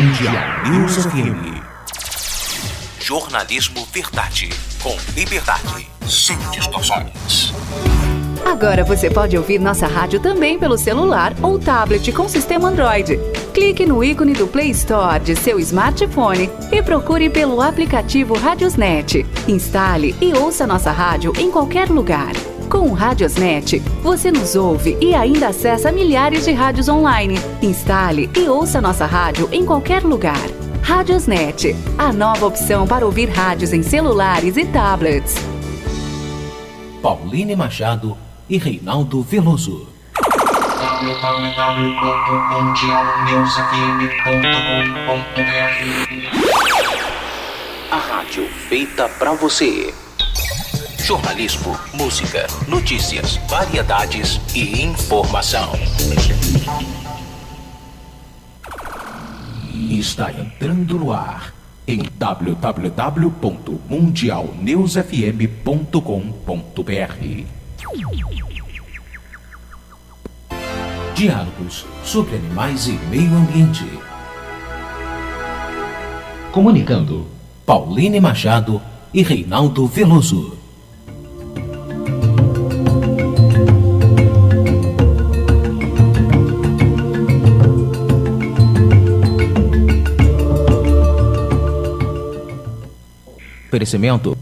Mundial News FM. Jornalismo Verdade, com liberdade, sem distorções. Agora você pode ouvir nossa rádio também pelo celular ou tablet com sistema Android. Clique no ícone do Play Store de seu smartphone e procure pelo aplicativo Radiosnet. Instale e ouça nossa rádio em qualquer lugar. Com o Radiosnet, você nos ouve e ainda acessa milhares de rádios online. Instale e ouça nossa rádio em qualquer lugar. Radiosnet, a nova opção para ouvir rádios em celulares e tablets. Pauline Machado e Reinaldo Veloso. A rádio feita pra você. Jornalismo, música, notícias, variedades e informação. Está entrando no ar em www.mundialnewsfm.com.br. Diálogos sobre animais e meio ambiente. Comunicando Pauline Machado e Reinaldo Veloso. Oferecimento: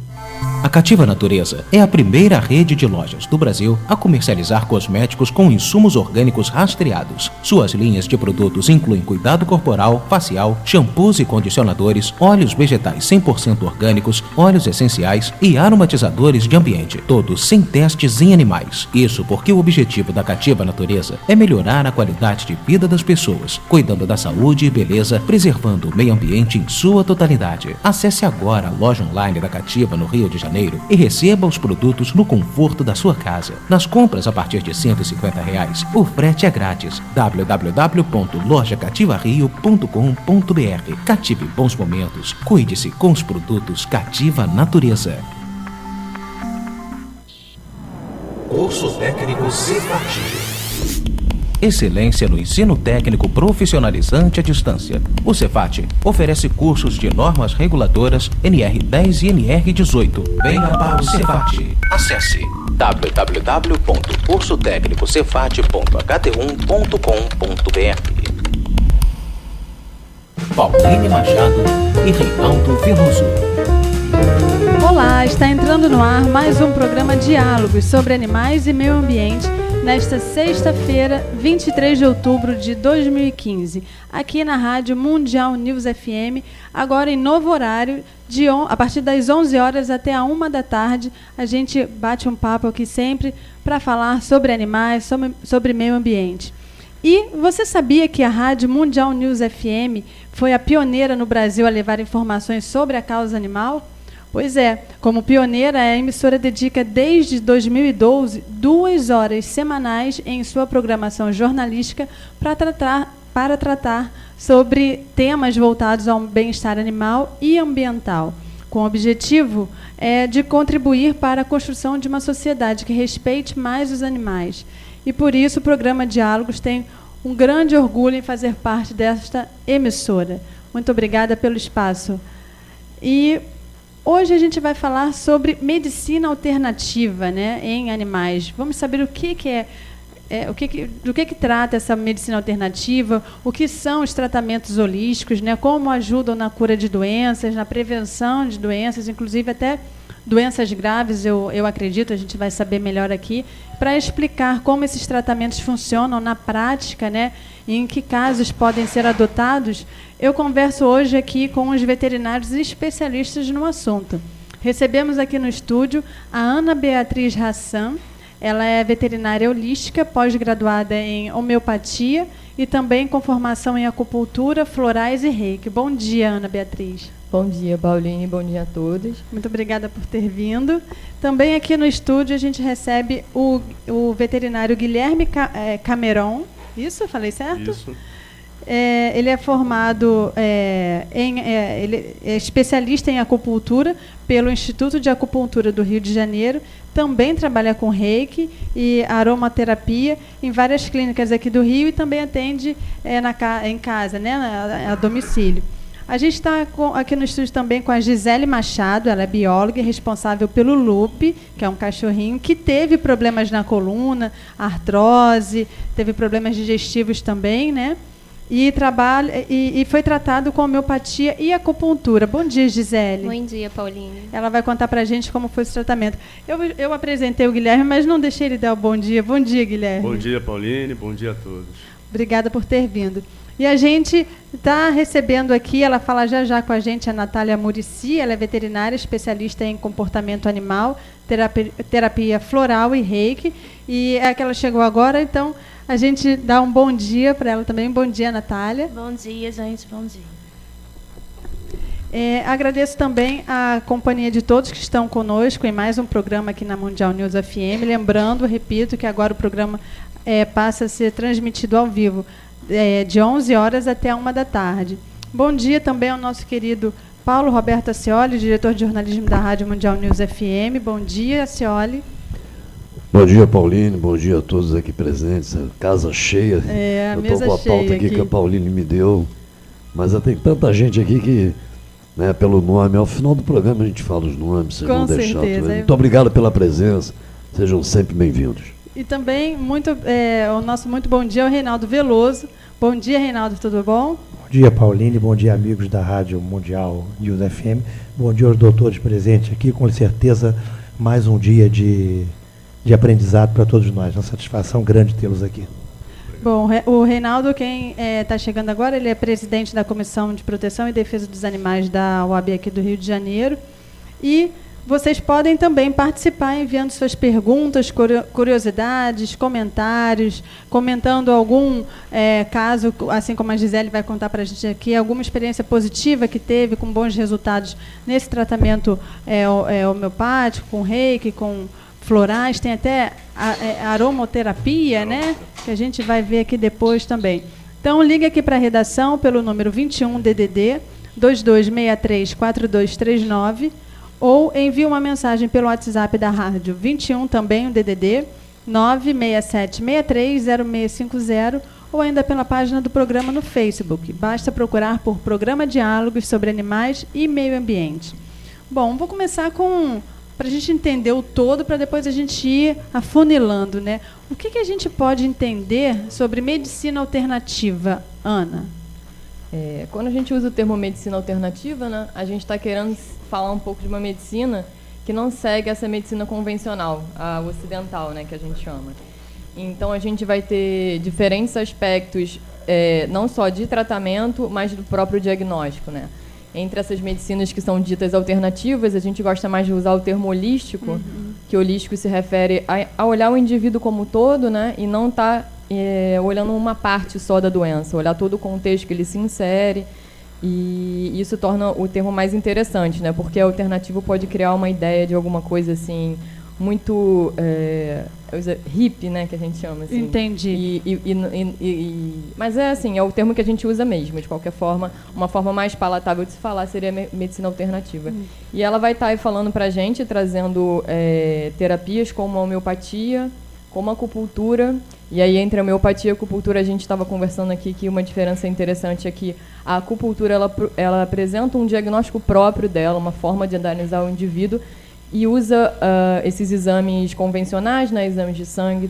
a Cativa Natureza é a primeira rede de lojas do Brasil a comercializar cosméticos com insumos orgânicos rastreados. Suas linhas de produtos incluem cuidado corporal, facial, shampoos e condicionadores, óleos vegetais 100% orgânicos, óleos essenciais e aromatizadores de ambiente, todos sem testes em animais. Isso porque o objetivo da Cativa Natureza é melhorar a qualidade de vida das pessoas, cuidando da saúde e beleza, preservando o meio ambiente em sua totalidade. Acesse agora a loja online da Cativa no Rio de Janeiro e receba os produtos no conforto da sua casa. Nas compras a partir de R$ 150, o frete é grátis. www.lojacativario.com.br. Cative bons momentos. Cuide-se com os produtos Cativa Natureza. Curso técnico Cefat. Excelência no ensino técnico profissionalizante à distância. O Cefat oferece cursos de normas reguladoras NR10 e NR18. Venha para o Cefat. Acesse www.cursotecnicocefat.ht1.com.br. Pauline Machado e Reinaldo Veloso. Olá, está entrando no ar mais um programa Diálogos sobre Animais e Meio Ambiente, nesta sexta-feira, 23 de outubro de 2015, aqui na Rádio Mundial News FM, agora em novo horário, a partir das 11 horas até a 1 da tarde, a gente bate um papo aqui sempre para falar sobre animais, sobre meio ambiente. E você sabia que a Rádio Mundial News FM foi a pioneira no Brasil a levar informações sobre a causa animal? Pois é, como pioneira, a emissora dedica desde 2012 2 horas semanais em sua programação jornalística para tratar sobre temas voltados ao bem-estar animal e ambiental, com o objetivo de contribuir para a construção de uma sociedade que respeite mais os animais. E por isso o programa Diálogos tem um grande orgulho em fazer parte desta emissora. Muito obrigada pelo espaço. E hoje a gente vai falar sobre medicina alternativa, né, em animais. Vamos saber o que do que trata essa medicina alternativa, o que são os tratamentos holísticos, né, como ajudam na cura de doenças, na prevenção de doenças, inclusive até doenças graves, eu acredito, a gente vai saber melhor aqui, para explicar como esses tratamentos funcionam na prática, né, e em que casos podem ser adotados. Eu converso hoje aqui com os veterinários especialistas no assunto. Recebemos aqui no estúdio a Ana Beatriz Hassan. Ela é veterinária holística, pós-graduada em homeopatia e também com formação em acupuntura, florais e reiki. Bom dia, Ana Beatriz. Bom dia, Pauline. Bom dia a todos. Muito obrigada por ter vindo. Também aqui no estúdio a gente recebe o veterinário Guilherme Cameron. Isso? Falei certo? Isso. Ele é formado, ele é especialista em acupuntura pelo Instituto de Acupuntura do Rio de Janeiro, também trabalha com reiki e aromaterapia em várias clínicas aqui do Rio e também atende em casa, né, a domicílio. A gente está aqui no estúdio também com a Gisele Machado, ela é bióloga e responsável pelo Lupe, que é um cachorrinho que teve problemas na coluna, artrose, teve problemas digestivos também, né? E foi tratado com homeopatia e acupuntura. Bom dia, Gisele. Bom dia, Pauline. Ela vai contar para a gente como foi esse tratamento. Eu apresentei o Guilherme, mas não deixei ele dar o bom dia. Bom dia, Guilherme. Bom dia, Pauline. Bom dia a todos. Obrigada por ter vindo. E a gente está recebendo aqui, ela fala já com a gente, a Natália Murici, ela é veterinária, especialista em comportamento animal, terapia floral e reiki. E é que ela chegou agora, então a gente dá um bom dia para ela também. Bom dia, Natália. Bom dia, gente. Bom dia. Agradeço também a companhia de todos que estão conosco em mais um programa aqui na Mundial News FM. Lembrando, repito, que agora o programa passa a ser transmitido ao vivo, de 11 horas até 1 da tarde. Bom dia também ao nosso querido Paulo Roberto Ascioli, diretor de jornalismo da Rádio Mundial News FM. Bom dia, Ascioli. Bom dia, Pauline. Bom dia a todos aqui presentes. Casa cheia. Eu estou com a pauta aqui que a Pauline me deu. Mas tem tanta gente aqui que, né, pelo nome, ao final do programa a gente fala os nomes, vocês vão deixar. Muito obrigado pela presença. Sejam sempre bem-vindos. E também o nosso muito bom dia ao Reinaldo Veloso. Bom dia, Reinaldo, tudo bom? Bom dia, Pauline. Bom dia, amigos da Rádio Mundial News FM. Bom dia aos doutores presentes aqui. Com certeza, mais um dia de aprendizado para todos nós. Uma satisfação grande tê-los aqui. Bom, o Reinaldo, quem está chegando agora, ele é presidente da Comissão de Proteção e Defesa dos Animais da OAB aqui do Rio de Janeiro. E vocês podem também participar enviando suas perguntas, curiosidades, comentários, comentando algum caso, assim como a Gisele vai contar para a gente aqui, alguma experiência positiva que teve com bons resultados nesse tratamento homeopático, com reiki, com florais, tem até aromaterapia, né? Que a gente vai ver aqui depois também. Então, ligue aqui para a redação pelo número 21 DDD 2263-4239 ou envie uma mensagem pelo WhatsApp da rádio 21 também o DDD 967630650 ou ainda pela página do programa no Facebook. Basta procurar por Programa Diálogos sobre Animais e Meio Ambiente. Bom, vou começar para a gente entender o todo, para depois a gente ir afunilando, né? O que a gente pode entender sobre medicina alternativa, Ana? Quando a gente usa o termo medicina alternativa, né, a gente está querendo falar um pouco de uma medicina que não segue essa medicina convencional, a ocidental, né, que a gente chama. Então, a gente vai ter diferentes aspectos, não só de tratamento, mas do próprio diagnóstico, né? Entre essas medicinas que são ditas alternativas, a gente gosta mais de usar o termo holístico, que holístico se refere a olhar o indivíduo como um todo, né, e não estar olhando uma parte só da doença, olhar todo o contexto que ele se insere, e isso torna o termo mais interessante, né, porque alternativo pode criar uma ideia de alguma coisa assim muito hippie, né, que a gente chama assim. Entendi. Mas assim, é o termo que a gente usa mesmo. De qualquer forma, uma forma mais palatável de se falar seria medicina alternativa. E ela vai estar aí falando para a gente, trazendo terapias como a homeopatia, como a acupuntura. E aí, entre a homeopatia e a acupuntura, a gente estava conversando aqui que uma diferença interessante é que a acupuntura ela apresenta um diagnóstico próprio dela, uma forma de analisar o indivíduo, e usa esses exames convencionais, né, exames de sangue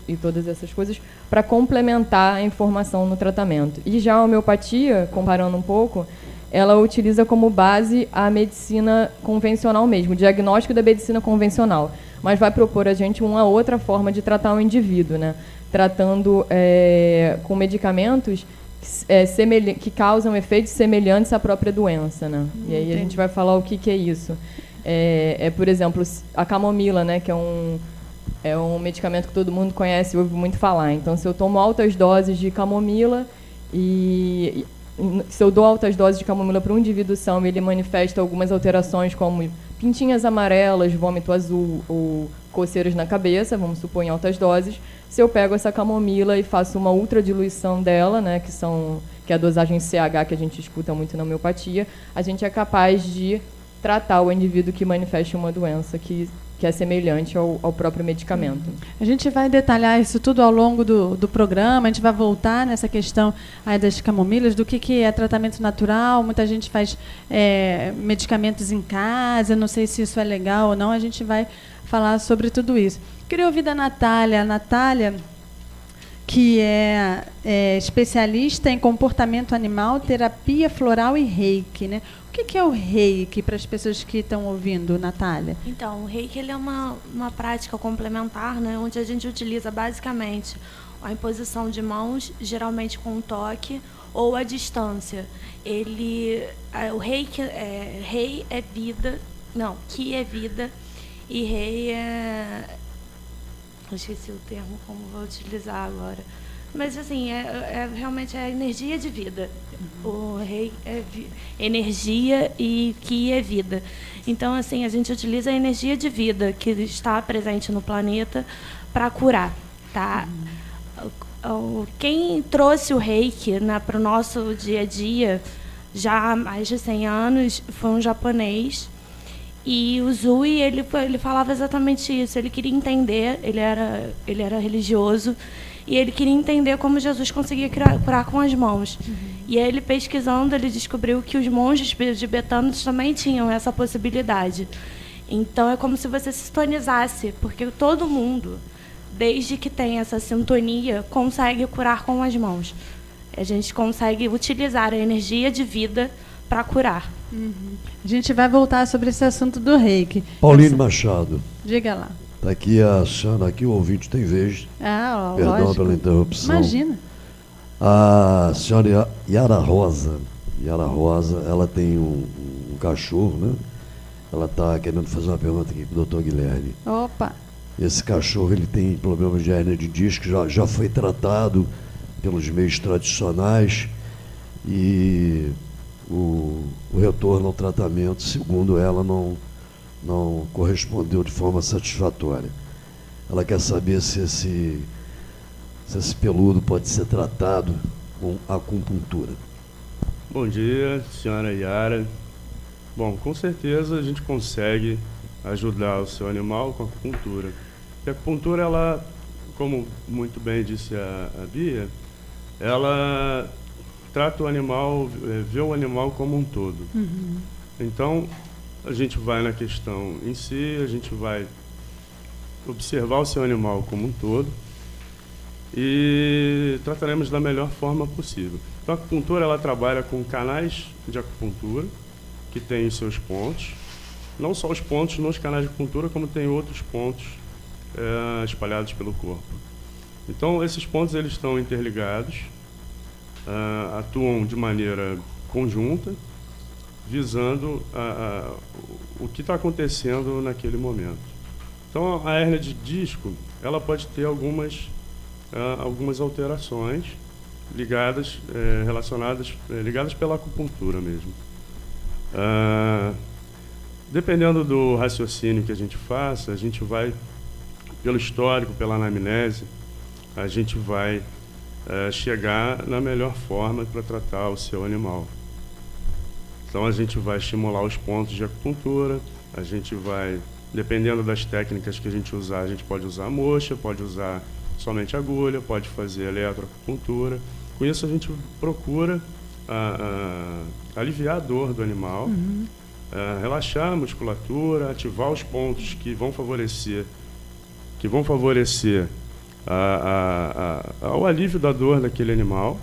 e todas essas coisas, para complementar a informação no tratamento. E já a homeopatia, comparando um pouco, ela utiliza como base a medicina convencional mesmo, o diagnóstico da medicina convencional, mas vai propor a gente uma outra forma de tratar o indivíduo, né, tratando com medicamentos que causam efeitos semelhantes à própria doença, né? E aí a gente vai falar o que é isso. Por exemplo, a camomila, né, que é um medicamento que todo mundo conhece e ouve muito falar. Então, se eu tomo altas doses de camomila e se eu dou altas doses de camomila para um indivíduo são, ele manifesta algumas alterações como pintinhas amarelas, vômito azul ou coceiras na cabeça, vamos supor, em altas doses. se eu pego essa camomila e faço uma ultradiluição dela, né, que é a dosagem CH que a gente escuta muito na homeopatia, a gente é capaz de tratar o indivíduo que manifeste uma doença que é semelhante ao próprio medicamento. A gente vai detalhar isso tudo ao longo do programa, a gente vai voltar nessa questão aí das camomilas, do que é tratamento natural, muita gente faz medicamentos em casa, não sei se isso é legal ou não, a gente vai falar sobre tudo isso. Queria ouvir da Natália. A Natália, que é especialista em comportamento animal, terapia floral e reiki, né? O que é o reiki para as pessoas que estão ouvindo, Natália? Então, o reiki ele é uma prática complementar, né, onde a gente utiliza basicamente a imposição de mãos, geralmente com um toque ou a distância. O reiki rei é vida, não, ki é vida e rei é... Eu esqueci o termo, como vou utilizar agora. Mas, assim, realmente é energia de vida. O rei é energia e ki é vida. Então, assim, a gente utiliza a energia de vida que está presente no planeta para curar, tá? Quem trouxe o reiki para o nosso dia a dia, já há mais de 100 anos, foi um japonês. E o Zui, ele falava exatamente isso. Ele queria entender, ele era religioso, e ele queria entender como Jesus conseguia curar com as mãos. E aí, ele pesquisando, ele descobriu que os monges tibetanos também tinham essa possibilidade. Então, é como se você se sintonizasse, porque todo mundo, desde que tem essa sintonia, consegue curar com as mãos. A gente consegue utilizar a energia de vida para curar. A gente vai voltar sobre esse assunto do reiki. Pauline Machado. Diga lá. Está aqui a senhora, aqui o ouvinte tem vez. Perdão lógico. pela interrupção. Imagina. A senhora Yara Rosa, ela tem um cachorro, né? Ela está querendo fazer uma pergunta aqui para o doutor Guilherme. Opa. Esse cachorro, ele tem problemas de hernia de disco, já foi tratado pelos meios tradicionais e o retorno ao tratamento, segundo ela, não correspondeu de forma satisfatória. Ela quer saber se esse peludo pode ser tratado com acupuntura. Bom dia, senhora Yara. Bom, com certeza a gente consegue ajudar o seu animal com a acupuntura. E a acupuntura, ela, como muito bem disse a Bia, ela trata o animal, vê o animal como um todo. Então, a gente vai na questão em si, a gente vai observar o seu animal como um todo e trataremos da melhor forma possível. Então, a acupuntura, ela trabalha com canais de acupuntura, que tem os seus pontos. Não só os pontos nos canais de acupuntura, como tem outros pontos espalhados pelo corpo. Então, esses pontos, eles estão interligados, atuam de maneira conjunta, visando o que está acontecendo naquele momento. Então, a hérnia de disco, ela pode ter algumas alterações ligadas, ligadas pela acupuntura mesmo. Dependendo do raciocínio que a gente faça, a gente vai, pelo histórico, pela anamnese, a gente vai chegar na melhor forma para tratar o seu animal. Então, a gente vai estimular os pontos de acupuntura, a gente vai, dependendo das técnicas que a gente usar, a gente pode usar moxa, pode usar somente agulha, pode fazer eletroacupuntura. Com isso, a gente procura aliviar a dor do animal, relaxar a musculatura, ativar os pontos que vão favorecer o alívio da dor daquele animal,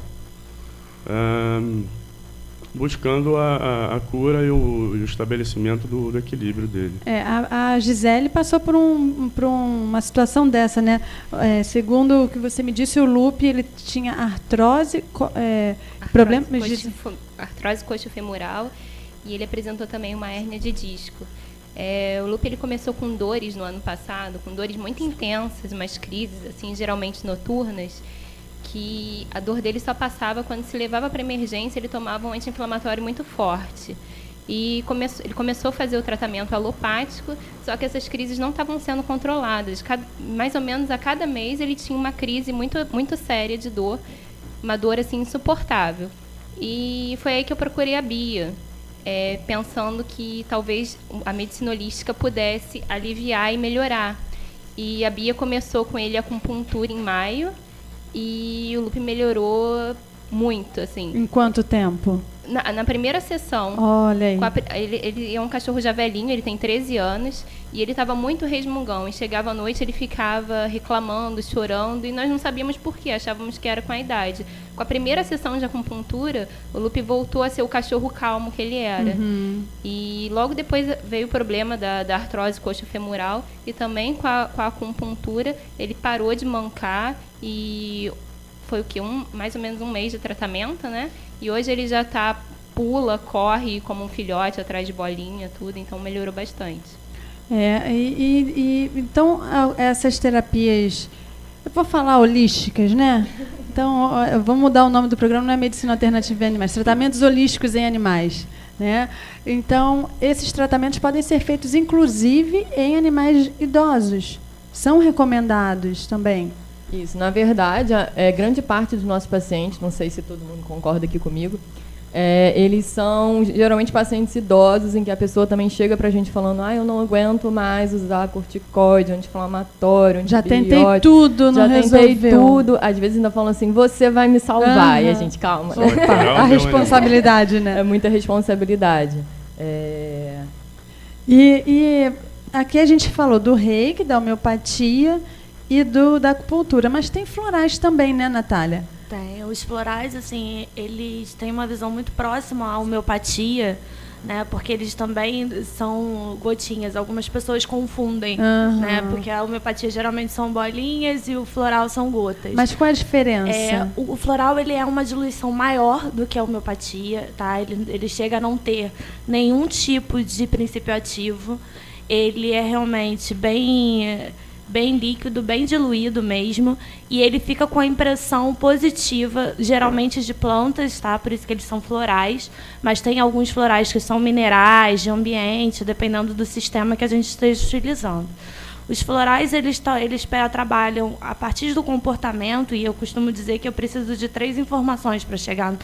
buscando a cura e o estabelecimento do equilíbrio dele. A Gisele passou por uma situação dessa, né? Segundo o que você me disse, o Lupe, ele tinha artrose coxofemoral, e ele apresentou também uma hérnia de disco. O Lupe, ele começou com dores no ano passado, com dores muito intensas, umas crises assim, geralmente noturnas, que a dor dele só passava quando se levava para emergência, ele tomava um anti-inflamatório muito forte. e ele começou a fazer o tratamento alopático, só que essas crises não estavam sendo controladas. Mais ou menos a cada mês ele tinha uma crise muito, muito séria de dor, uma dor assim insuportável. E foi aí que eu procurei a Bia, pensando que talvez a medicina holística pudesse aliviar e melhorar. E a Bia começou com ele a acupuntura em maio e o Lupe melhorou muito, assim. Em quanto tempo? Na primeira sessão. Olha aí. Ele é um cachorro já velhinho, ele tem 13 anos, e ele estava muito resmungão. E chegava à noite, ele ficava reclamando, chorando, e nós não sabíamos por quê, achávamos que era com a idade. Com a primeira sessão de acupuntura, o Lupe voltou a ser o cachorro calmo que ele era. Uhum. E logo depois veio o problema da artrose coxofemoral, e também com a acupuntura, ele parou de mancar, e foi o quê? Mais ou menos um mês de tratamento, né? E hoje ele já pula, corre como um filhote atrás de bolinha, tudo, então melhorou bastante. Então, essas terapias, eu vou falar holísticas, né? Então, vamos mudar o nome do programa, não é Medicina Alternativa em Animais, tratamentos holísticos em animais, né? Então, esses tratamentos podem ser feitos, inclusive, em animais idosos. São recomendados também. Isso, na verdade, grande parte dos nossos pacientes, não sei se todo mundo concorda aqui comigo, eles são geralmente pacientes idosos em que a pessoa também chega pra gente falando: eu não aguento mais usar corticoide, anti-inflamatório, já tentei tudo, não resolveu. Já tentei tudo, às vezes ainda falam assim: você vai me salvar. E a gente, calma. A responsabilidade, né? É muita responsabilidade. E aqui a gente falou do reiki, da homeopatia e da acupuntura, mas tem florais também, né, Natália? Tem. Os florais, assim, eles têm uma visão muito próxima à homeopatia, né? Porque eles também são gotinhas. Algumas pessoas confundem, né? Porque a homeopatia geralmente são bolinhas e o floral são gotas. Mas qual é a diferença? O floral, ele é uma diluição maior do que a homeopatia, tá? Ele chega a não ter nenhum tipo de princípio ativo. Ele é realmente bem líquido, bem diluído mesmo, e ele fica com a impressão positiva, geralmente de plantas, tá? Por isso que eles são florais, mas tem alguns florais que são minerais, de ambiente, dependendo do sistema que a gente esteja utilizando. Os florais, eles trabalham a partir do comportamento, e eu costumo dizer que eu preciso de 3 informações para chegar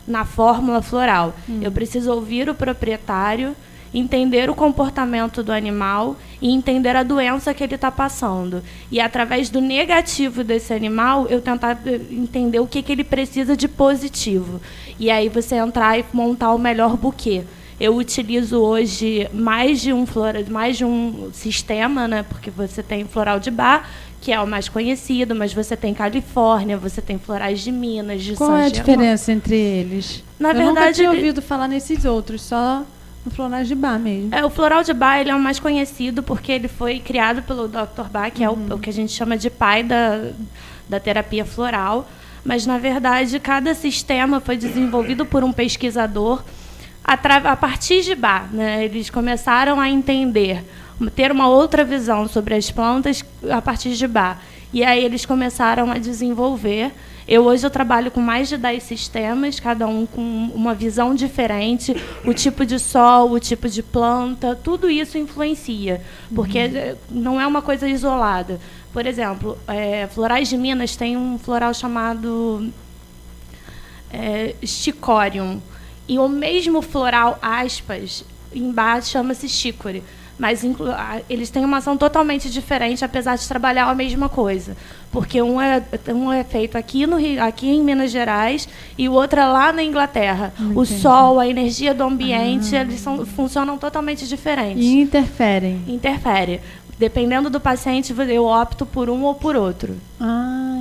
na fórmula floral. Eu preciso ouvir o proprietário, entender o comportamento do animal e entender a doença que ele está passando. E, através do negativo desse animal, eu tentar entender o que ele precisa de positivo. E aí você entrar e montar o melhor buquê. Eu utilizo hoje mais de um sistema, né? Porque você tem floral de Bach, que é o mais conhecido, mas você tem Califórnia, você tem florais de Minas, de Qual é a diferença entre eles? Na verdade, nunca tinha ouvido falar nesses outros, só no floral de Bach mesmo. O floral de Bach, ele é o mais conhecido porque ele foi criado pelo Dr. Bach, que é o que a gente chama de pai da terapia floral. Mas, na verdade, cada sistema foi desenvolvido por um pesquisador a partir de Bach, né? Eles começaram a entender, ter uma outra visão sobre as plantas a partir de Bach. E aí eles começaram a desenvolver. Hoje eu trabalho com mais de 10 sistemas, cada um com uma visão diferente, o tipo de sol, o tipo de planta, tudo isso influencia, porque não é uma coisa isolada. Por exemplo, florais de Minas tem um floral chamado Sticorium, e o mesmo floral, aspas, embaixo chama-se Chicory. Mas eles têm uma ação totalmente diferente, apesar de trabalhar a mesma coisa. Porque um é feito aqui em Minas Gerais e o outro é lá na Inglaterra. O sol, a energia do ambiente, eles funcionam totalmente diferentes. E interferem? Interfere. Dependendo do paciente, eu opto por um ou por outro.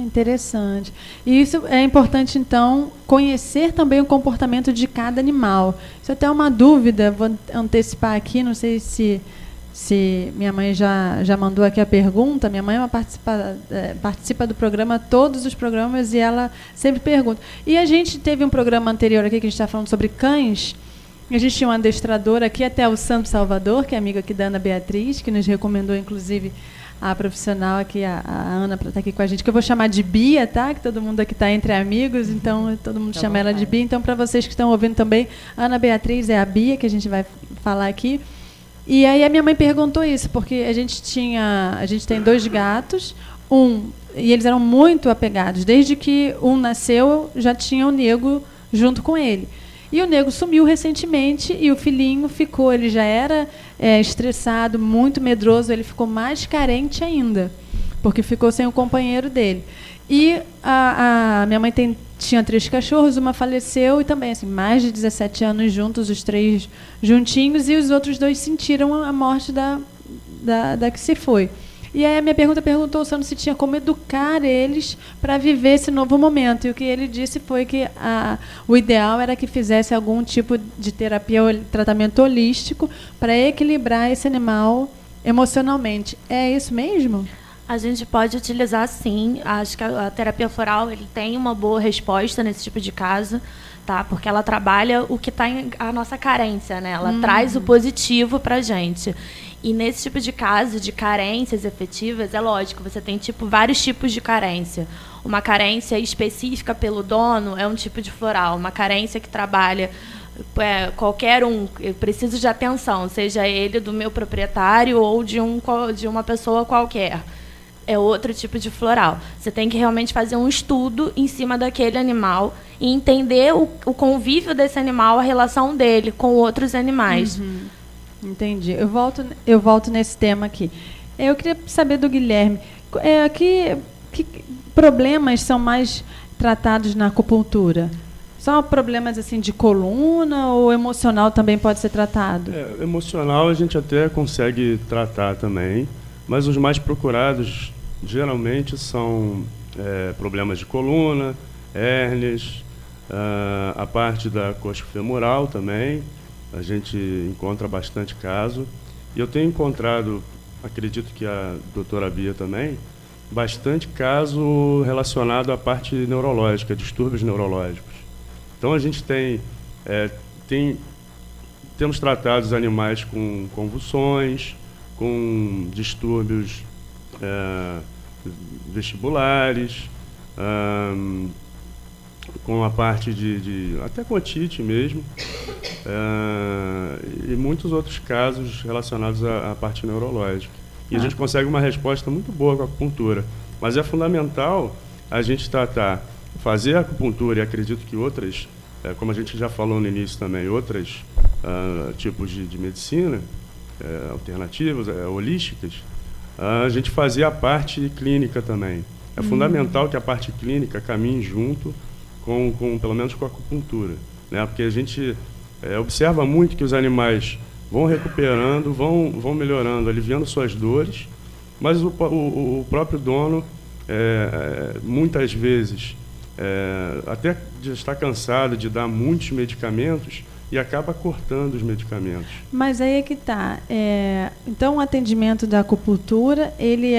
Interessante. E isso é importante, então, conhecer também o comportamento de cada animal. Isso é até uma dúvida, vou antecipar aqui, não sei se minha mãe já mandou aqui a pergunta. Minha mãe participa do programa, todos os programas, e ela sempre pergunta. E a gente teve um programa anterior aqui que a gente está falando sobre cães. A gente tinha um adestrador aqui, até o Santo Salvador, que é amigo aqui da Ana Beatriz, que nos recomendou, inclusive, a profissional aqui, a Ana, para estar aqui com a gente, que eu vou chamar de Bia, tá? Que todo mundo aqui está entre amigos, então todo mundo chama ela de Bia. Então, para vocês que estão ouvindo também, Ana Beatriz é a Bia, que a gente vai falar aqui. E aí a minha mãe perguntou isso, porque a gente tem 2 gatos, e eles eram muito apegados. Desde que um nasceu, já tinha o Nego junto com ele. E o Nego sumiu recentemente e o filhinho ficou. Ele já era estressado, muito medroso, ele ficou mais carente ainda, porque ficou sem o companheiro dele. E a minha mãe tinha 3 cachorros, uma faleceu, e também assim, mais de 17 anos juntos, os 3 juntinhos, e os outros 2 sentiram a morte da que se foi. E aí a minha perguntou se tinha como educar eles para viver esse novo momento. E o que ele disse foi que o ideal era que fizesse algum tipo de terapia ou tratamento holístico para equilibrar esse animal emocionalmente. É isso mesmo? A gente pode utilizar, sim. Acho que a terapia floral ele tem uma boa resposta nesse tipo de caso, tá? Porque ela trabalha o que está a nossa carência, né? Ela traz o positivo para a gente. E nesse tipo de caso, de carências efetivas, é lógico, você tem vários tipos de carência. Uma carência específica pelo dono é um tipo de floral. Uma carência que trabalha qualquer um, eu preciso de atenção, seja ele do meu proprietário ou de uma pessoa qualquer. É outro tipo de floral. Você tem que realmente fazer um estudo em cima daquele animal e entender o convívio desse animal, a relação dele com outros animais. Entendi. Eu volto nesse tema aqui. Eu queria saber do Guilherme, que problemas são mais tratados na acupuntura? Só problemas assim de coluna ou emocional também pode ser tratado? Emocional a gente até consegue tratar também, mas os mais procurados geralmente são problemas de coluna, hérnias, a parte da coxa femoral também. A gente encontra bastante caso. E eu tenho encontrado, acredito que a doutora Bia também, bastante caso relacionado à parte neurológica, distúrbios neurológicos. Então a gente temos tratado os animais com convulsões, com distúrbios vestibulares, com a parte até com otite mesmo, e muitos outros casos relacionados à parte neurológica. E a gente consegue uma resposta muito boa com a acupuntura. Mas é fundamental a gente fazer a acupuntura, e acredito que outras, como a gente já falou no início também, outros tipos de medicina alternativas, holísticas, a gente fazer a parte clínica também. É fundamental que a parte clínica caminhe junto pelo menos com a acupuntura, né? Porque a gente observa muito que os animais vão recuperando, vão melhorando, aliviando suas dores, mas o próprio dono, muitas vezes, até está cansado de dar muitos medicamentos e acaba cortando os medicamentos. Mas aí é que está. Então, o atendimento da acupuntura, ele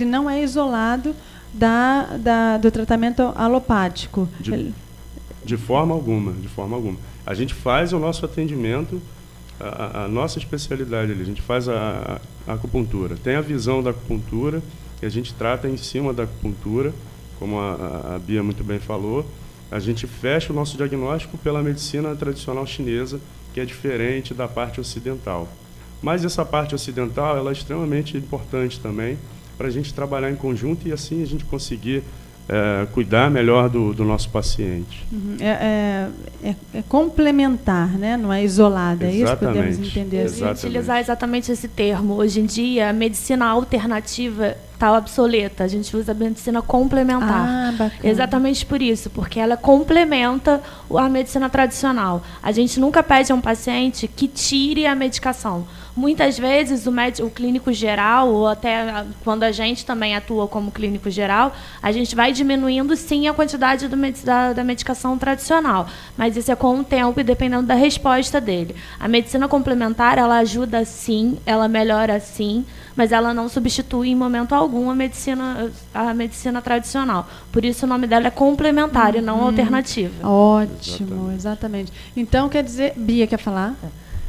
não é isolado do tratamento alopático. De forma alguma, de forma alguma. A gente faz o nosso atendimento, a nossa especialidade ali, a gente faz a acupuntura. Tem a visão da acupuntura, que a gente trata em cima da acupuntura, como a Bia muito bem falou. A gente fecha o nosso diagnóstico pela medicina tradicional chinesa, que é diferente da parte ocidental. Mas essa parte ocidental ela é extremamente importante também, para a gente trabalhar em conjunto e assim a gente conseguir cuidar melhor do nosso paciente. É complementar, né? Não é isolada. Exatamente. É isso que podemos entender. Eu ia utilizar exatamente esse termo. Hoje em dia, a medicina alternativa está obsoleta. A gente usa a medicina complementar. Bacana. Exatamente por isso, porque ela complementa a medicina tradicional. A gente nunca pede a um paciente que tire a medicação. Muitas vezes o clínico geral, ou até quando a gente também atua como clínico geral, a gente vai diminuindo sim a quantidade da medicação tradicional. Mas isso é com o tempo e dependendo da resposta dele. A medicina complementar, ela ajuda sim, ela melhora sim, mas ela não substitui em momento algum a medicina tradicional. Por isso o nome dela é complementar e não alternativa. Ótimo, exatamente. Então, quer dizer, Bia quer falar?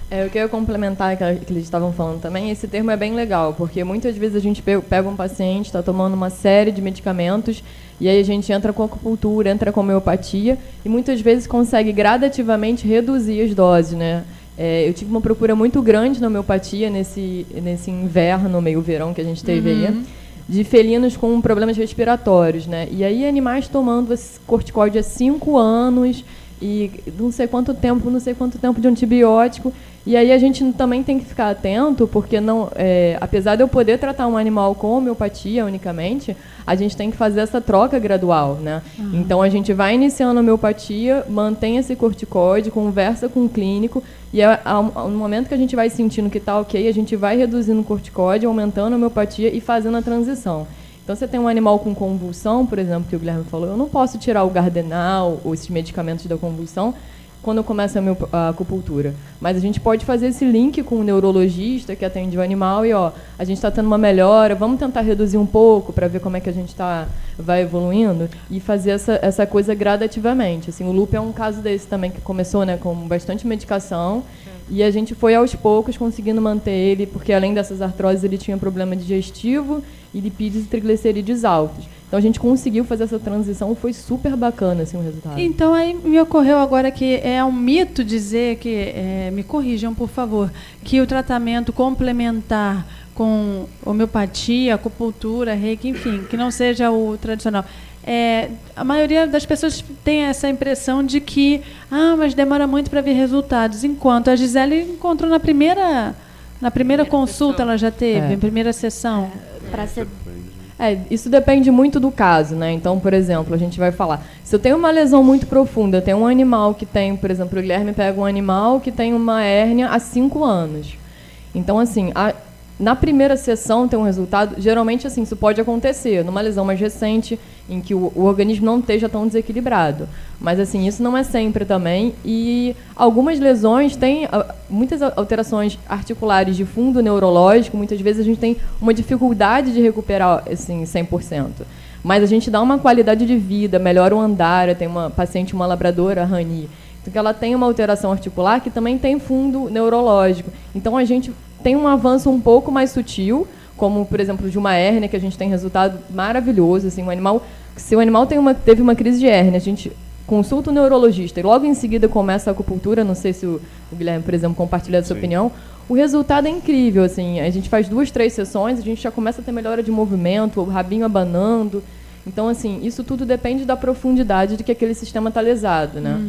Eu queria complementar que eles estavam falando também. Esse termo é bem legal, porque muitas vezes a gente pega um paciente, está tomando uma série de medicamentos, e aí a gente entra com acupuntura, entra com homeopatia, e muitas vezes consegue gradativamente reduzir as doses, né? Eu tive uma procura muito grande na homeopatia nesse inverno, meio verão que a gente teve aí, de felinos com problemas respiratórios, né? E aí animais tomando esse corticoide há 5 anos, e não sei quanto tempo de antibiótico. E aí a gente também tem que ficar atento, porque apesar de eu poder tratar um animal com homeopatia unicamente, a gente tem que fazer essa troca gradual, né? Então a gente vai iniciando a homeopatia, mantém esse corticoide, conversa com o clínico, e no momento que a gente vai sentindo que está ok, a gente vai reduzindo o corticoide, aumentando a homeopatia e fazendo a transição. Então, você tem um animal com convulsão, por exemplo, que o Guilherme falou, eu não posso tirar o Gardenal ou esses medicamentos da convulsão quando eu começo a acupuntura. Mas a gente pode fazer esse link com o neurologista que atende o animal e, a gente está tendo uma melhora, vamos tentar reduzir um pouco para ver como é que a gente vai evoluindo e fazer essa coisa gradativamente. Assim, o lúpus é um caso desse também, que começou, né, com bastante medicação, e a gente foi aos poucos conseguindo manter ele, porque além dessas artroses ele tinha problema digestivo e lipídios e triglicerídeos altos. Então a gente conseguiu fazer essa transição, foi super bacana assim, o resultado. Então aí me ocorreu agora que é um mito dizer que, me corrijam por favor, que o tratamento complementar com homeopatia, acupuntura, reiki, enfim, que não seja o tradicional. A maioria das pessoas tem essa impressão de que mas demora muito para ver resultados, enquanto a Gisele encontrou na primeira consulta, ela já teve, na primeira sessão. Isso depende muito do caso, né? Então, por exemplo, a gente vai falar, se eu tenho uma lesão muito profunda, tem um animal que tem, por exemplo, o Guilherme pega um animal que tem uma hérnia há 5 anos. Então, assim, na primeira sessão tem um resultado, geralmente assim, isso pode acontecer numa lesão mais recente, em que o organismo não esteja tão desequilibrado. Mas assim, isso não é sempre também, e algumas lesões têm muitas alterações articulares de fundo neurológico, muitas vezes a gente tem uma dificuldade de recuperar assim, 100%. Mas a gente dá uma qualidade de vida, melhora o andar. Eu tenho uma paciente, uma labradora, a Rani, que ela tem uma alteração articular que também tem fundo neurológico. Então a gente tem um avanço um pouco mais sutil, como, por exemplo, de uma hérnia, que a gente tem resultado maravilhoso. Assim, se o animal teve uma crise de hérnia, a gente consulta o neurologista e logo em seguida começa a acupuntura, não sei se o Guilherme, por exemplo, compartilha essa opinião, o resultado é incrível. Assim, a gente faz 2, 3 sessões, a gente já começa a ter melhora de movimento, o rabinho abanando. Então, assim, isso tudo depende da profundidade de que aquele sistema está lesado, né?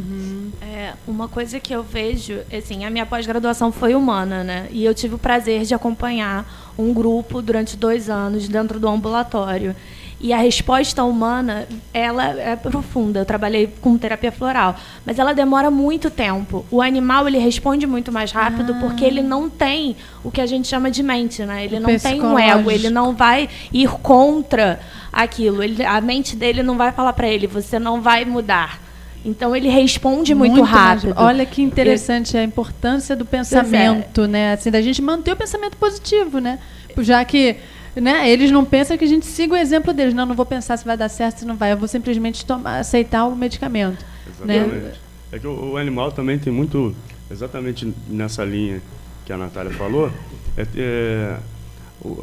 Uma coisa que eu vejo, assim, a minha pós-graduação foi humana, né? E eu tive o prazer de acompanhar um grupo durante 2 anos dentro do ambulatório. E a resposta humana, ela é profunda. Eu trabalhei com terapia floral, mas ela demora muito tempo. O animal, ele responde muito mais rápido porque ele não tem o que a gente chama de mente, né? Ele não tem um ego, ele não vai ir contra aquilo. A mente dele não vai falar para ele, você não vai mudar. Então, ele responde muito rápido. Olha que interessante a importância do pensamento, né? Assim, da gente manter o pensamento positivo, né? Já que, né, eles não pensam que a gente siga o exemplo deles. Não vou pensar se vai dar certo, se não vai. Eu vou simplesmente aceitar o medicamento. Exatamente. Né? É que o animal também tem muito, exatamente nessa linha que a Natália falou,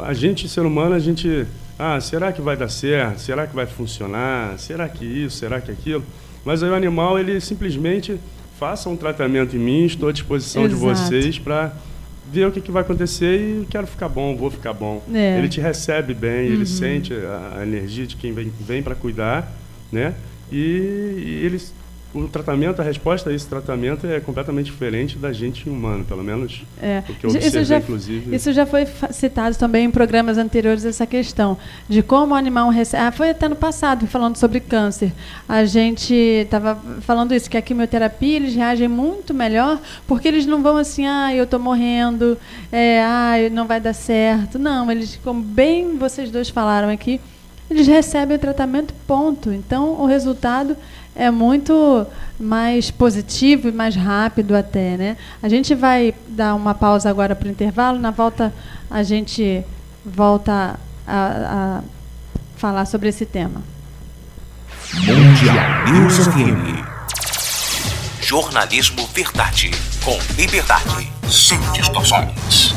a gente, ser humano, será que vai dar certo? Será que vai funcionar? Será que isso? Será que aquilo? Mas aí o animal, ele simplesmente faça um tratamento em mim, estou à disposição de vocês para ver o que vai acontecer e quero ficar bom, vou ficar bom. Ele te recebe bem, ele sente a energia de quem vem para cuidar, né? E o tratamento, a resposta a esse tratamento é completamente diferente da gente humano, pelo menos o que eu observei, inclusive. Isso já foi citado também em programas anteriores, essa questão de como o animal recebe. Foi até no passado, falando sobre câncer. A gente estava falando isso, que a quimioterapia, eles reagem muito melhor, porque eles não vão assim, eu estou morrendo, não vai dar certo. Não, eles, como bem vocês dois falaram aqui, eles recebem o tratamento, ponto. Então, o resultado é muito mais positivo e mais rápido até, né? A gente vai dar uma pausa agora para o intervalo. Na volta, a gente volta a falar sobre esse tema. Mundial News FM. Jornalismo Verdade, com liberdade, sem distorções.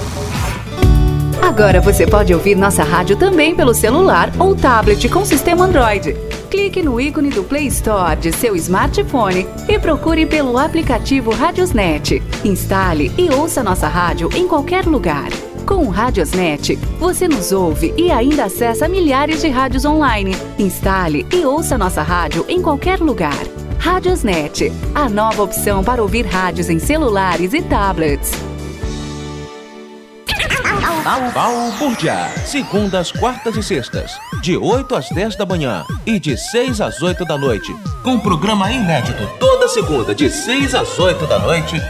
Agora você pode ouvir nossa rádio também pelo celular ou tablet com sistema Android. Clique no ícone do Play Store de seu smartphone e procure pelo aplicativo Radiosnet. Instale e ouça nossa rádio em qualquer lugar. Com o Radiosnet, você nos ouve e ainda acessa milhares de rádios online. Instale e ouça nossa rádio em qualquer lugar. Radiosnet, a nova opção para ouvir rádios em celulares e tablets. Balbúrdia, segundas, quartas e sextas, de 8 às 10 da manhã e de 6 às 8 da noite, com programa inédito toda segunda, de 6 às 8 da noite.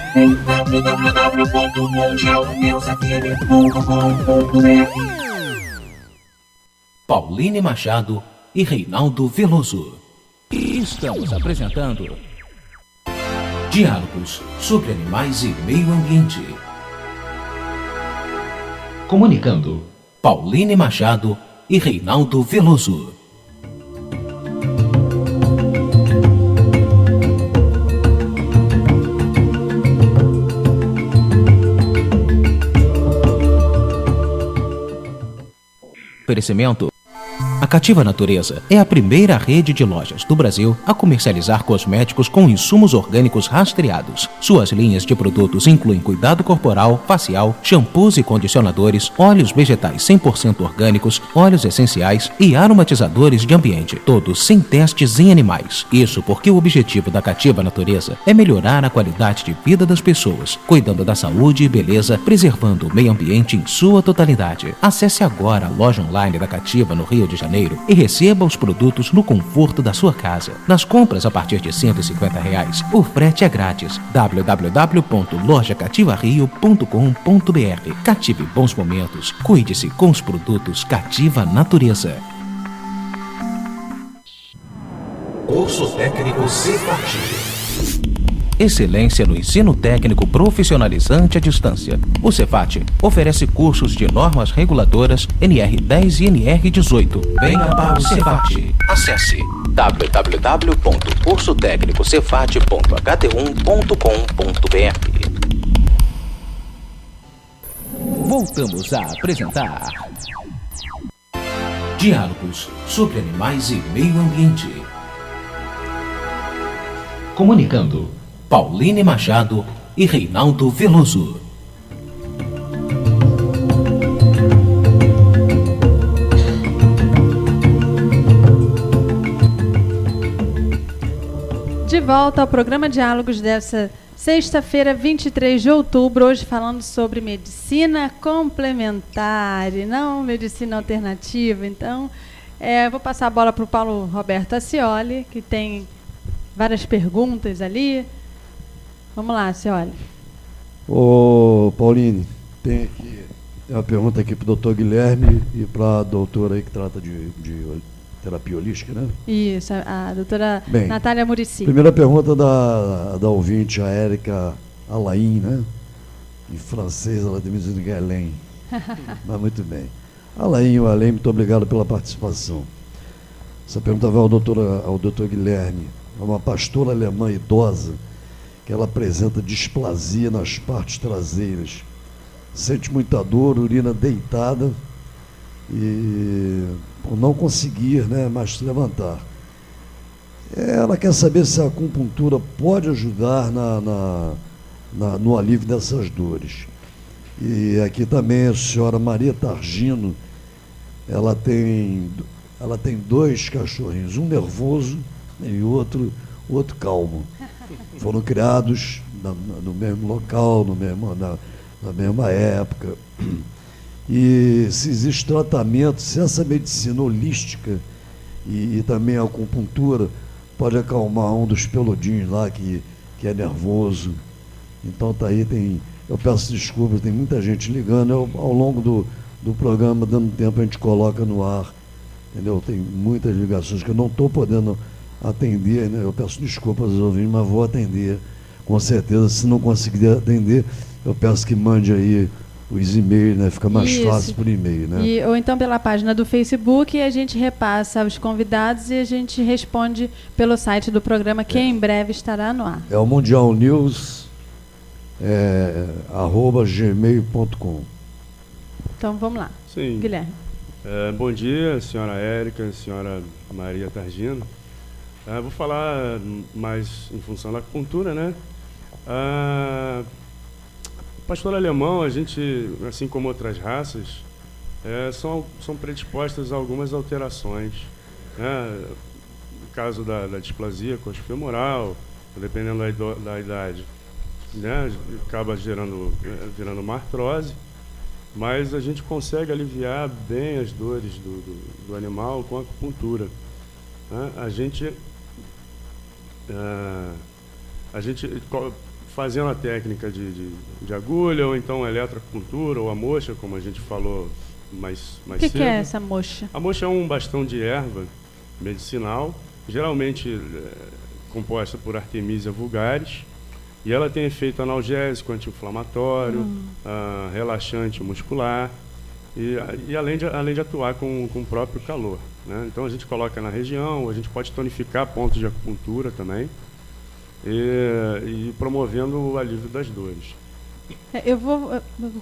Pauline Machado e Reinaldo Veloso. E estamos apresentando Diálogos sobre Animais e Meio Ambiente. Comunicando, Pauline Machado e Reinaldo Veloso. Oferecimento: a Cativa Natureza é a primeira rede de lojas do Brasil a comercializar cosméticos com insumos orgânicos rastreados. Suas linhas de produtos incluem cuidado corporal, facial, shampoos e condicionadores, óleos vegetais 100% orgânicos, óleos essenciais e aromatizadores de ambiente, todos sem testes em animais. Isso porque o objetivo da Cativa Natureza é melhorar a qualidade de vida das pessoas, cuidando da saúde e beleza, preservando o meio ambiente em sua totalidade. Acesse agora a loja online da Cativa no Rio de Janeiro e receba os produtos no conforto da sua casa. Nas compras a partir de R$ 150, o frete é grátis. www.lojacativario.com.br. Cative bons momentos. Cuide-se com os produtos Cativa Natureza. Curso técnico Cefat. Excelência no ensino técnico profissionalizante à distância. O Cefat oferece cursos de normas reguladoras NR10 e NR18. Venha para o Cefat. Acesse www.cursotecnicocefat.ht1.com.br. Voltamos a apresentar Diálogos sobre Animais e Meio Ambiente. Comunicando, Pauline Machado e Reinaldo Veloso. De volta ao programa Diálogos dessa sexta-feira, 23 de outubro, hoje falando sobre medicina complementar e não medicina alternativa. Então, vou passar a bola para o Paulo Roberto Acioli, que tem várias perguntas ali. Vamos lá, Acioli. Ô, Pauline, tem uma pergunta aqui para o doutor Guilherme e para a doutora aí que trata de terapia holística, né? Isso, a doutora Natália Muricy. Primeira pergunta da ouvinte, a Érica Alain, né? Em francês ela tem me dizendo que é Alain. Mas muito bem. Alain, muito obrigado pela participação. Essa pergunta vai ao doutor Guilherme. É uma pastora alemã idosa que ela apresenta displasia nas partes traseiras. Sente muita dor, urina deitada e por não conseguir, né, mais se levantar. Ela quer saber se a acupuntura pode ajudar no alívio dessas dores. E aqui também a senhora Maria Targino, ela tem 2 cachorrinhos, um nervoso e outro calmo. Foram criados no mesmo local, na mesma época. E se existe tratamento, se essa medicina holística e também a acupuntura pode acalmar um dos peludinhos lá que é nervoso. Então tá aí, eu peço desculpas, tem muita gente ligando, ao longo do programa, dando tempo, a gente coloca no ar, entendeu? Tem muitas ligações que eu não estou podendo atender, né? Eu peço desculpas aos ouvintes, mas vou atender, com certeza. Se não conseguir atender, eu peço que mande aí os e-mails, né? Fica mais fácil por e-mail, né? Ou então pela página do Facebook, a gente repassa os convidados e a gente responde pelo site do programa, que em breve estará no ar. É o Mundial News, @gmail.com. Então vamos lá. Sim. Guilherme. Bom dia, senhora Érica, senhora Maria Targino. Vou falar mais em função da acupuntura, né? Pastor alemão, a gente, assim como outras raças, são predispostas a algumas alterações, né? No caso da displasia coxofemoral, dependendo da idade, né? Acaba virando uma artrose, mas a gente consegue aliviar bem as dores do animal com a acupuntura, né? A gente fazendo a técnica de agulha, ou então eletroacupuntura, ou a moxa, como a gente falou mais cedo. O que é essa moxa? A moxa é um bastão de erva medicinal, geralmente composta por Artemisia vulgaris, e ela tem efeito analgésico, anti-inflamatório, relaxante muscular, e além de atuar com o próprio calor, né? Então a gente coloca na região, a gente pode tonificar pontos de acupuntura também, e promovendo o alívio das dores. Eu vou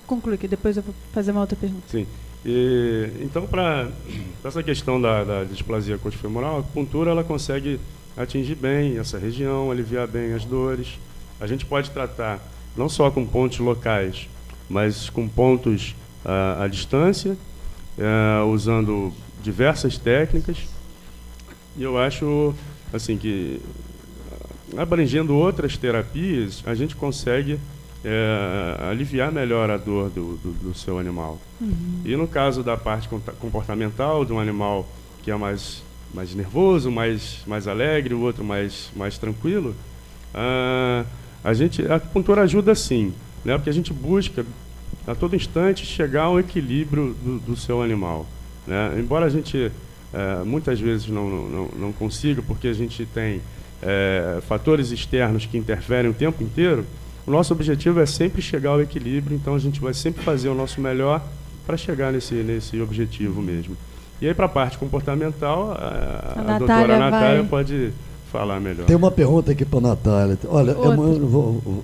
concluir aqui, depois eu vou fazer uma outra pergunta. Sim. Então, para essa questão da displasia coxofemoral, a acupuntura ela consegue atingir bem essa região, aliviar bem as dores. A gente pode tratar não só com pontos locais, mas com pontos à distância, usando diversas técnicas. E eu acho assim que, abrangendo outras terapias, a gente consegue aliviar melhor a dor do seu animal. E no caso da parte comportamental, de um animal que é mais nervoso, mais alegre, o outro mais tranquilo, a acupuntura ajuda sim, né? Porque a gente busca a todo instante chegar ao equilíbrio do seu animal, né? Embora a gente muitas vezes não consiga, porque a gente tem fatores externos que interferem o tempo inteiro, o nosso objetivo é sempre chegar ao equilíbrio, então a gente vai sempre fazer o nosso melhor para chegar nesse objetivo mesmo. E aí, para a parte comportamental, a doutora Natália pode falar melhor. Tem uma pergunta aqui para a Natália. Olha,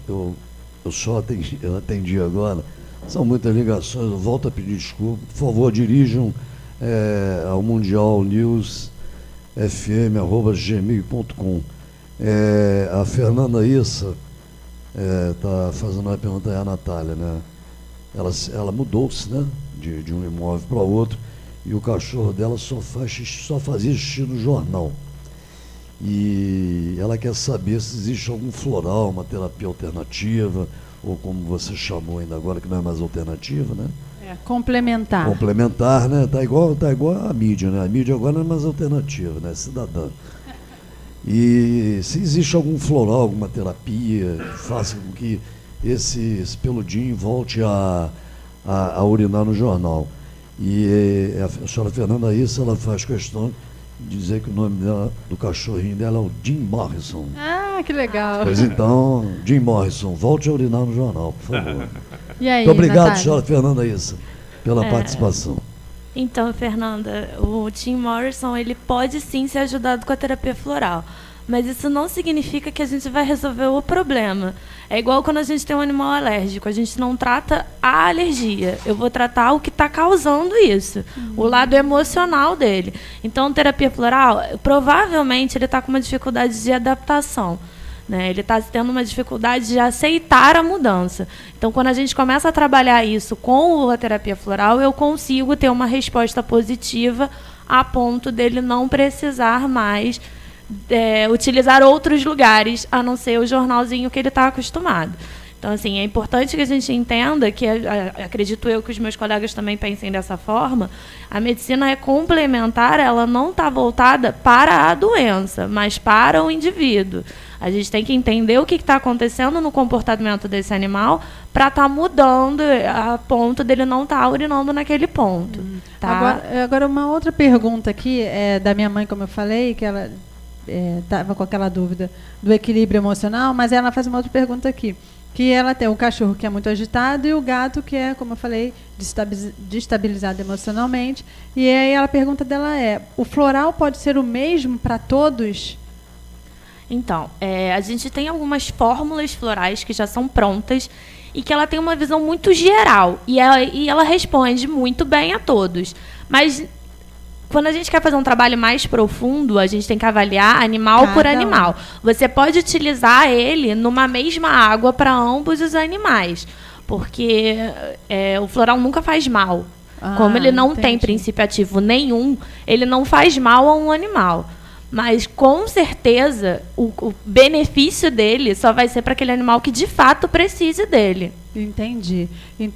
eu só atendi agora, são muitas ligações, eu volto a pedir desculpa. Por favor, dirijam ao Mundial News fm@gmail.com. A Fernanda Issa está fazendo uma pergunta aí à Natália, né? Ela mudou-se, né? De um imóvel para outro, e o cachorro dela só fazia xixi no jornal. E ela quer saber se existe algum floral, uma terapia alternativa, ou como você chamou ainda agora, que não é mais alternativa, né? Complementar. Complementar, né? Tá igual a mídia, né? A mídia agora não é mais alternativa, né? Cidadã. E se existe algum floral, alguma terapia que faça com que esse peludinho volte a urinar no jornal. E a senhora Fernanda Issa, ela faz questão de dizer que o nome do cachorrinho dela é o Jim Morrison. Ah, que legal. Pois então, Jim Morrison, volte a urinar no jornal, por favor. E aí, muito obrigado, Natália? senhora Fernanda Issa, pela participação. Então, Fernanda, o Jim Morrison, ele pode sim ser ajudado com a terapia floral, mas isso não significa que a gente vai resolver o problema. É igual quando a gente tem um animal alérgico, a gente não trata a alergia, eu vou tratar o que está causando isso, o lado emocional dele. Então, terapia floral, provavelmente ele está com uma dificuldade de adaptação, né? Ele está tendo uma dificuldade de aceitar a mudança. Então, quando a gente começa a trabalhar isso com a terapia floral, eu consigo ter uma resposta positiva a ponto dele não precisar mais utilizar outros lugares, a não ser o jornalzinho que ele está acostumado. Então, assim, é importante que a gente entenda que, acredito eu que os meus colegas também pensem dessa forma, a medicina é complementar, ela não está voltada para a doença, mas para o indivíduo. A gente tem que entender o que está acontecendo no comportamento desse animal para estar mudando a ponto dele não estar urinando naquele ponto. Tá? Agora, uma outra pergunta aqui é da minha mãe, como eu falei, que ela estava com aquela dúvida do equilíbrio emocional, mas ela faz uma outra pergunta aqui. Que ela tem o cachorro que é muito agitado e o gato que é, como eu falei, destabilizado emocionalmente. E aí a pergunta dela é: o floral pode ser o mesmo para todos? Então, a gente tem algumas fórmulas florais que já são prontas e que ela tem uma visão muito geral. E ela responde muito bem a todos. Mas quando a gente quer fazer um trabalho mais profundo, a gente tem que avaliar animal por animal. Você pode utilizar ele numa mesma água para ambos os animais. Porque o floral nunca faz mal. Como ele não tem princípio ativo nenhum, ele não faz mal a um animal. Mas, com certeza, o benefício dele só vai ser para aquele animal que, de fato, precise dele. Entendi.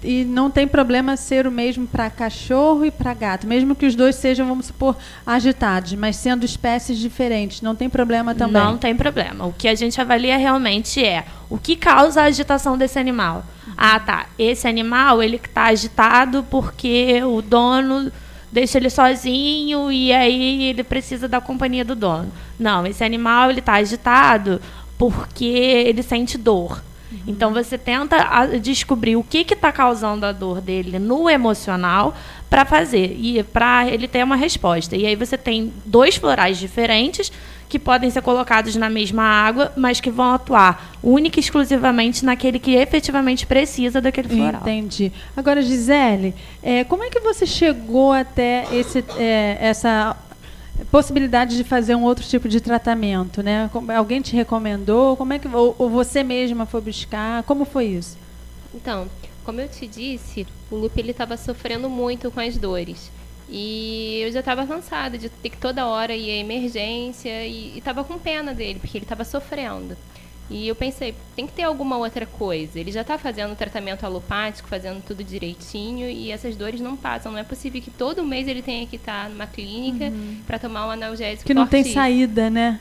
E não tem problema ser o mesmo para cachorro e para gato, mesmo que os dois sejam, vamos supor, agitados, mas sendo espécies diferentes, não tem problema também? Não tem problema. O que a gente avalia realmente é o que causa a agitação desse animal. Ah, tá. Esse animal, ele está agitado porque o dono deixa ele sozinho e aí ele precisa da companhia do dono. Não, esse animal ele está agitado porque ele sente dor. Então, você tenta descobrir o que está causando a dor dele no emocional para fazer, e para ele ter uma resposta. E aí você tem 2 florais diferentes que podem ser colocados na mesma água, mas que vão atuar única e exclusivamente naquele que efetivamente precisa daquele floral. Entendi. Agora, Gisele, como é que você chegou até essa possibilidade de fazer um outro tipo de tratamento, né? Alguém te recomendou? Como é que ou você mesma foi buscar? Como foi isso? Então, como eu te disse, o Lupe ele estava sofrendo muito com as dores. E eu já estava cansada de ter que toda hora ir à emergência e estava com pena dele, porque ele estava sofrendo. E eu pensei, tem que ter alguma outra coisa. Ele já está fazendo tratamento alopático, fazendo tudo direitinho, e essas dores não passam. Não é possível que todo mês ele tenha que estar numa clínica para tomar um analgésico que não tem saída, né?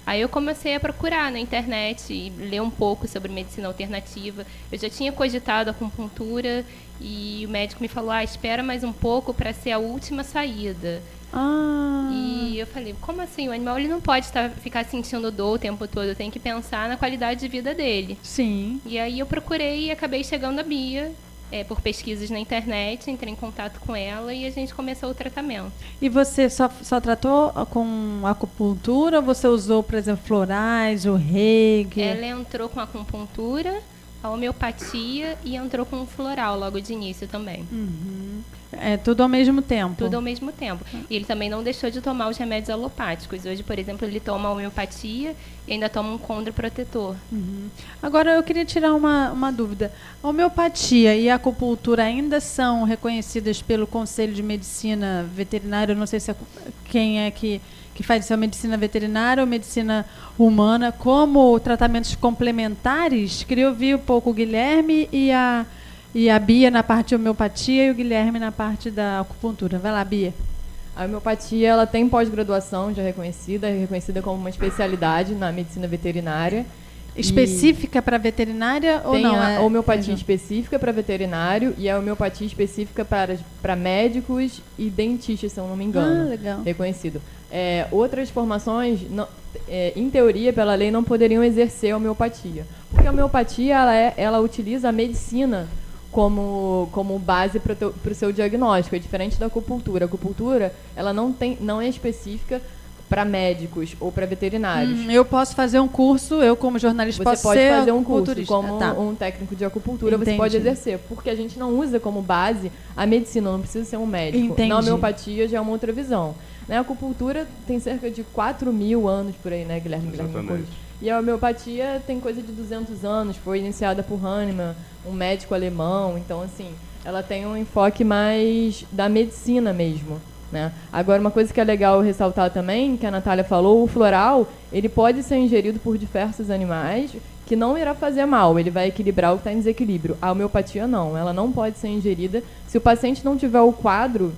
Aí eu comecei a procurar na internet e ler um pouco sobre medicina alternativa. Eu já tinha cogitado a acupuntura e o médico me falou, espera mais um pouco para ser a última saída. E eu falei, como assim? O animal ele não pode ficar sentindo dor o tempo todo, tem que pensar na qualidade de vida dele. Sim. E aí eu procurei e acabei chegando a Bia, por pesquisas na internet, entrei em contato com ela e a gente começou o tratamento. E você só tratou com acupuntura ou você usou, por exemplo, florais, o reiki? Ela entrou com acupuntura, a homeopatia e entrou com o floral logo de início também. Tudo ao mesmo tempo? Tudo ao mesmo tempo. E ele também não deixou de tomar os remédios alopáticos. Hoje, por exemplo, ele toma a homeopatia e ainda toma um condroprotetor. Agora, eu queria tirar uma dúvida. A homeopatia e a acupuntura ainda são reconhecidas pelo Conselho de Medicina Veterinária? Eu não sei se quem é que faz isso, é medicina veterinária ou medicina humana, como tratamentos complementares? Queria ouvir um pouco o Guilherme e a Bia na parte de homeopatia e o Guilherme na parte da acupuntura. Vai lá, Bia. A homeopatia ela tem pós-graduação já reconhecida, é reconhecida como uma especialidade na medicina veterinária. Específica para veterinária ou não? Tem a homeopatia específica para veterinário e a homeopatia específica para médicos e dentistas, se eu não me engano. Legal. Reconhecido. Outras formações, em teoria, pela lei, não poderiam exercer a homeopatia. Porque a homeopatia ela utiliza a medicina como base para o seu diagnóstico. É diferente da acupuntura. A acupuntura ela não é específica para médicos ou para veterinários. Eu posso fazer um curso, eu como jornalista você posso pode ser fazer um curso como tá. um técnico de acupuntura. Entendi. Você pode exercer, porque a gente não usa como base a medicina, não precisa ser um médico. Entendi. Na homeopatia já é uma outra visão. A acupuntura tem cerca de 4.000 anos por aí, né, Guilherme? Exatamente. E a homeopatia tem coisa de 200 anos, foi iniciada por Hahnemann, um médico alemão. Então, assim, ela tem um enfoque mais da medicina mesmo. Né? Agora, uma coisa que é legal ressaltar também, que a Natália falou, o floral, ele pode ser ingerido por diversos animais, que não irá fazer mal, ele vai equilibrar o que está em desequilíbrio. A homeopatia não, ela não pode ser ingerida se o paciente não tiver o quadro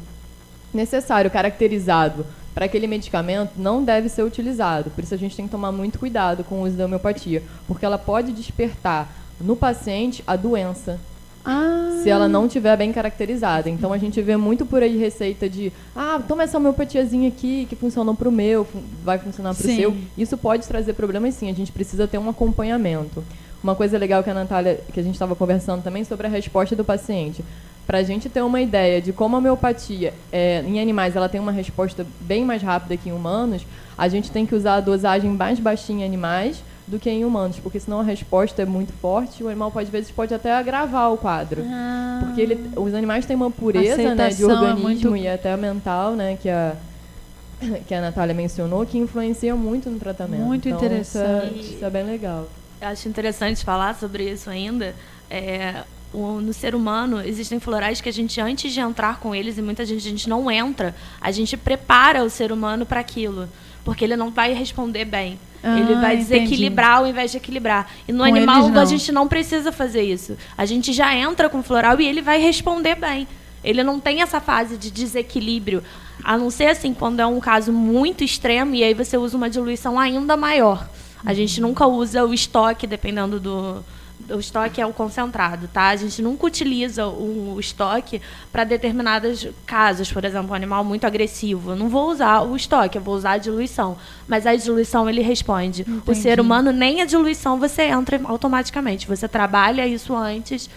necessário, caracterizado para aquele medicamento, não deve ser utilizado. Por isso a gente tem que tomar muito cuidado com o uso da homeopatia, porque ela pode despertar no paciente a doença. Se ela não estiver bem caracterizada. Então, a gente vê muito por aí receita de toma essa homeopatiazinha aqui, que funcionou para o meu, vai funcionar para o seu. Isso pode trazer problemas, sim. A gente precisa ter um acompanhamento. uma coisa legal que a Natália, que a gente estava conversando também, sobre a resposta do paciente. Para a gente ter uma ideia de como a homeopatia em animais ela tem uma resposta bem mais rápida que em humanos, a gente tem que usar a dosagem mais baixinha em animais do que em humanos, porque senão a resposta é muito forte e o animal às vezes pode até agravar o quadro. Porque os animais têm uma pureza, né, de organismo e até mental, né, que a Natália mencionou, que influencia muito no tratamento. Muito então, interessante. Isso é bem legal. Eu acho interessante falar sobre isso ainda. No ser humano, existem florais que a gente, antes de entrar com eles, e muita gente, a gente não entra, a gente prepara o ser humano para aquilo, porque ele não vai responder bem. Ele vai desequilibrar ao invés de equilibrar. E no animal, a gente não precisa fazer isso. A gente já entra com o floral e ele vai responder bem. Ele não tem essa fase de desequilíbrio, a não ser assim, quando é um caso muito extremo, e aí você usa uma diluição ainda maior. A gente nunca usa o estoque, dependendo do... O estoque é o concentrado, tá? A gente nunca utiliza o estoque para determinados casos. Por exemplo, um animal muito agressivo. Eu não vou usar o estoque, eu vou usar a diluição. Mas a diluição, ele responde. Entendi. O ser humano, nem a diluição você entra automaticamente. Você trabalha isso antes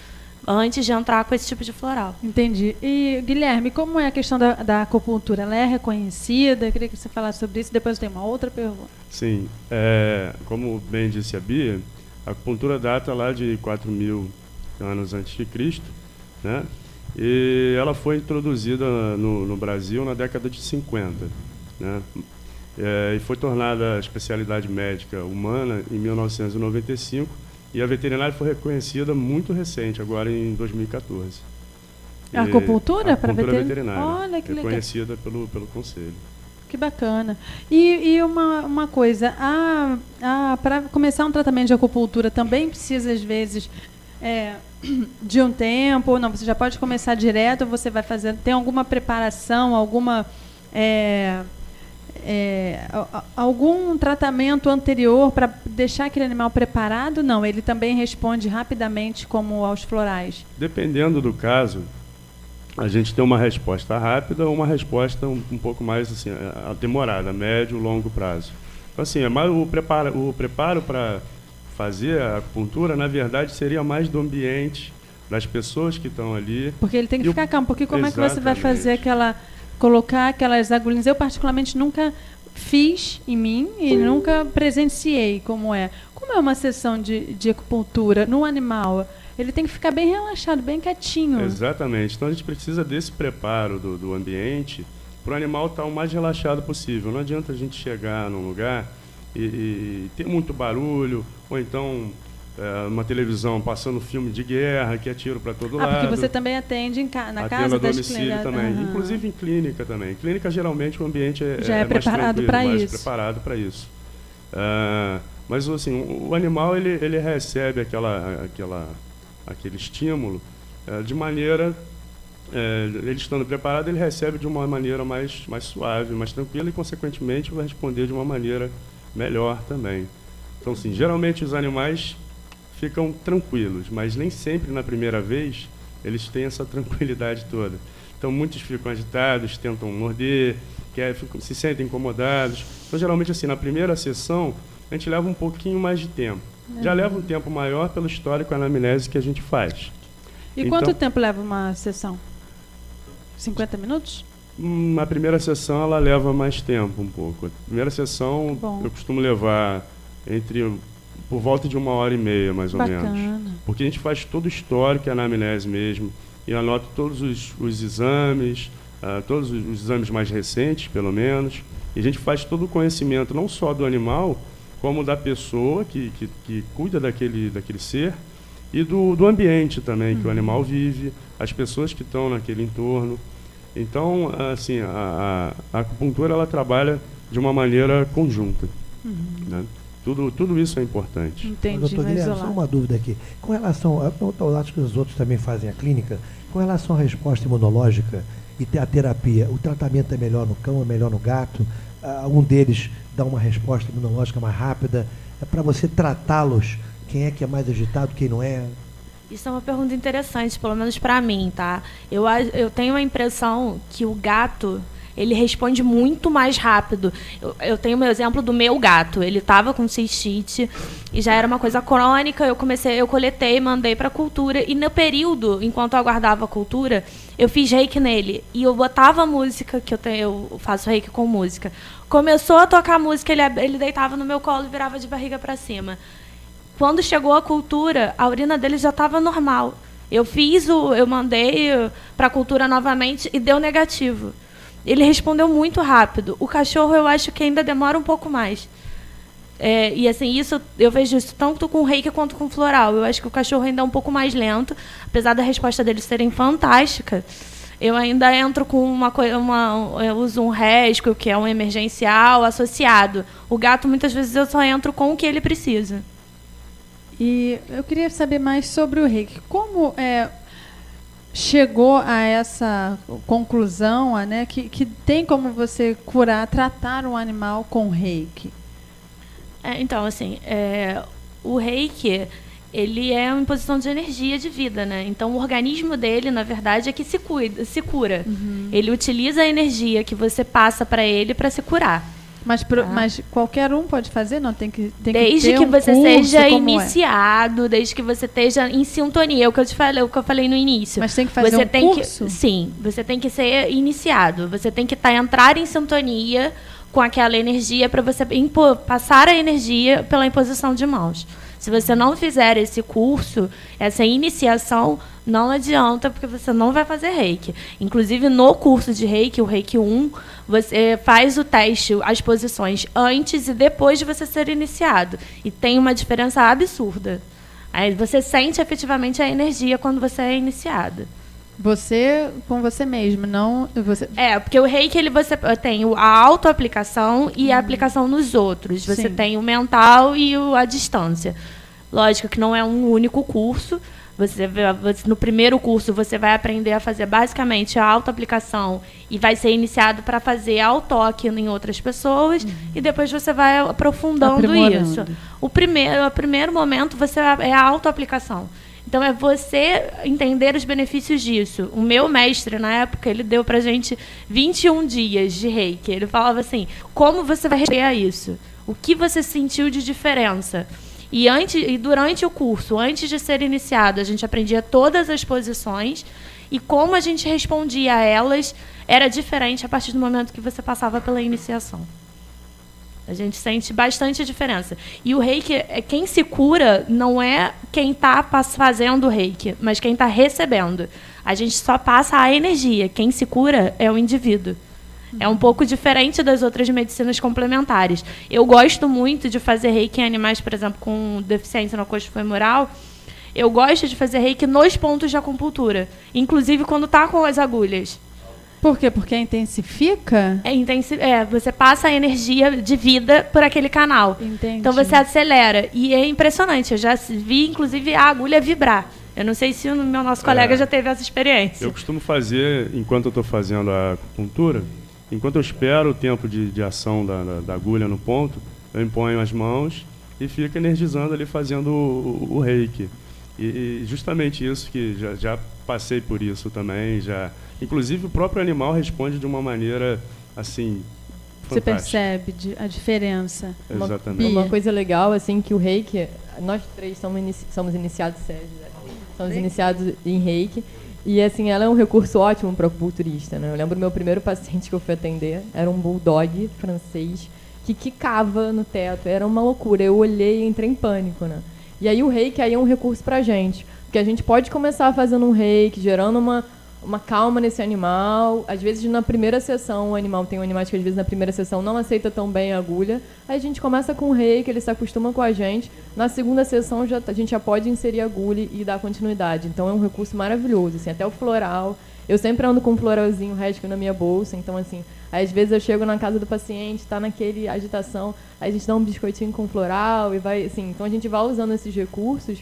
de entrar com esse tipo de floral. Entendi. E, Guilherme, como é a questão da acupuntura? Ela é reconhecida? Eu queria que você falasse sobre isso. Depois eu tenho uma outra pergunta. Sim. Como bem disse a Bia, a acupuntura data lá de 4.000 anos antes de Cristo, né? E ela foi introduzida no Brasil na década de 50, né? E foi tornada especialidade médica humana em 1995, e a veterinária foi reconhecida muito recente, agora em 2014. A acupuntura para veterinária? Olha que legal. Reconhecida pelo Conselho. Que bacana. E uma coisa, para começar um tratamento de acupuntura também precisa, às vezes, de um tempo, ou não, você já pode começar direto, ou você vai fazer, tem alguma preparação, algum tratamento anterior para deixar aquele animal preparado? Não, ele também responde rapidamente como aos florais? Dependendo do caso, a gente tem uma resposta rápida ou uma resposta um pouco mais assim, demorada, médio, longo prazo. Então, assim, o preparo para fazer a acupuntura, na verdade, seria mais do ambiente, das pessoas que estão ali. Porque ele tem que ficar calmo, porque como é que você vai fazer colocar aquelas agulhinhas? Eu, particularmente, nunca fiz em mim e nunca presenciei como é. Como é uma sessão de acupuntura no animal? Ele tem que ficar bem relaxado, bem quietinho. Exatamente. Então a gente precisa desse preparo do ambiente para o animal estar o mais relaxado possível. Não adianta a gente chegar num lugar e ter muito barulho, ou então uma televisão passando filme de guerra, que é tiro para todo lado. Porque você também atende na casa das domicílio também, inclusive em clínica também. Em clínica, geralmente, o ambiente é preparado para isso. Mais preparado para isso. Mas assim, o animal ele recebe aquele estímulo de maneira, ele estando preparado, ele recebe de uma maneira mais suave, mais tranquila, e consequentemente vai responder de uma maneira melhor também. Então, assim, geralmente os animais ficam tranquilos, mas nem sempre na primeira vez eles têm essa tranquilidade toda. Então muitos ficam agitados, tentam morder, se sentem incomodados. Então, geralmente, assim, na primeira sessão a gente leva um pouquinho mais de tempo. Já leva um tempo maior pelo histórico anamnese que a gente faz. E quanto tempo leva uma sessão? 50 minutos? Na primeira sessão ela leva mais tempo um pouco. A primeira sessão eu costumo levar por volta de 1h30, mais ou menos. Porque a gente faz todo o histórico, a anamnese mesmo, e anota todos os exames, todos os exames mais recentes, pelo menos. E a gente faz todo o conhecimento, não só do animal, como da pessoa que cuida daquele ser, e do ambiente também, que o animal vive, as pessoas que estão naquele entorno. Então, assim, a acupuntura ela trabalha de uma maneira conjunta. Né? Tudo isso é importante. Entendi. Mas, doutor Guilherme, só uma dúvida aqui. Com relação, eu acho que os outros também fazem a clínica, com relação à resposta imunológica e a terapia, o tratamento é melhor no cão, é melhor no gato? Um deles dá uma resposta imunológica mais rápida? É para você tratá-los, quem é que é mais agitado, quem não é? Isso é uma pergunta interessante, pelo menos para mim, tá? Eu tenho a impressão que o gato, ele responde muito mais rápido. Eu tenho o meu exemplo do meu gato. Ele estava com cistite e já era uma coisa crônica. Eu coletei, mandei para a cultura. E no período, enquanto eu aguardava a cultura, eu fiz reiki nele. E eu botava a música, que eu faço reiki com música. Começou a tocar a música, ele deitava no meu colo e virava de barriga para cima. Quando chegou a cultura, a urina dele já estava normal. Eu mandei para a cultura novamente e deu negativo. Ele respondeu muito rápido. O cachorro, eu acho que ainda demora um pouco mais. E assim, eu vejo isso tanto com reiki quanto com floral. Eu acho que o cachorro ainda é um pouco mais lento, apesar da resposta deles serem fantástica. Eu ainda entro com eu uso um rescue, que é um emergencial associado. O gato, muitas vezes, eu só entro com o que ele precisa. E eu queria saber mais sobre o reiki. Como chegou a essa conclusão, né, que tem como você tratar um animal com reiki? Então, assim, o reiki, ele é uma imposição de energia de vida, né? Então, o organismo dele, na verdade, é que se cura. Uhum. Ele utiliza a energia que você passa para ele para se curar. Mas qualquer um pode fazer? Não, tem que desde que você seja iniciado, desde que você esteja em sintonia. O que eu falei no início. Mas tem que fazer um curso? Sim, você tem que ser iniciado. Você tem que entrar em sintonia com aquela energia para você passar a energia pela imposição de mãos. Se você não fizer esse curso, essa iniciação, não adianta, porque você não vai fazer reiki. Inclusive, no curso de reiki, o reiki 1, você faz o teste, as posições antes e depois de você ser iniciado. E tem uma diferença absurda. Aí você sente efetivamente a energia quando você é iniciado. Você com você mesmo, não você. Porque o reiki você tem a autoaplicação e a aplicação nos outros. Você tem o mental e a distância. Lógico que não é um único curso. No primeiro curso você vai aprender a fazer basicamente a autoaplicação e vai ser iniciado para fazer auto-toque em outras pessoas e depois você vai aprofundando isso. O primeiro momento é a autoaplicação. Então, é você entender os benefícios disso. O meu mestre, na época, ele deu pra gente 21 dias de reiki. Ele falava assim, como você vai respirar isso? O que você sentiu de diferença? E durante o curso, antes de ser iniciado, a gente aprendia todas as posições e como a gente respondia a elas era diferente a partir do momento que você passava pela iniciação. A gente sente bastante diferença. E o reiki, quem se cura não é quem está fazendo o reiki, mas quem está recebendo. A gente só passa a energia. Quem se cura é o indivíduo. É um pouco diferente das outras medicinas complementares. Eu gosto muito de fazer reiki em animais, por exemplo, com deficiência no coxo femoral. Eu gosto de fazer reiki nos pontos de acupuntura, inclusive quando está com as agulhas. Por quê? Porque intensifica? Você passa a energia de vida por aquele canal. Entendi. Então você acelera. E é impressionante. Eu já vi, inclusive, a agulha vibrar. Eu não sei se o nosso colega já teve essa experiência. Eu costumo fazer, enquanto eu estou fazendo a acupuntura, enquanto eu espero o tempo de ação da agulha no ponto, eu imponho as mãos e fico energizando ali, fazendo o reiki. E justamente isso, que já passei por isso também, inclusive o próprio animal responde de uma maneira assim fantástica. Você percebe a diferença. Exatamente. Uma coisa legal assim que o reiki, nós três somos iniciados, Sérgio, somos iniciados em reiki e assim ela é um recurso ótimo para o acupunturista, né? Eu lembro do meu primeiro paciente que eu fui atender, era um bulldog francês que quicava no teto, era uma loucura. Eu olhei e entrei em pânico, né? E aí o reiki aí é um recurso pra gente, porque a gente pode começar fazendo um reiki, gerando uma calma nesse animal. Às vezes na primeira sessão tem animais que às vezes na primeira sessão não aceita tão bem a agulha. Aí a gente começa com o reiki, ele se acostuma com a gente. Na segunda sessão a gente já pode inserir a agulha e dar continuidade. Então é um recurso maravilhoso, assim, até o floral. Eu sempre ando com um floralzinho rescue na minha bolsa, então assim, aí, às vezes eu chego na casa do paciente, está naquele agitação, aí a gente dá um biscoitinho com floral e vai, assim, então a gente vai usando esses recursos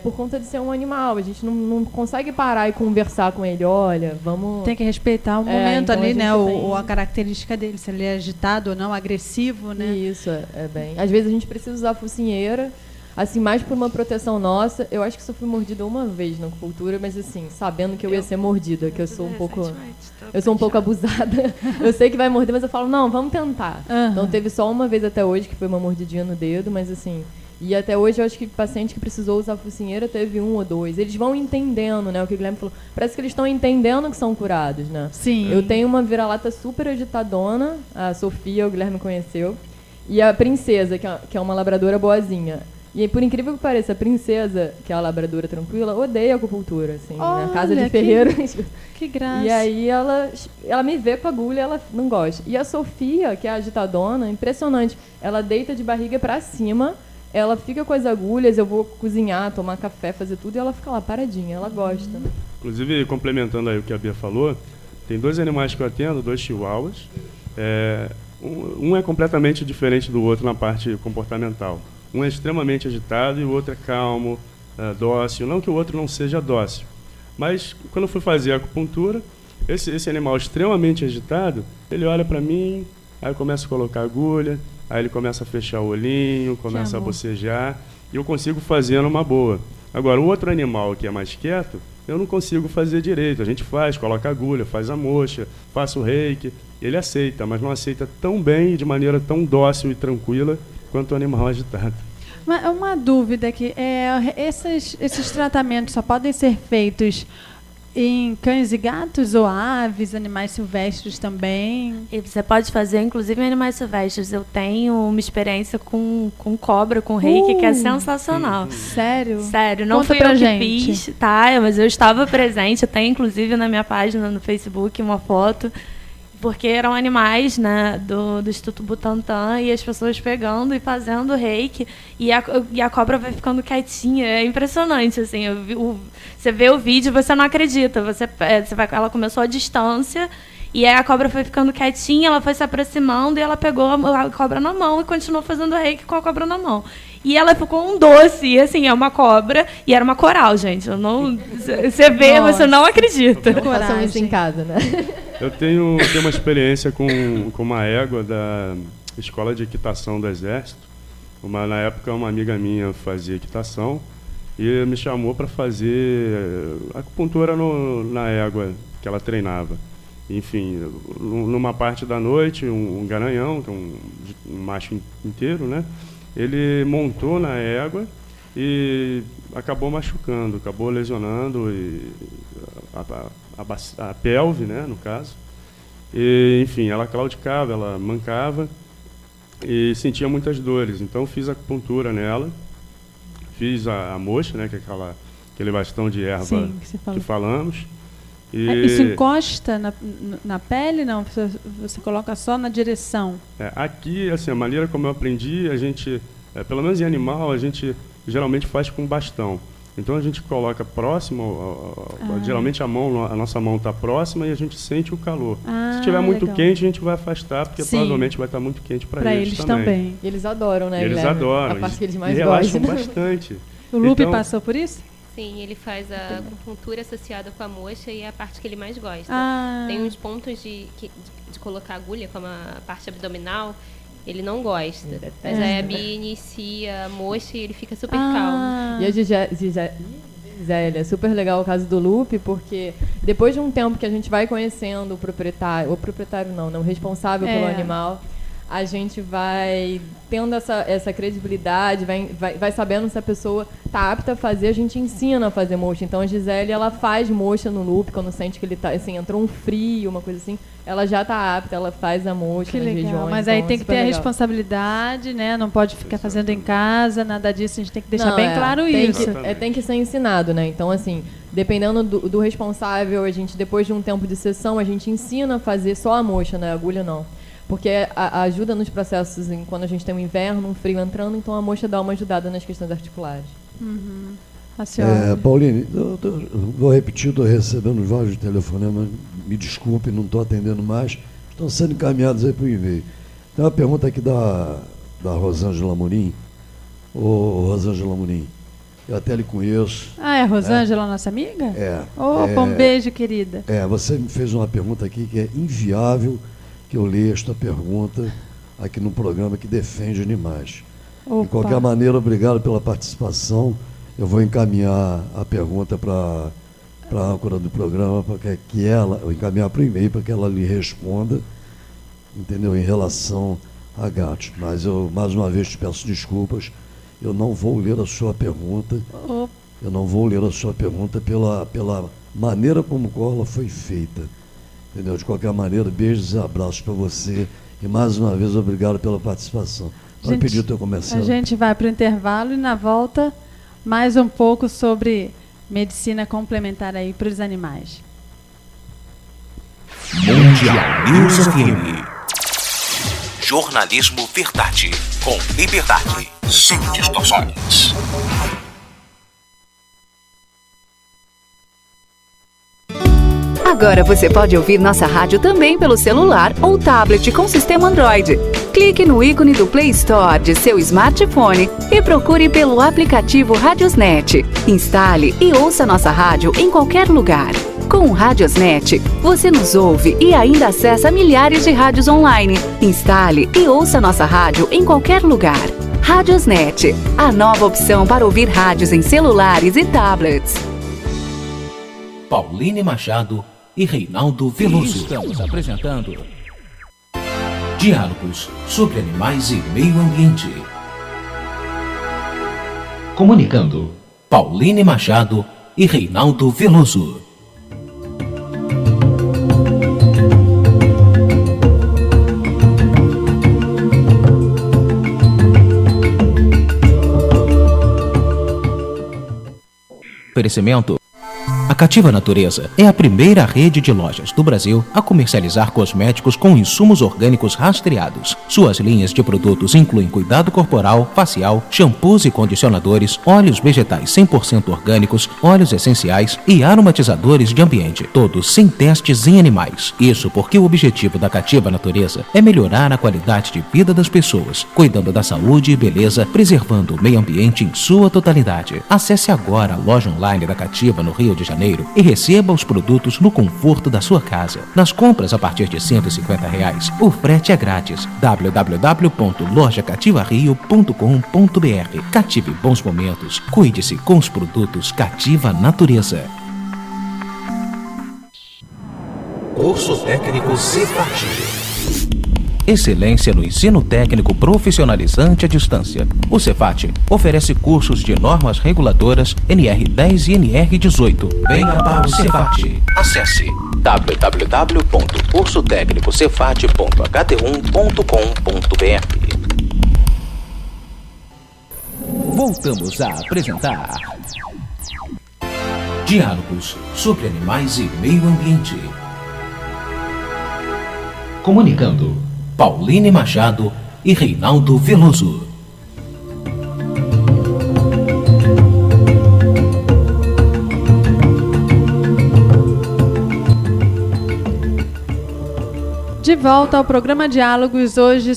por conta de ser um animal. A gente não consegue parar e conversar com ele, olha, vamos... Tem que respeitar o momento então ali, né, a característica dele, se ele é agitado ou não, agressivo, né? Isso, bem. Às vezes a gente precisa usar a focinheira, Assim, mais por uma proteção nossa. Eu acho que só fui mordida uma vez na acupuntura, mas assim, sabendo que eu ia ser mordida, que eu sou um pouco abusada. Eu sei que vai morder, mas eu falo, não, vamos tentar. Então teve só uma vez até hoje, que foi uma mordidinha no dedo, mas assim... E até hoje eu acho que paciente que precisou usar focinheira teve 1 ou 2. Eles vão entendendo, né? O que o Guilherme falou. Parece que eles estão entendendo que são curados, né? Sim. Eu tenho uma vira-lata super agitadona, a Sofia, o Guilherme conheceu. E a Princesa, que é uma labradora boazinha. E por incrível que pareça, a Princesa, que é a labradora tranquila, odeia acupuntura, assim, na casa de ferreiro. Que graça. E aí ela me vê com a agulha, ela não gosta. E a Sofia, que é a agitadona, impressionante. Ela deita de barriga pra cima, ela fica com as agulhas, eu vou cozinhar, tomar café, fazer tudo, e ela fica lá paradinha, ela gosta. Inclusive, complementando aí o que a Bia falou, tem 2 animais que eu atendo, 2 chihuahuas. Um é completamente diferente do outro na parte comportamental. Um é extremamente agitado e o outro é calmo, dócil. Não que o outro não seja dócil, mas quando eu fui fazer a acupuntura, esse animal extremamente agitado, ele olha para mim, aí eu começo a colocar agulha, aí ele começa a fechar o olhinho, começa a bocejar, e eu consigo fazer numa boa. Agora, o outro animal que é mais quieto, eu não consigo fazer direito. A gente coloca agulha, faz a moxa, faço o reiki, ele aceita, mas não aceita tão bem e de maneira tão dócil e tranquila quanto o animal agitado. Uma dúvida aqui, esses tratamentos só podem ser feitos em cães e gatos ou aves, animais silvestres também? E você pode fazer, inclusive, em animais silvestres. Eu tenho uma experiência com cobra, com reiki, que é sensacional. Sério? Sério. Não Conta fui pra eu gente. que fiz, tá? Mas eu estava presente. Eu tenho, inclusive, na minha página no Facebook uma foto, porque eram animais, né, do Instituto Butantan, e as pessoas pegando e fazendo reiki, e a cobra vai ficando quietinha. É impressionante, assim. Você vê o vídeo, você não acredita. Ela começou à distância, e aí a cobra foi ficando quietinha, ela foi se aproximando, e ela pegou a cobra na mão e continuou fazendo reiki com a cobra na mão. E ela ficou um doce, e assim, é uma cobra, e era uma coral, gente. Você vê, você não acredita. Façam isso em casa, né? Eu tenho uma experiência com uma égua da Escola de Equitação do Exército. Na época, uma amiga minha fazia equitação e me chamou para fazer acupuntura na égua que ela treinava. Enfim, numa parte da noite, um garanhão, que é um macho inteiro, né? Ele montou na égua e acabou machucando, acabou lesionando a pelve, né, no caso. E, enfim, ela claudicava, ela mancava e sentia muitas dores. Então fiz acupuntura nela, fiz a moxa, né, que é aquele bastão de erva que falamos. Isso encosta na pele, não? Você coloca só na direção? Aqui, assim, a maneira como eu aprendi, a gente, pelo menos em animal, a gente geralmente faz com bastão. Então a gente coloca próximo, geralmente a nossa mão está próxima e a gente sente o calor. Se estiver muito quente, a gente vai afastar, porque provavelmente vai estar muito quente para eles também. E eles adoram, né, Eles Guilherme? adoram. A parte que eles mais relaxam gostam. bastante. O Lupe passou por isso? Sim, ele faz a acupuntura associada com a moxa e é a parte que ele mais gosta. Tem uns pontos de colocar agulha, como a parte abdominal, ele não gosta. Mas aí a Bia inicia a moxa e ele fica super calmo. E a Gisele, é super legal o caso do Lupe, porque depois de um tempo que a gente vai conhecendo o proprietário não, o responsável pelo animal, a gente vai tendo essa credibilidade, vai sabendo se a pessoa está apta a fazer, a gente ensina a fazer moxa. Então a Gisele, ela faz moxa no Lupe, quando sente que ele tá, assim, entrou um frio, uma coisa assim, ela já está apta, ela faz a moxa nas regiões. Mas aí tem que ter a responsabilidade, né? Não pode ficar fazendo em casa, nada disso, a gente tem que deixar bem claro isso. Tem que ser ensinado, né? Então, assim, dependendo do responsável, a gente, depois de um tempo de sessão, a gente ensina a fazer só a moxa, né? A agulha não. Porque ajuda nos processos, quando a gente tem um inverno, um frio entrando, então a moxa dá uma ajudada nas questões articulares. A senhora? Pauline, eu vou repetir, estou recebendo vários telefonemas, me desculpe, não estou atendendo mais, estão sendo encaminhados aí para o e-mail. Tem uma pergunta aqui da Rosângela Amorim. Ô, Rosângela Amorim, eu até lhe conheço. É a Rosângela, nossa amiga? Opa, um beijo, querida. Você me fez uma pergunta aqui que é inviável que eu leia esta pergunta aqui no programa que defende animais. De qualquer maneira, obrigado pela participação. Eu vou encaminhar a pergunta para a âncora do programa, para que ela, eu encaminhar para o e-mail para que ela lhe responda, entendeu, em relação a gatos. Mas eu, mais uma vez, te peço desculpas. Eu não vou ler a sua pergunta. Eu não vou ler a sua pergunta pela maneira como ela foi feita. Entendeu? De qualquer maneira, beijos e abraços para você. E mais uma vez, obrigado pela participação. Pode pedir o teu comercial. A gente vai para o intervalo e na volta, mais um pouco sobre medicina complementar aí para os animais. Mundial News FM. Jornalismo Verdade, com liberdade, sem distorções. Agora você pode ouvir nossa rádio também pelo celular ou tablet com sistema Android. Clique no ícone do Play Store de seu smartphone e procure pelo aplicativo Radiosnet. Instale e ouça nossa rádio em qualquer lugar. Com o Radiosnet, você nos ouve e ainda acessa milhares de rádios online. Instale e ouça nossa rádio em qualquer lugar. Radiosnet, a nova opção para ouvir rádios em celulares e tablets. Pauline Machado e Reinaldo Veloso. Estamos apresentando Diálogos sobre Animais e Meio Ambiente. Comunicando Pauline Machado e Reinaldo Veloso. Oferecimento: a Cativa Natureza é a primeira rede de lojas do Brasil a comercializar cosméticos com insumos orgânicos rastreados. Suas linhas de produtos incluem cuidado corporal, facial, shampoos e condicionadores, óleos vegetais 100% orgânicos, óleos essenciais e aromatizadores de ambiente, todos sem testes em animais. Isso porque o objetivo da Cativa Natureza é melhorar a qualidade de vida das pessoas, cuidando da saúde e beleza, preservando o meio ambiente em sua totalidade. Acesse agora a loja online da Cativa no Rio de Janeiro e receba os produtos no conforto da sua casa. Nas compras a partir de R$ 150, o frete é grátis. www.lojacativario.com.br. Cative bons momentos. Cuide-se com os produtos Cativa Natureza. Curso técnico Cefat. Excelência no ensino técnico profissionalizante à distância. O Cefat oferece cursos de normas reguladoras NR10 e NR18. Venha para o Cefat. Acesse www.cursotecnicocefat.hd1.com.br. Voltamos a apresentar Diálogos sobre Animais e Meio Ambiente. Comunicando Pauline Machado e Reinaldo Veloso. De volta ao programa Diálogos, hoje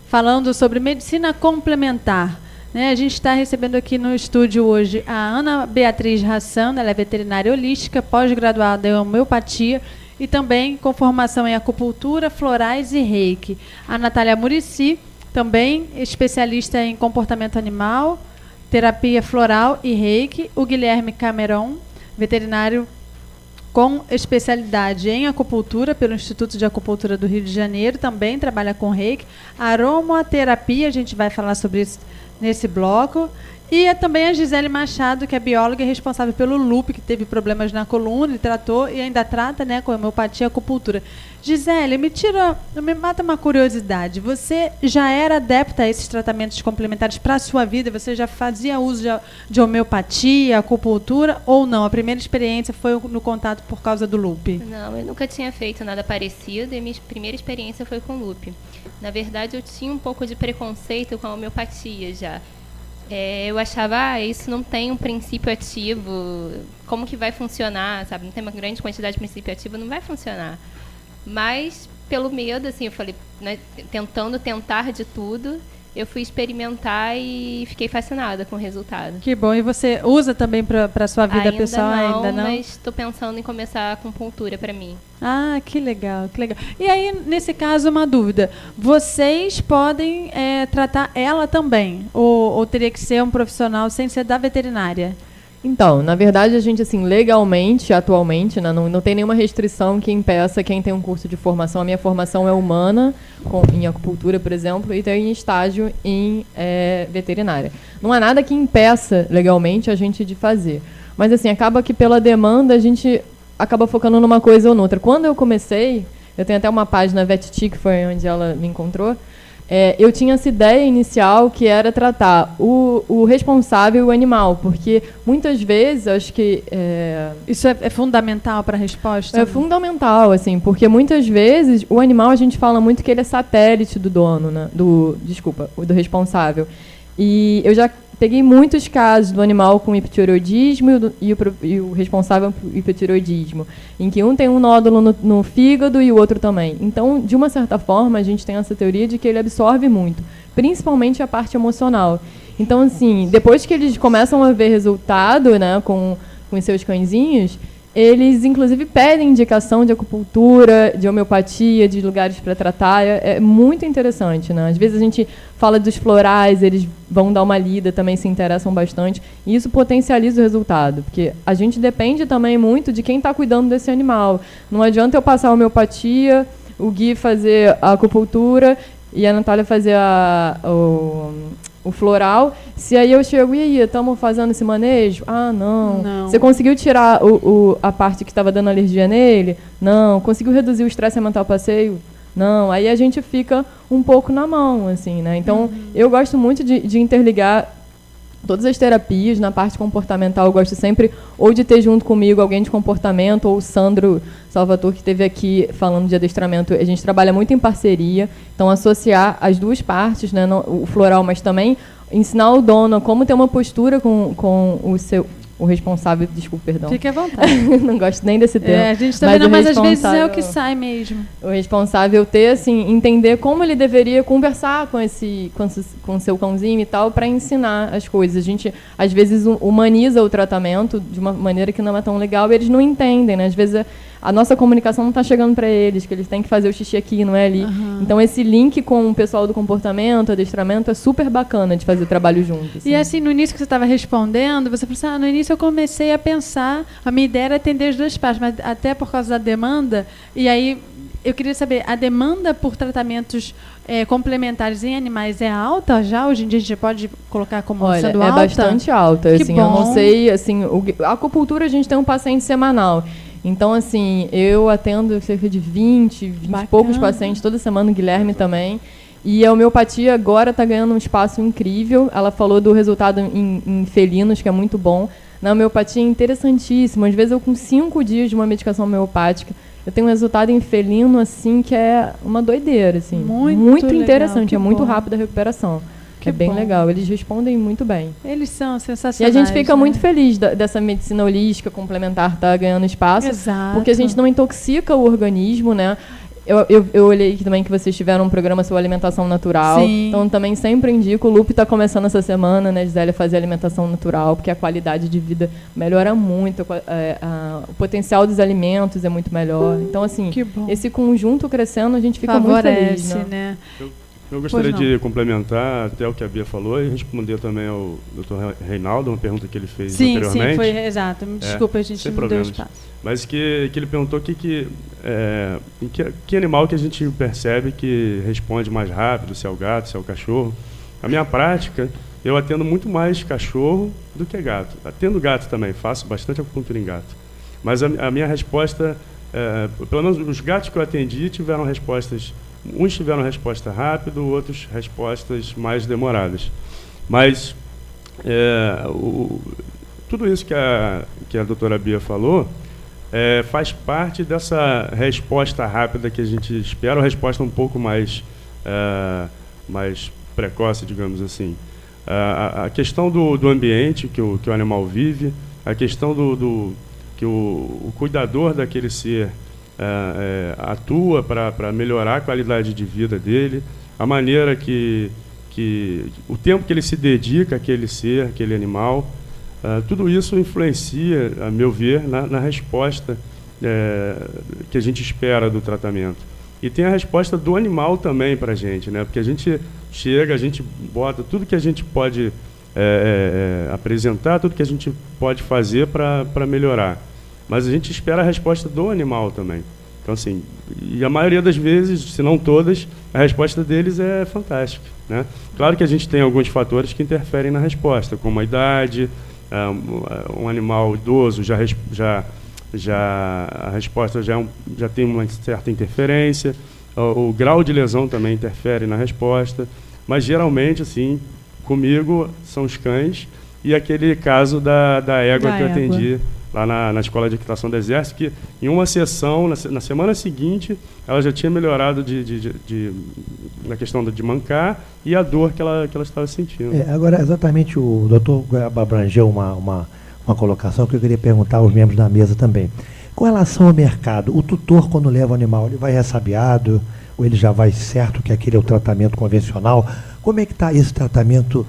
falando sobre medicina complementar. A gente está recebendo aqui no estúdio hoje a Ana Beatriz Rassano, ela é veterinária holística, pós-graduada em homeopatia e também com formação em acupuntura, florais e reiki. A Natália Murici, também especialista em comportamento animal, terapia floral e reiki. O Guilherme Cameron, veterinário com especialidade em acupuntura pelo Instituto de Acupuntura do Rio de Janeiro, também trabalha com reiki. Aromaterapia, a gente vai falar sobre isso nesse bloco. E também a Gisele Machado, que é bióloga e responsável pelo Lupe, que teve problemas na coluna, e tratou e ainda trata, com homeopatia e acupuntura. Gisele, me mata uma curiosidade. Você já era adepta a esses tratamentos complementares para a sua vida? Você já fazia uso de homeopatia, acupuntura ou não? A primeira experiência foi no contato por causa do Lupe? Não, eu nunca tinha feito nada parecido e minha primeira experiência foi com Lupe. Na verdade, eu tinha um pouco de preconceito com a homeopatia já. Eu achava, isso não tem um princípio ativo, como que vai funcionar, sabe? Não tem uma grande quantidade de princípio ativo, não vai funcionar. Mas, pelo medo, assim, eu falei, tentando tentar de tudo, eu fui experimentar e fiquei fascinada com o resultado. Que bom. E você usa também para a sua vida pessoal? Ainda não, mas estou pensando em começar a acupuntura para mim. Ah, que legal, que legal. E aí, nesse caso, uma dúvida. Vocês podem tratar ela também? Ou teria que ser um profissional sem ser da veterinária? Então, na verdade, a gente, assim, legalmente, atualmente, né, não tem nenhuma restrição que impeça quem tem um curso de formação. A minha formação é humana, em acupuntura, por exemplo, e tem estágio em veterinária. Não há nada que impeça legalmente a gente de fazer. Mas, assim, acaba que pela demanda a gente acaba focando numa coisa ou noutra. Quando eu comecei, eu tenho até uma página VetT, que foi onde ela me encontrou, eu tinha essa ideia inicial que era tratar o responsável e o animal, porque muitas vezes, acho que... Isso é fundamental para a resposta? É fundamental, assim, porque muitas vezes o animal, a gente fala muito que ele é satélite do dono, né? do responsável. E eu já peguei muitos casos do animal com hipotireoidismo e o responsável por hipotireoidismo, em que um tem um nódulo no fígado e o outro também. Então, de uma certa forma, a gente tem essa teoria de que ele absorve muito, principalmente a parte emocional. Então, assim, depois que eles começam a ver resultado, né, com os seus cãezinhos, eles, inclusive, pedem indicação de acupuntura, de homeopatia, de lugares para tratar. É muito interessante, né? Às vezes a gente fala dos florais, eles vão dar uma lida, também se interessam bastante. E isso potencializa o resultado, porque a gente depende também muito de quem está cuidando desse animal. Não adianta eu passar a homeopatia, o Gui fazer a acupuntura e a Natália fazer o floral, se aí eu chego, e aí, estamos fazendo esse manejo? Ah, não. Você conseguiu tirar a parte que estava dando alergia nele? Não. Conseguiu reduzir o estresse mental passeio? Não. Aí a gente fica um pouco na mão, assim, né? Então, eu gosto muito de interligar todas as terapias. Na parte comportamental, eu gosto sempre ou de ter junto comigo alguém de comportamento, ou o Sandro Salvatore, que esteve aqui falando de adestramento. A gente trabalha muito em parceria, então associar as duas partes, né, o floral, mas também ensinar o dono como ter uma postura com o responsável, desculpa, perdão. Fique à vontade. Não gosto nem desse termo. A gente também não, mas às vezes é o que sai mesmo. O responsável ter, assim, entender como ele deveria conversar com seu cãozinho e tal, para ensinar as coisas. A gente, às vezes, humaniza o tratamento de uma maneira que não é tão legal e eles não entendem, né? Às vezes a nossa comunicação não está chegando para eles, que eles têm que fazer o xixi aqui, não é ali. Então, esse link com o pessoal do comportamento, adestramento, é super bacana de fazer trabalho junto. Assim. E assim, no início que você estava respondendo, você falou assim, no início eu comecei a pensar, a minha ideia era atender as duas partes, mas até por causa da demanda, e aí eu queria saber, a demanda por tratamentos complementares em animais é alta já? Hoje em dia a gente pode colocar como sendo alta? É bastante alta. Que assim, bom. Eu não sei, assim, a acupuntura a gente tem um paciente semanal. Então, assim, eu atendo cerca de 20 e poucos pacientes toda semana, o Guilherme também. E a homeopatia agora está ganhando um espaço incrível. Ela falou do resultado em felinos, que é muito bom. Na homeopatia é interessantíssimo. Às vezes eu, com 5 dias de uma medicação homeopática, eu tenho um resultado em felino, assim, que é uma doideira, assim. Muito interessante, é muito rápida a recuperação. É bem legal, eles respondem muito bem. Eles são sensacionais. E a gente fica muito feliz dessa medicina holística complementar estar ganhando espaço. Exato. Porque a gente não intoxica o organismo, né? Eu olhei aqui também que vocês tiveram um programa sobre alimentação natural. Sim. Então também sempre indico. O Lupe está começando essa semana, né, Gisele, a fazer alimentação natural, porque a qualidade de vida melhora muito. O potencial dos alimentos é muito melhor. Então, assim, esse conjunto crescendo, a gente fica muito feliz, né? Eu gostaria de complementar até o que a Bia falou e responder também ao Dr. Reinaldo, uma pergunta que ele fez anteriormente. Sim, foi exato. Me desculpa, a gente não deu espaço. Mas que ele perguntou que animal que a gente percebe que responde mais rápido, se é o gato, se é o cachorro. A minha prática, eu atendo muito mais cachorro do que gato. Atendo gato também, faço bastante acupuntura em gato. Mas a minha resposta, pelo menos os gatos que eu atendi tiveram respostas. Uns tiveram resposta rápida, outros respostas mais demoradas. Mas tudo isso que a doutora Bia falou faz parte dessa resposta rápida que a gente espera, uma resposta um pouco mais precoce, digamos assim. A questão do ambiente que o animal vive, a questão que o cuidador daquele ser atua para melhorar a qualidade de vida dele, a maneira que o tempo que ele se dedica àquele ser, àquele animal, tudo isso influencia, a meu ver, na resposta que a gente espera do tratamento. E tem a resposta do animal também para a gente, né? Porque a gente chega, a gente bota tudo que a gente pode apresentar, tudo que a gente pode fazer para melhorar. Mas a gente espera a resposta do animal também. Então, assim, e a maioria das vezes, se não todas, a resposta deles é fantástica, né? Claro que a gente tem alguns fatores que interferem na resposta, como a idade, um animal idoso a resposta já tem uma certa interferência, o grau de lesão também interfere na resposta, mas geralmente, assim, comigo são os cães e aquele caso da égua que eu atendi lá na Escola de Equitação do Exército, que em uma sessão, na semana seguinte, ela já tinha melhorado na questão de mancar e a dor que ela estava sentindo. Agora, exatamente, o doutor abrangeu uma colocação que eu queria perguntar aos membros da mesa também. Com relação ao mercado, o tutor, quando leva o animal, ele vai ressabiado ou ele já vai certo que aquele é o tratamento convencional? Como é que está esse tratamento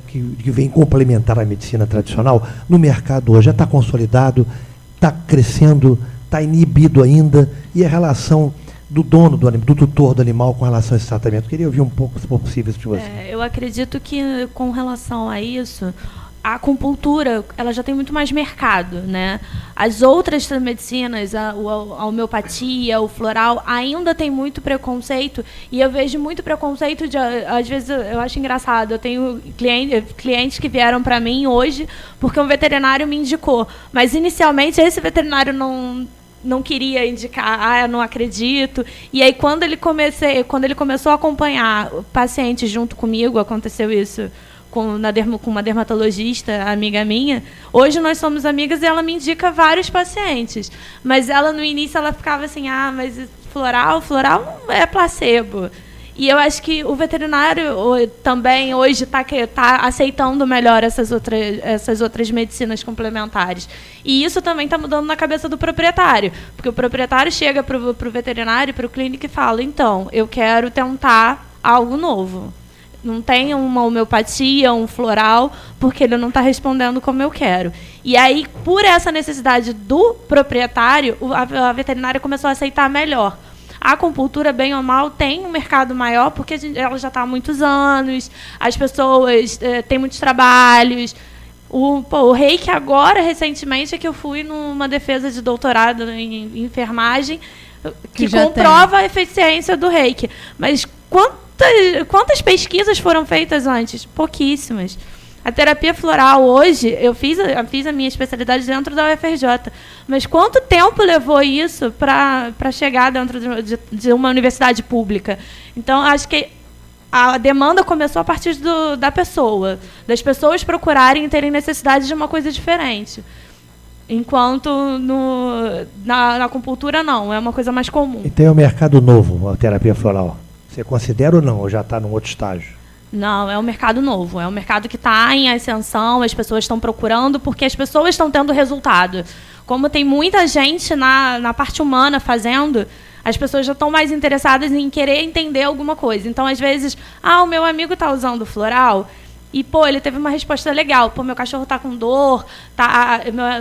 que vem complementar a medicina tradicional no mercado hoje? Já está consolidado, está crescendo, está inibido ainda? E a relação do dono do tutor do animal com relação a esse tratamento? Queria ouvir um pouco, se for possível, de você. Eu acredito que, com relação a isso, a acupuntura, ela já tem muito mais mercado, né? As outras medicinas, a homeopatia, o floral, ainda tem muito preconceito, e eu vejo muito preconceito, às vezes eu acho engraçado, eu tenho clientes que vieram para mim hoje porque um veterinário me indicou, mas inicialmente esse veterinário não queria indicar, eu não acredito. E aí, quando ele começou a acompanhar pacientes junto comigo, aconteceu isso com uma dermatologista, amiga minha. Hoje nós somos amigas e ela me indica vários pacientes. Mas ela, no início, ela ficava assim, mas floral é placebo. E eu acho que o veterinário também hoje está aceitando melhor essas outras medicinas complementares. E isso também está mudando na cabeça do proprietário. Porque o proprietário chega para o veterinário, para o clínico e fala, então, eu quero tentar algo novo. Não tem uma homeopatia, um floral, porque ele não está respondendo como eu quero. E aí, por essa necessidade do proprietário, a veterinária começou a aceitar melhor. A acupuntura, bem ou mal, tem um mercado maior, porque ela já está há muitos anos, as pessoas têm muitos trabalhos. O reiki agora, recentemente, é que eu fui numa defesa de doutorado em enfermagem, que comprova a eficiência do reiki. Mas quantas pesquisas foram feitas antes? Pouquíssimas. A terapia floral hoje, eu fiz a minha especialidade dentro da UFRJ, mas quanto tempo levou isso para chegar dentro de uma universidade pública? Então, acho que a demanda começou a partir da pessoa, das pessoas procurarem e terem necessidade de uma coisa diferente. Enquanto na acupuntura, não, é uma coisa mais comum. E tem o mercado novo, a terapia floral. Você considera ou não, ou já está num outro estágio? Não, é um mercado novo. É um mercado que está em ascensão, as pessoas estão procurando, porque as pessoas estão tendo resultado. Como tem muita gente na parte humana fazendo, as pessoas já estão mais interessadas em querer entender alguma coisa. Então, às vezes, o meu amigo está usando floral e, ele teve uma resposta legal. Meu cachorro está com dor,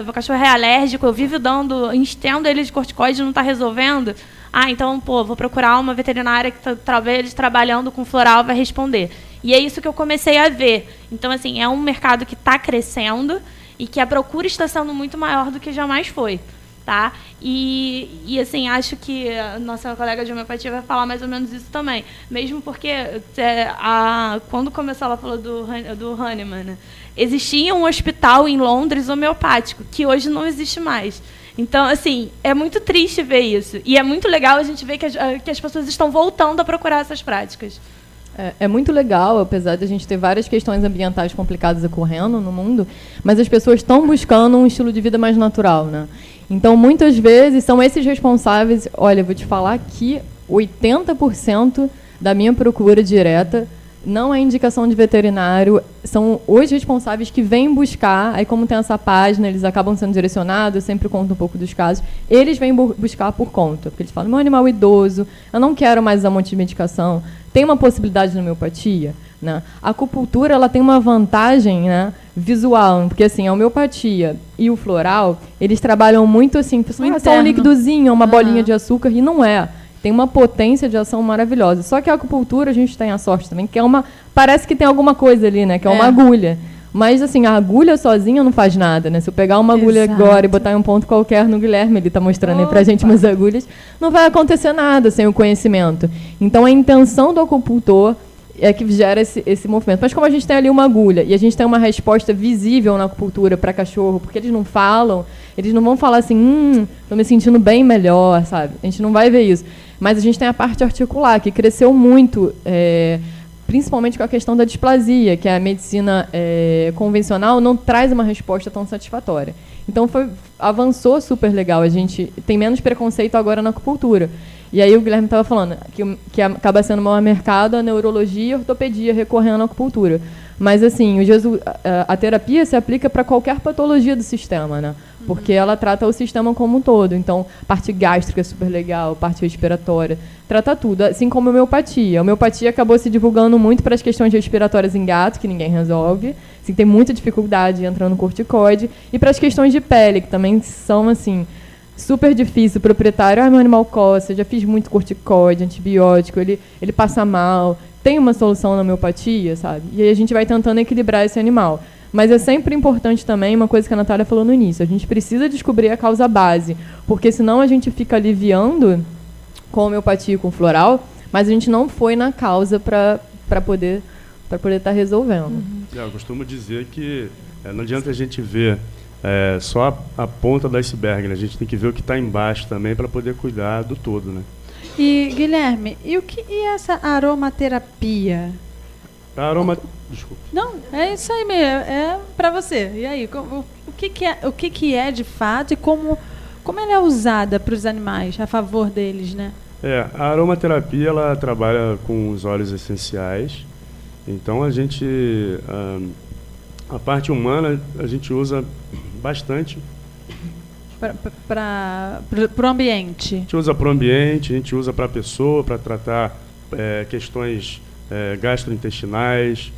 meu cachorro é alérgico, eu vivo estendo ele de corticoide e não está resolvendo. Então, vou procurar uma veterinária que talvez trabalhando com floral vai responder. E é isso que eu comecei a ver. Então, assim, é um mercado que está crescendo e que a procura está sendo muito maior do que jamais foi. Tá? E assim, acho que a nossa colega de homeopatia vai falar mais ou menos isso também. Mesmo porque, quando começou, ela falou do Hahnemann, né? Existia um hospital em Londres homeopático, que hoje não existe mais. Então, assim, é muito triste ver isso. E é muito legal a gente ver que as pessoas estão voltando a procurar essas práticas. É muito legal, apesar de a gente ter várias questões ambientais complicadas ocorrendo no mundo, mas as pessoas estão buscando um estilo de vida mais natural, né? Então, muitas vezes, são esses responsáveis. Olha, vou te falar que 80% da minha procura direta não é indicação de veterinário, são os responsáveis que vêm buscar, aí como tem essa página, eles acabam sendo direcionados, eu sempre conto um pouco dos casos, eles vêm buscar por conta, porque eles falam, meu animal idoso, eu não quero mais usar um monte de medicação, tem uma possibilidade de homeopatia? né? A acupuntura ela tem uma vantagem, né, visual, porque assim, a homeopatia e o floral, eles trabalham muito assim, só um líquidozinho, uma bolinha de açúcar, e não é. Tem uma potência de ação maravilhosa. Só que a acupuntura, a gente tem a sorte também, que é parece que tem alguma coisa ali, né, que é uma agulha. Mas, assim, a agulha sozinha não faz nada, né? Se eu pegar uma agulha agora e botar em um ponto qualquer no Guilherme, ele está mostrando aí pra gente umas agulhas, não vai acontecer nada sem o conhecimento. Então, a intenção do acupuntor é que gera esse movimento. Mas como a gente tem ali uma agulha e a gente tem uma resposta visível na acupuntura para cachorro, porque eles não falam, eles não vão falar assim, estou me sentindo bem melhor, sabe? A gente não vai ver isso. Mas a gente tem a parte articular, que cresceu muito, principalmente com a questão da displasia, que a medicina convencional não traz uma resposta tão satisfatória. Então, avançou super legal. A gente tem menos preconceito agora na acupuntura. E aí o Guilherme estava falando que acaba sendo maior mercado a neurologia e a ortopedia recorrendo à acupuntura. Mas, assim, a terapia se aplica para qualquer patologia do sistema, né? Porque ela trata o sistema como um todo. Então, parte gástrica é super legal, parte respiratória, trata tudo. Assim como a homeopatia. A homeopatia acabou se divulgando muito para as questões respiratórias em gato, que ninguém resolve. Assim, tem muita dificuldade entrando no corticoide. E para as questões de pele, que também são, assim, super difícil. O proprietário, meu animal coça, já fiz muito corticoide, antibiótico, ele passa mal. Tem uma solução na homeopatia, sabe? E aí a gente vai tentando equilibrar esse animal. Mas é sempre importante também, uma coisa que a Natália falou no início, a gente precisa descobrir a causa base, porque senão a gente fica aliviando com a homeopatia e com o floral, mas a gente não foi na causa para poder estar resolvendo. Eu costumo dizer que não adianta a gente ver só a ponta do iceberg, né? A gente tem que ver o que está embaixo também para poder cuidar do todo, né? E, Guilherme, e essa aromaterapia? Desculpa. Não, é isso aí mesmo, é para você. E aí, o que é de fato e como ela é usada para os animais, a favor deles, né? A aromaterapia, ela trabalha com os óleos essenciais. Então, a parte humana, a gente usa bastante. Para o ambiente. A gente usa para o ambiente, a gente usa para a pessoa, para tratar questões gastrointestinais,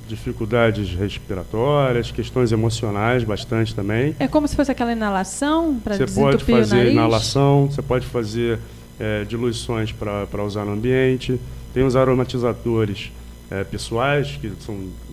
dificuldades respiratórias, questões emocionais bastante também. É como se fosse aquela inalação para desentupir o nariz? Você pode fazer inalação, você pode fazer diluições para usar no ambiente. Tem os aromatizadores pessoais, que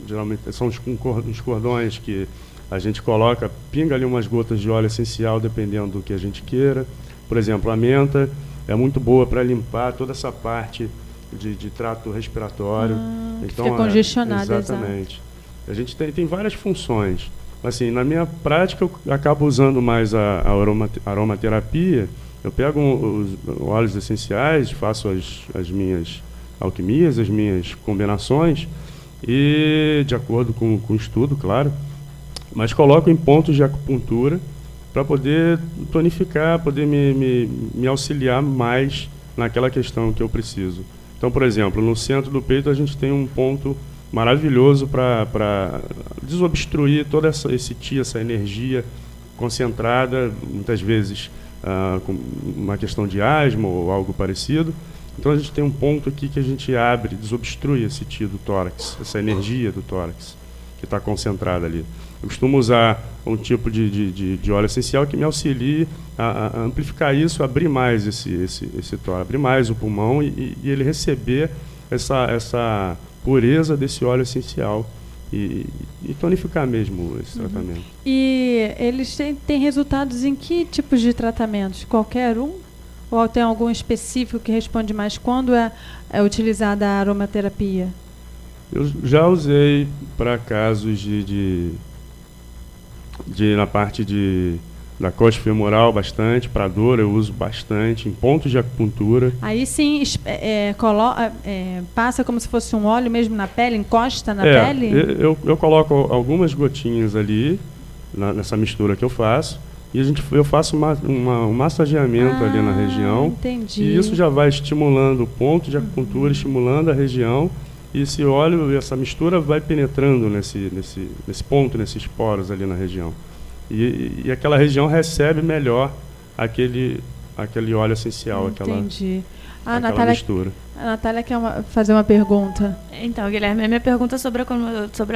geralmente são uns cordões que a gente coloca, pinga ali umas gotas de óleo essencial, dependendo do que a gente queira. Por exemplo, a menta é muito boa para limpar toda essa parte de trato respiratório. Então, fica congestionado. Exatamente. A gente tem várias funções. Assim, na minha prática, eu acabo usando mais a aromaterapia. Eu pego os óleos essenciais, faço as minhas alquimias, as minhas combinações, e de acordo com o estudo, claro, mas coloco em pontos de acupuntura para poder tonificar, poder me auxiliar mais naquela questão que eu preciso. Então, por exemplo, no centro do peito a gente tem um ponto maravilhoso para desobstruir toda essa energia concentrada, muitas vezes com uma questão de asma ou algo parecido. Então a gente tem um ponto aqui que a gente abre, desobstrui esse tio do tórax, essa energia do tórax que está concentrada ali. Eu costumo usar um tipo de óleo essencial que me auxilie a amplificar isso, abrir mais esse tórax, abrir mais o pulmão e ele receber essa pureza desse óleo essencial e tonificar mesmo esse tratamento. E eles têm resultados em que tipos de tratamentos? Qualquer um? Ou tem algum específico que responde mais quando é utilizada a aromaterapia? Eu já usei para casos na parte da coxa femoral bastante, para dor eu uso bastante, em pontos de acupuntura. Aí sim, passa como se fosse um óleo mesmo na pele, encosta na pele? Eu coloco algumas gotinhas ali, nessa mistura que eu faço, e eu faço um massageamento ali na região. Entendi. E isso já vai estimulando o ponto de acupuntura, estimulando a região, e esse óleo, essa mistura vai penetrando nesse ponto, nesses poros ali na região. E aquela região recebe melhor aquele óleo essencial, Entendi. aquela mistura. A Natália quer fazer uma pergunta. Então, Guilherme, a minha pergunta é sobre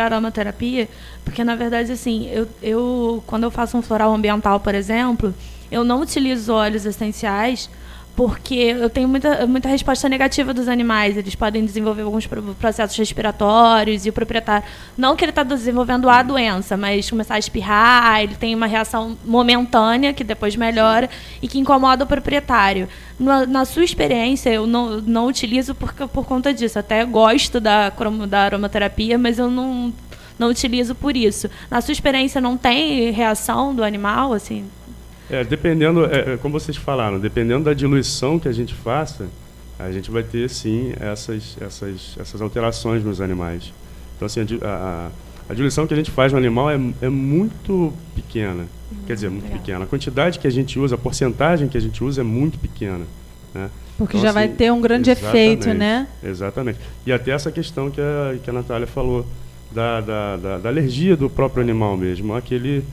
a aromaterapia, porque, na verdade, assim, quando eu faço um floral ambiental, por exemplo, eu não utilizo óleos essenciais, porque eu tenho muita resposta negativa dos animais. Eles podem desenvolver alguns processos respiratórios e o proprietário, não que ele está desenvolvendo a doença, mas começar a espirrar, ele tem uma reação momentânea que depois melhora e que incomoda o proprietário. Na sua experiência, eu não utilizo por conta disso. Até gosto da aromaterapia, mas eu não utilizo por isso. Na sua experiência, não tem reação do animal, assim? Dependendo, como vocês falaram, dependendo da diluição que a gente faça, a gente vai ter, sim, essas alterações nos animais. Então, assim, a diluição que a gente faz no animal é muito pequena. Quer dizer, muito pequena. A quantidade que a gente usa, a porcentagem que a gente usa é muito pequena, né? Porque então, já vai ter um grande efeito, né? Exatamente. E até essa questão que a Natália falou, da alergia do próprio animal mesmo, aquele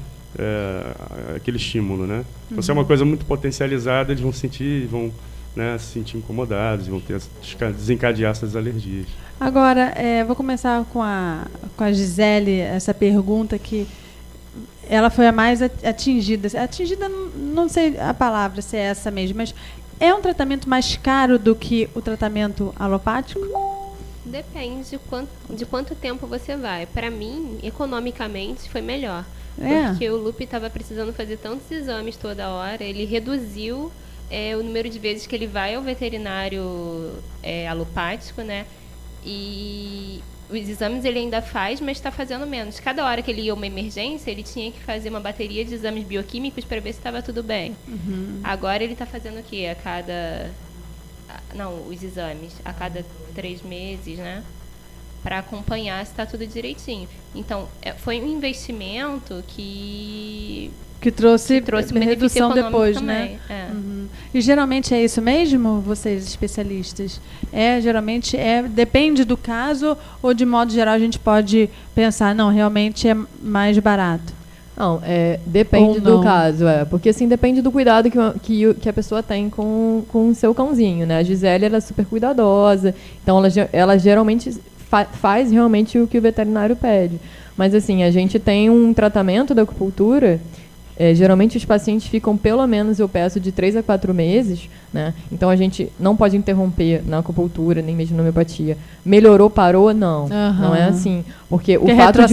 estímulo, né? Então, se é uma coisa muito potencializada, eles vão se sentir incomodados, vão desencadear essas alergias. Agora, vou começar com a Gisele, essa pergunta que ela foi a mais atingida. Atingida, não sei a palavra se é essa mesmo, mas é um tratamento mais caro do que o tratamento alopático? Depende de quanto tempo você vai. Para mim, economicamente, foi melhor. Porque o Lupe estava precisando fazer tantos exames toda hora, ele reduziu o número de vezes que ele vai ao veterinário alopático, né? E os exames ele ainda faz, mas está fazendo menos. Cada hora que ele ia a uma emergência, ele tinha que fazer uma bateria de exames bioquímicos para ver se estava tudo bem. Agora ele está fazendo o quê? Os exames a cada 3 meses, né? Para acompanhar se está tudo direitinho. Então, foi um investimento que trouxe uma redução depois, também, né? E geralmente é isso mesmo, vocês especialistas? Geralmente depende do caso, ou de modo geral a gente pode pensar, não, realmente é mais barato? Não, depende do caso, porque assim, depende do cuidado que a pessoa tem com o seu cãozinho, né? A Gisele, ela é super cuidadosa, então ela geralmente faz realmente o que o veterinário pede. Mas assim, a gente tem um tratamento da acupuntura, geralmente os pacientes ficam pelo menos, eu peço, de 3 a 4 meses, né? Então a gente não pode interromper na acupuntura, nem mesmo na homeopatia. Melhorou, parou? Não. Não é assim. Porque o fato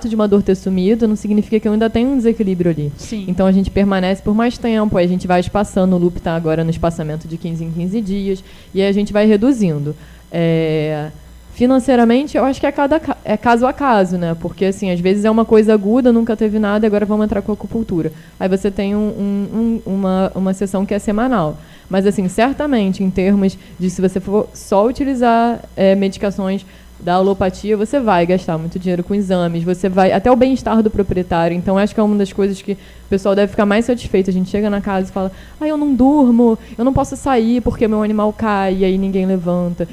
de uma dor ter sumido não significa que eu ainda tenho um desequilíbrio ali. Sim. Então a gente permanece por mais tempo, aí a gente vai espaçando, o loop está agora no espaçamento de 15 em 15 dias, e aí a gente vai reduzindo. Financeiramente, eu acho que é caso a caso, né? Porque, assim, às vezes é uma coisa aguda, nunca teve nada, e agora vamos entrar com a acupuntura. Aí você tem uma sessão que é semanal. Mas, assim, certamente, em termos de se você for só utilizar medicações da alopatia, você vai gastar muito dinheiro com exames, você vai até o bem-estar do proprietário. Então, acho que é uma das coisas que o pessoal deve ficar mais satisfeito. A gente chega na casa e fala, eu não durmo, eu não posso sair porque meu animal cai, e aí ninguém levanta,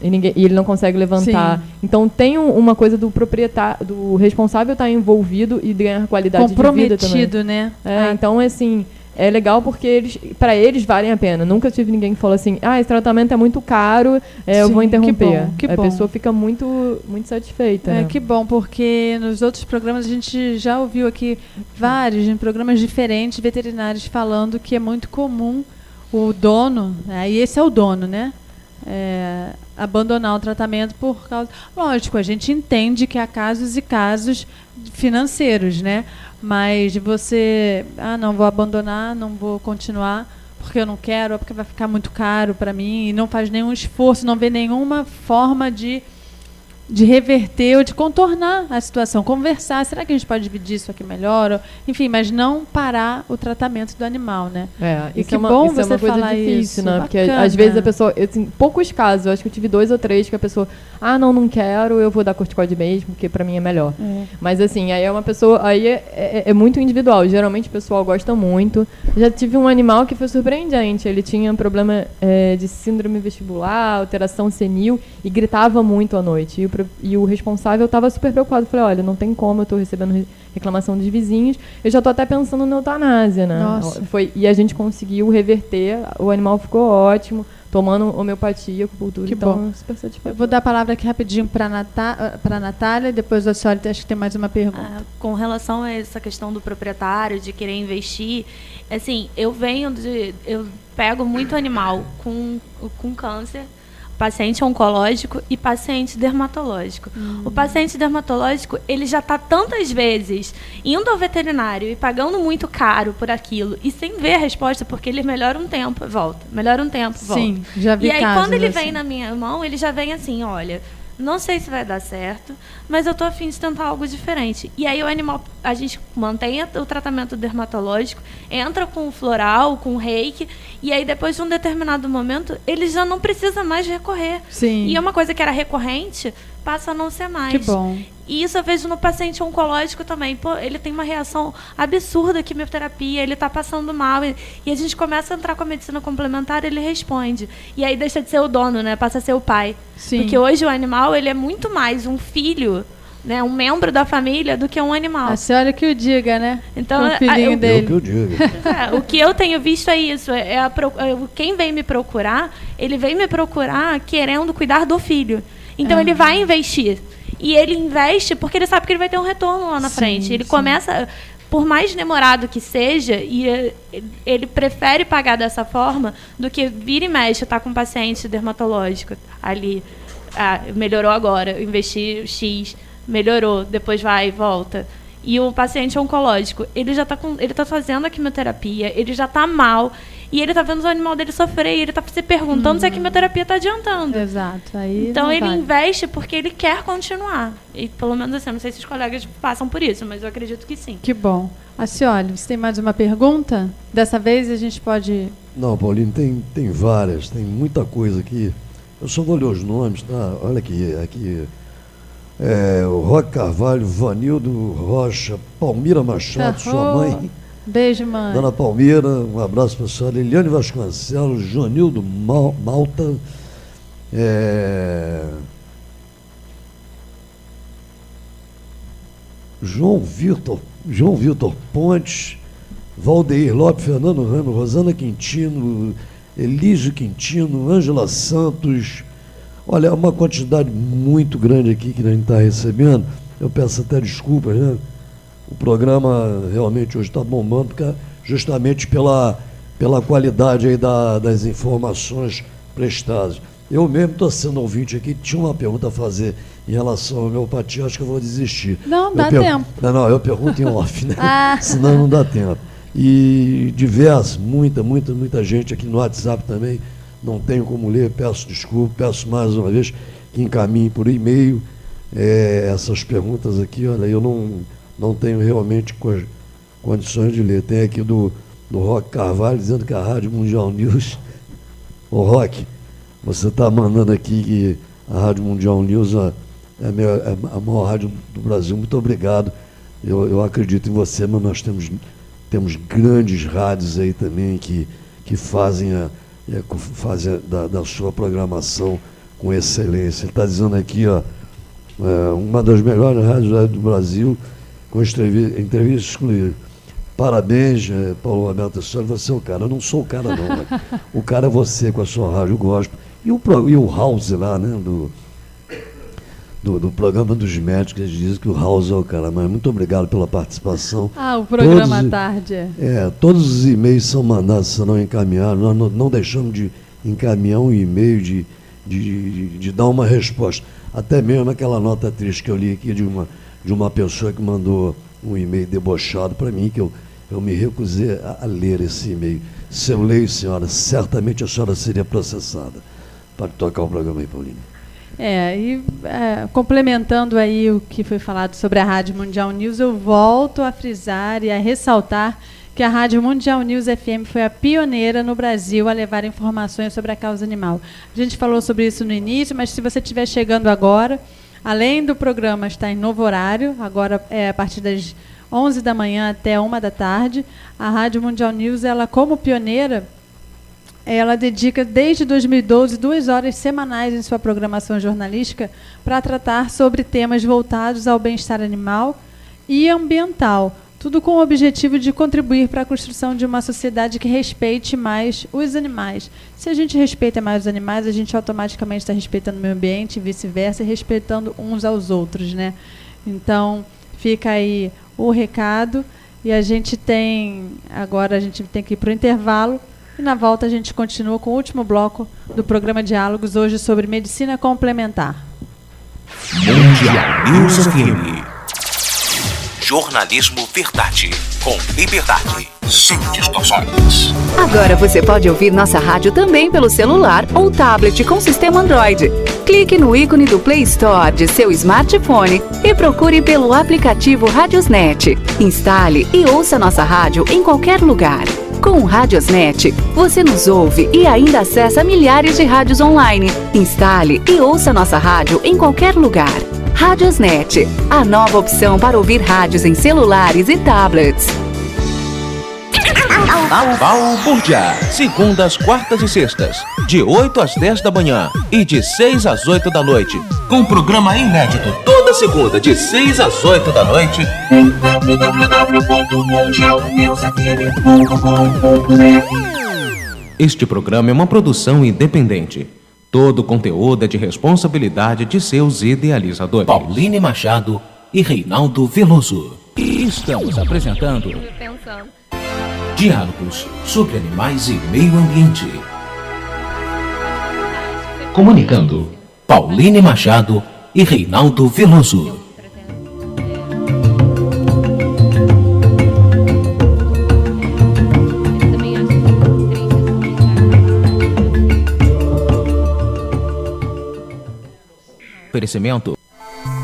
e ele não consegue levantar. Sim. Então, tem uma coisa do proprietário, do responsável estar envolvido e ganhar qualidade de vida também. Comprometido, né? Então, assim, é legal porque para eles valem a pena. Nunca tive ninguém que falou assim, esse tratamento é muito caro, eu vou interromper. Que bom. A pessoa fica muito, muito satisfeita. Né? Que bom, porque nos outros programas a gente já ouviu aqui vários, em programas diferentes, veterinários falando que é muito comum o dono, e esse é o dono, né? Abandonar o tratamento por causa... Lógico, a gente entende que há casos e casos financeiros, né? Mas você, não vou abandonar, não vou continuar porque eu não quero, ou porque vai ficar muito caro para mim, e não faz nenhum esforço, não vê nenhuma forma de reverter ou de contornar a situação, conversar, será que a gente pode dividir isso aqui melhor? Enfim, mas não parar o tratamento do animal, né? E que bom você falar isso. É uma coisa difícil, né? Porque às vezes a pessoa, poucos casos, eu acho que eu tive 2 ou 3 que a pessoa, não quero, eu vou dar corticóide mesmo, porque pra mim é melhor. Mas assim, aí é uma pessoa, aí é muito individual, geralmente o pessoal gosta muito. Já tive um animal que foi surpreendente, ele tinha um problema de síndrome vestibular, alteração senil, e gritava muito à noite, e o e o responsável estava super preocupado. Falei, olha, não tem como, eu estou recebendo reclamação dos vizinhos, eu já estou até pensando na eutanásia, né? Nossa. E a gente conseguiu reverter, o animal ficou ótimo, tomando homeopatia, acupuntura, Que então bom. super satisfeito. Eu vou dar a palavra aqui rapidinho para a Natália, depois a senhora acho que tem mais uma pergunta. Com relação a essa questão do proprietário, de querer investir, assim, eu pego muito animal com câncer, paciente oncológico e paciente dermatológico. O paciente dermatológico, ele já está tantas vezes indo ao veterinário e pagando muito caro por aquilo e sem ver a resposta, porque ele melhora um tempo, volta. Melhora um tempo, volta. Sim, já vi E aí, casos quando ele assim. vem na minha mão, ele já vem assim, olha, não sei se vai dar certo, mas eu tô a fim de tentar algo diferente. E aí o animal, a gente mantém o tratamento dermatológico, entra com o floral, com o reiki, e aí depois de um determinado momento, ele já não precisa mais recorrer. Sim. E uma coisa que era recorrente, passa a não ser mais. Que bom. E isso eu vejo no paciente oncológico também. Pô, ele tem uma reação absurda à quimioterapia, ele está passando mal. E a gente começa a entrar com a medicina complementar, ele responde. E aí deixa de ser o dono, né? Passa a ser o pai. Sim. Porque hoje o animal, ele é muito mais um filho, né? Um membro da família do que um animal. A senhora que o diga, né? Então, Com o filhinho dele. Eu que eu digo. O que eu tenho visto é isso. Quem vem me procurar, ele vem me procurar querendo cuidar do filho. Então, ele vai investir. E ele investe porque ele sabe que ele vai ter um retorno lá na frente. Ele começa, por mais demorado que seja, e ele prefere pagar dessa forma do que vira e mexe, tá com um paciente dermatológico ali. Melhorou agora, eu investi X, melhorou, depois vai e volta. E o paciente oncológico, ele já ele tá fazendo a quimioterapia, ele já tá mal, e ele tá vendo o animal dele sofrer, e ele tá se perguntando se a quimioterapia tá adiantando. Exato. Aí Então não ele vale. investe porque ele quer continuar. E pelo menos assim, eu não sei se os colegas passam por isso, mas eu acredito que sim. Que bom. A senhora, você tem mais uma pergunta? Dessa vez a gente pode... Não, Paulinho, tem várias, tem muita coisa aqui. Eu só vou ler os nomes, tá? Olha aqui. O Roque Carvalho, Vanildo Rocha, Palmira Machado, sua mãe. Beijo, mãe. Dona Palmira, um abraço para a senhora. Eliane Vasconcelos, Joanildo Malta. João Vitor Pontes, Valdeir Lopes, Fernando Ramos, Rosana Quintino, Elísio Quintino, Ângela Santos. Olha, é uma quantidade muito grande aqui que a gente está recebendo. Eu peço até desculpas, né? O programa realmente hoje está bombando, justamente pela qualidade aí das informações prestadas. Eu mesmo estou sendo ouvinte aqui, tinha uma pergunta a fazer em relação à homeopatia, acho que eu vou desistir. Não, dá tempo. Não, eu pergunto em off, né? Senão não dá tempo. E muita gente aqui no WhatsApp também, não tenho como ler, peço desculpa, peço mais uma vez que encaminhe por e-mail essas perguntas aqui. Olha, eu não tenho realmente condições de ler. Tem aqui do Roque Carvalho dizendo que a Rádio Mundial News... Ô Roque, você está mandando aqui que a Rádio Mundial News é a maior rádio do Brasil. Muito obrigado. Eu acredito em você, mas nós temos grandes rádios aí também que fazem da sua programação com excelência. Ele está dizendo aqui, uma das melhores rádios do Brasil, com entrevista excluída. Parabéns, Paulo Roberto Soares, você é o cara. Eu não sou o cara, não. Né? O cara é você com a sua rádio gospel. E o House lá, né, do programa dos médicos, eles dizem que o House é o cara. Mas muito obrigado pela participação. O programa à tarde. Todos os e-mails são mandados, serão encaminhados. Nós não deixamos de encaminhar um e-mail, de dar uma resposta. Até mesmo aquela nota triste que eu li aqui de uma pessoa que mandou um e-mail debochado para mim, que eu me recusei a ler esse e-mail. Se eu leio, senhora, certamente a senhora seria processada. Pode tocar o programa aí, Paulinho. Complementando aí o que foi falado sobre a Rádio Mundial News, eu volto a frisar e a ressaltar que a Rádio Mundial News FM foi a pioneira no Brasil a levar informações sobre a causa animal. A gente falou sobre isso no início, mas se você estiver chegando agora, além do programa estar em novo horário, agora a partir das 11 da manhã até 1 da tarde, a Rádio Mundial News, ela como pioneira, ela dedica desde 2012 2 horas semanais em sua programação jornalística para tratar sobre temas voltados ao bem-estar animal e ambiental, tudo com o objetivo de contribuir para a construção de uma sociedade que respeite mais os animais. Se a gente respeita mais os animais, a gente automaticamente está respeitando o meio ambiente e vice-versa, e respeitando uns aos outros, né? Então, fica aí o recado. E agora a gente tem que ir para o intervalo. E na volta a gente continua com o último bloco do programa Diálogos, hoje sobre medicina complementar. Mundial News FM. Jornalismo Verdade, com liberdade, sem distorções. Agora você pode ouvir nossa rádio também pelo celular ou tablet com sistema Android. Clique no ícone do Play Store de seu smartphone e procure pelo aplicativo Radiosnet. Instale e ouça nossa rádio em qualquer lugar. Com o Radiosnet, você nos ouve e ainda acessa milhares de rádios online. Instale e ouça nossa rádio em qualquer lugar. Radiosnet, a nova opção para ouvir rádios em celulares e tablets. Balbúrdia, segundas, quartas e sextas, de 8 às 10 da manhã e de 6 às 8 da noite, com programa inédito toda segunda, de 6 às 8 da noite. Este programa é uma produção independente. Todo o conteúdo é de responsabilidade de seus idealizadores, Pauline Machado e Reinaldo Veloso. E estamos apresentando Diálogos sobre Animais e Meio Ambiente. Comunicando, Pauline Machado e Reinaldo Veloso. Oferecimento.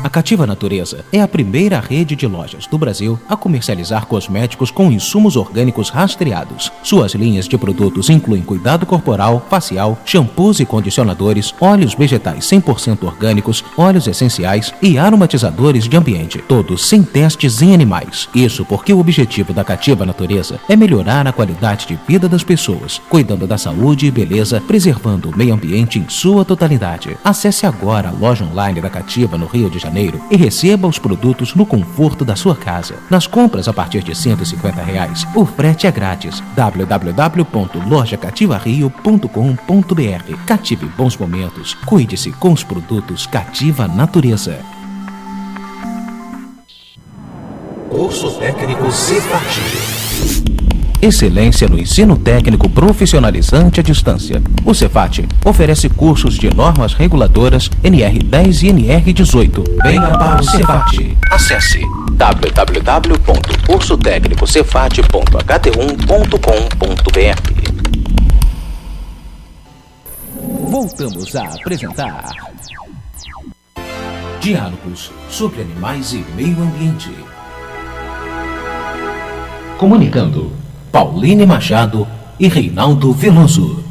A Cativa Natureza é a primeira rede de lojas do Brasil a comercializar cosméticos com insumos orgânicos rastreados. Suas linhas de produtos incluem cuidado corporal, facial, shampoos e condicionadores, óleos vegetais 100% orgânicos, óleos essenciais e aromatizadores de ambiente, todos sem testes em animais. Isso porque o objetivo da Cativa Natureza é melhorar a qualidade de vida das pessoas, cuidando da saúde e beleza, preservando o meio ambiente em sua totalidade. Acesse agora a loja online da Cativa no Rio de Janeiro e receba os produtos no conforto da sua casa. Nas compras a partir de R$ 150, o frete é grátis. www.lojacativario.com.br. Cative bons momentos. Cuide-se com os produtos Cativa Natureza. Curso técnico Cefat. Excelência no ensino técnico profissionalizante à distância. O Cefat oferece cursos de normas reguladoras NR10 e NR18. Venha para o Cefat. Acesse www.cursotecnicocefat.ht1.com.br. Voltamos a apresentar Diálogos sobre Animais e Meio Ambiente. Comunicando, Pauline Machado e Reinaldo Veloso.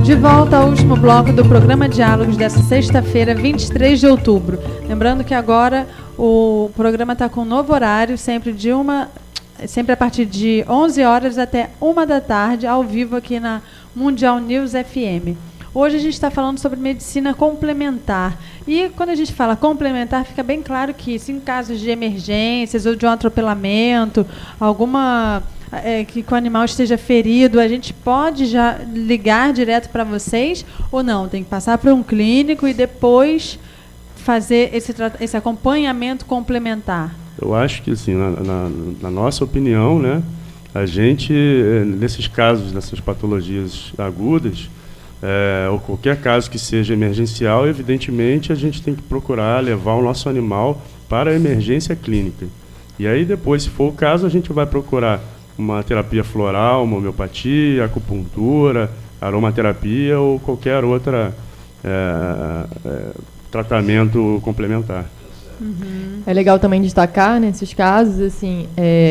De volta ao último bloco do programa Diálogos dessa sexta-feira, 23 de outubro. Lembrando que agora o programa está com um novo horário, sempre a partir de 11 horas até 1 da tarde, ao vivo aqui na Mundial News FM. Hoje a gente está falando sobre medicina complementar. E quando a gente fala complementar, fica bem claro que, se em casos de emergências ou de um atropelamento, que o animal esteja ferido, a gente pode já ligar direto para vocês ou não? Tem que passar para um clínico e depois fazer esse acompanhamento complementar? Eu acho que, assim, na nossa opinião, né, a gente, nesses casos, nessas patologias agudas, ou qualquer caso que seja emergencial, evidentemente a gente tem que procurar levar o nosso animal para a emergência clínica. E aí depois, se for o caso, a gente vai procurar uma terapia floral, uma homeopatia, acupuntura, aromaterapia ou qualquer outra tratamento complementar. Uhum. É legal também destacar nesses casos assim,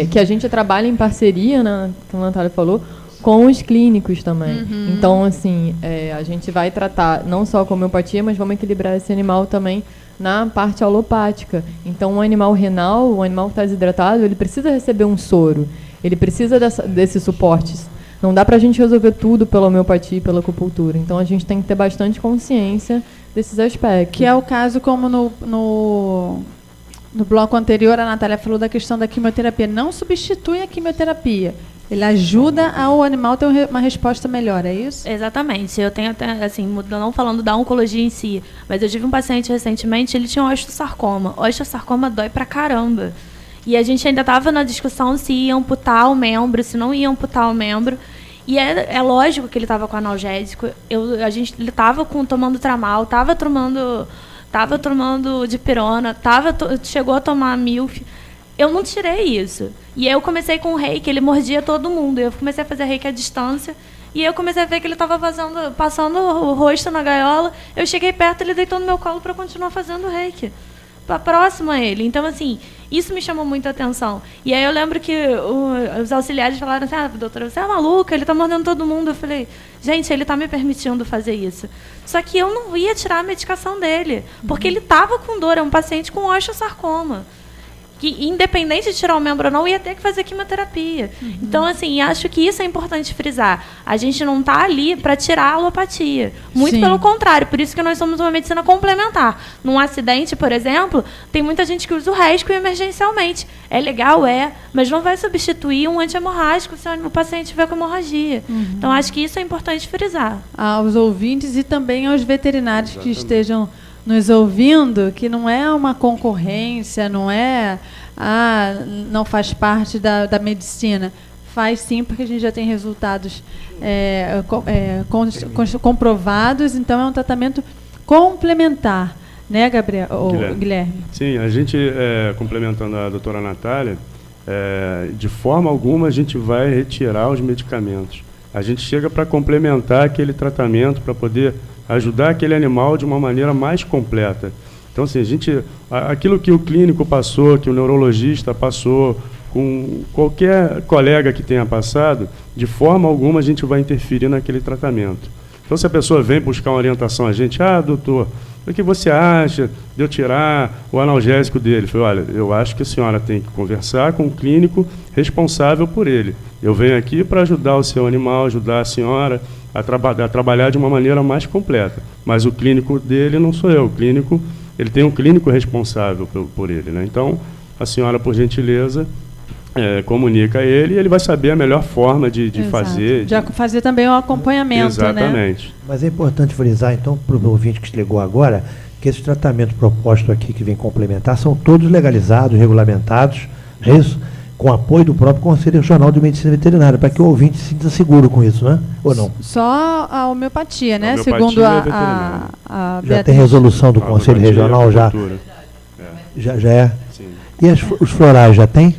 que a gente trabalha em parceria, né, como a Natália falou, com os clínicos também. Então, assim, a gente vai tratar não só com homeopatia, mas vamos equilibrar esse animal também na parte alopática. Então, um animal renal, um animal que está desidratado, ele precisa receber um soro. Ele precisa desses suportes. Não dá para a gente resolver tudo pela homeopatia e pela acupuntura. Então, a gente tem que ter bastante consciência desses aspectos. Que é o caso como no bloco anterior, a Natália falou da questão da quimioterapia. Não substitui a quimioterapia. Ele ajuda ao animal ter uma resposta melhor, é isso? Exatamente. Eu tenho até, assim, não falando da oncologia em si, mas eu tive um paciente recentemente, ele tinha osteosarcoma. Osteosarcoma dói pra caramba. E a gente ainda estava na discussão se ia amputar o membro, se não ia amputar o membro. E é lógico que ele estava com analgésico. Ele estava tomando tramal, estava tomando dipirona, chegou a tomar milf. Eu não tirei isso. E aí eu comecei com o reiki, ele mordia todo mundo. Eu comecei a fazer reiki à distância. E aí eu comecei a ver que ele estava passando o rosto na gaiola. Eu cheguei perto, ele deitou no meu colo para continuar fazendo reiki. Próximo a ele. Então, assim, isso me chamou muita atenção. E aí eu lembro que os auxiliares falaram assim, doutora, você é maluca, ele está mordendo todo mundo. Eu falei, gente, ele está me permitindo fazer isso. Só que eu não ia tirar a medicação dele, porque ele estava com dor, é um paciente com osteosarcoma. Que, independente de tirar o membro ou não, ia ter que fazer quimioterapia. Então, assim, acho que isso é importante frisar. A gente não está ali para tirar a alopatia. Muito pelo contrário. Por isso que nós somos uma medicina complementar. Num acidente, por exemplo, tem muita gente que usa o rescue emergencialmente. É legal, mas não vai substituir um anti-hemorrágico se o paciente tiver com hemorragia. Então, acho que isso é importante frisar. Aos ouvintes e também aos veterinários que estejam nos ouvindo, que não é uma concorrência, não é não faz parte da medicina. Faz sim, porque a gente já tem resultados comprovados, então é um tratamento complementar, né, Gabriel ou Guilherme? Sim, a gente, complementando a doutora Natália, de forma alguma a gente vai retirar os medicamentos. A gente chega para complementar aquele tratamento, para poder ajudar aquele animal de uma maneira mais completa. Então, assim, aquilo que o clínico passou, que o neurologista passou, com qualquer colega que tenha passado, de forma alguma a gente vai interferir naquele tratamento. Então, se a pessoa vem buscar uma orientação a gente, doutor, o que você acha de eu tirar o analgésico dele? Eu falei, olha, eu acho que a senhora tem que conversar com o clínico responsável por ele. Eu venho aqui para ajudar o seu animal, ajudar a senhora a trabalhar de uma maneira mais completa. Mas o clínico dele não sou eu. O clínico, ele tem um clínico responsável por ele, né? Então, a senhora, por gentileza, comunica a ele e ele vai saber a melhor forma de fazer. Já fazer também um acompanhamento, exatamente, né? Mas é importante frisar, então, para o ouvinte que se ligou agora, que esses tratamentos propostos aqui que vem complementar são todos legalizados, regulamentados, é isso? Com apoio do próprio Conselho Regional de Medicina Veterinária, para que o ouvinte se sinta seguro com isso, né? Ou não? Só a homeopatia, né? Homeopatia, segundo a já tem resolução do Conselho Regional, já é? Sim. E os florais já tem?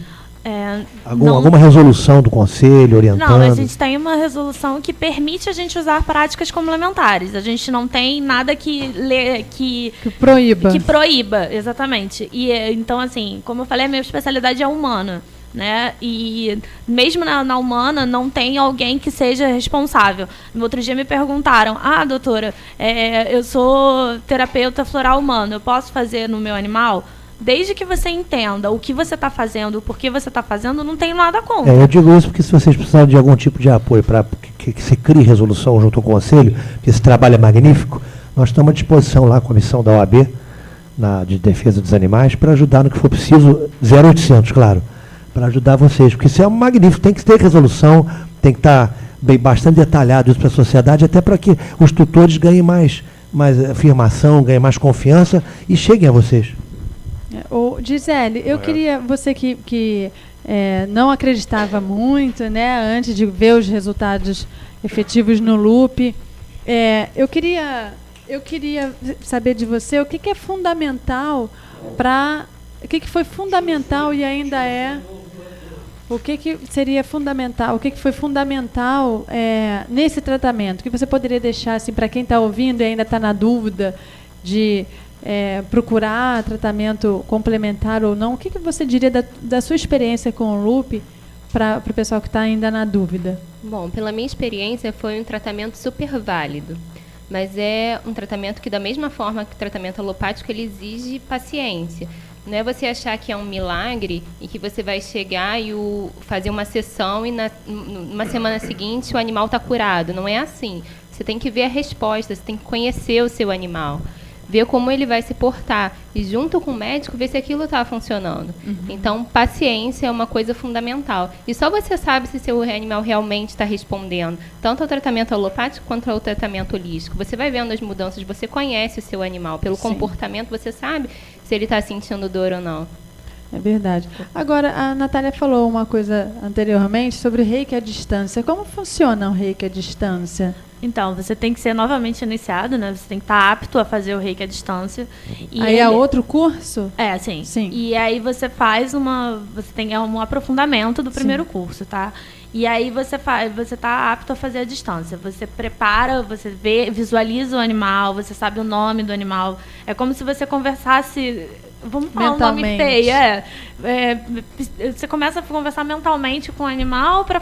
Alguma resolução do Conselho orientando? Não, a gente tem uma resolução que permite a gente usar práticas complementares. A gente não tem nada que proíba. Que proíba, exatamente. E, então, assim, como eu falei, a minha especialidade é humana, né? E mesmo na humana não tem alguém que seja responsável. No outro dia me perguntaram, doutora, eu sou terapeuta floral humano, eu posso fazer no meu animal? Desde que você entenda o que você está fazendo, o porquê você está fazendo, não tenho nada contra. Eu digo isso porque se vocês precisarem de algum tipo de apoio para que se crie resolução junto ao Conselho, que esse trabalho é magnífico, nós estamos à disposição lá com a missão da OAB, de defesa dos animais, para ajudar no que for preciso, 0800, claro, para ajudar vocês, porque isso é magnífico, tem que ter resolução, tem que estar bastante detalhado isso para a sociedade, até para que os tutores ganhem mais afirmação, ganhem mais confiança e cheguem a vocês. Gisele, eu queria, você que não acreditava muito, né, antes de ver os resultados efetivos no LUP, eu queria saber de você o que é fundamental o que foi fundamental e ainda o que seria fundamental, o que foi fundamental nesse tratamento, que você poderia deixar assim, para quem está ouvindo e ainda está na dúvida de procurar tratamento complementar ou não, o que você diria da sua experiência com o LUP para o pessoal que está ainda na dúvida? Bom, pela minha experiência foi um tratamento super válido. mas é um tratamento que, da mesma forma que o tratamento alopático, ele exige paciência. Não é você achar que é um milagre e que você vai chegar e fazer uma sessão e numa semana seguinte o animal está curado. Não é assim. Você tem que ver a resposta, você tem que conhecer o seu animal, ver como ele vai se portar e, junto com o médico, ver se aquilo está funcionando. Então, paciência é uma coisa fundamental. E só você sabe se seu animal realmente está respondendo, tanto ao tratamento alopático quanto ao tratamento holístico. Você vai vendo as mudanças, você conhece o seu animal. Pelo comportamento, você sabe se ele está sentindo dor ou não. É verdade. Agora, a Natália falou uma coisa anteriormente sobre reiki à distância. Como funciona o reiki à distância? Então, você tem que ser novamente iniciado, né? Você tem que estar apto a fazer o reiki à distância. E aí é outro curso? É, sim. E aí você faz você tem um aprofundamento do primeiro curso, tá? E aí você está apto a fazer à distância. Você prepara, você visualiza o animal, você sabe o nome do animal. É como se você conversasse... Vamos falar um nome feio, você começa a conversar mentalmente com o animal para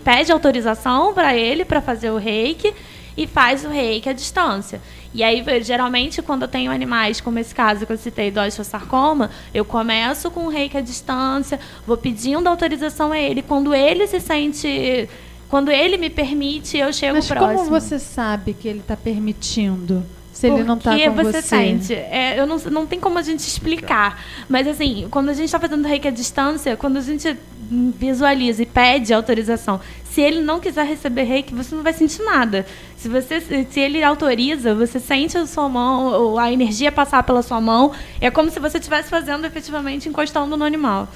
pede autorização para ele para fazer o reiki e faz o reiki à distância. E aí, geralmente, quando eu tenho animais, como esse caso que eu citei, do osteosarcoma, eu começo com o reiki à distância, vou pedindo autorização a ele. Quando ele se sente... Quando ele me permite, eu chego próximo. Mas como você sabe que ele está permitindo? Se ele não está com você sente. Não tem como a gente explicar. Mas, assim, quando a gente está fazendo reiki à distância, quando a gente visualiza e pede autorização, se ele não quiser receber reiki, você não vai sentir nada. Se ele autoriza, você sente a sua mão, a energia passar pela sua mão. É como se você estivesse fazendo, efetivamente, encostando no animal.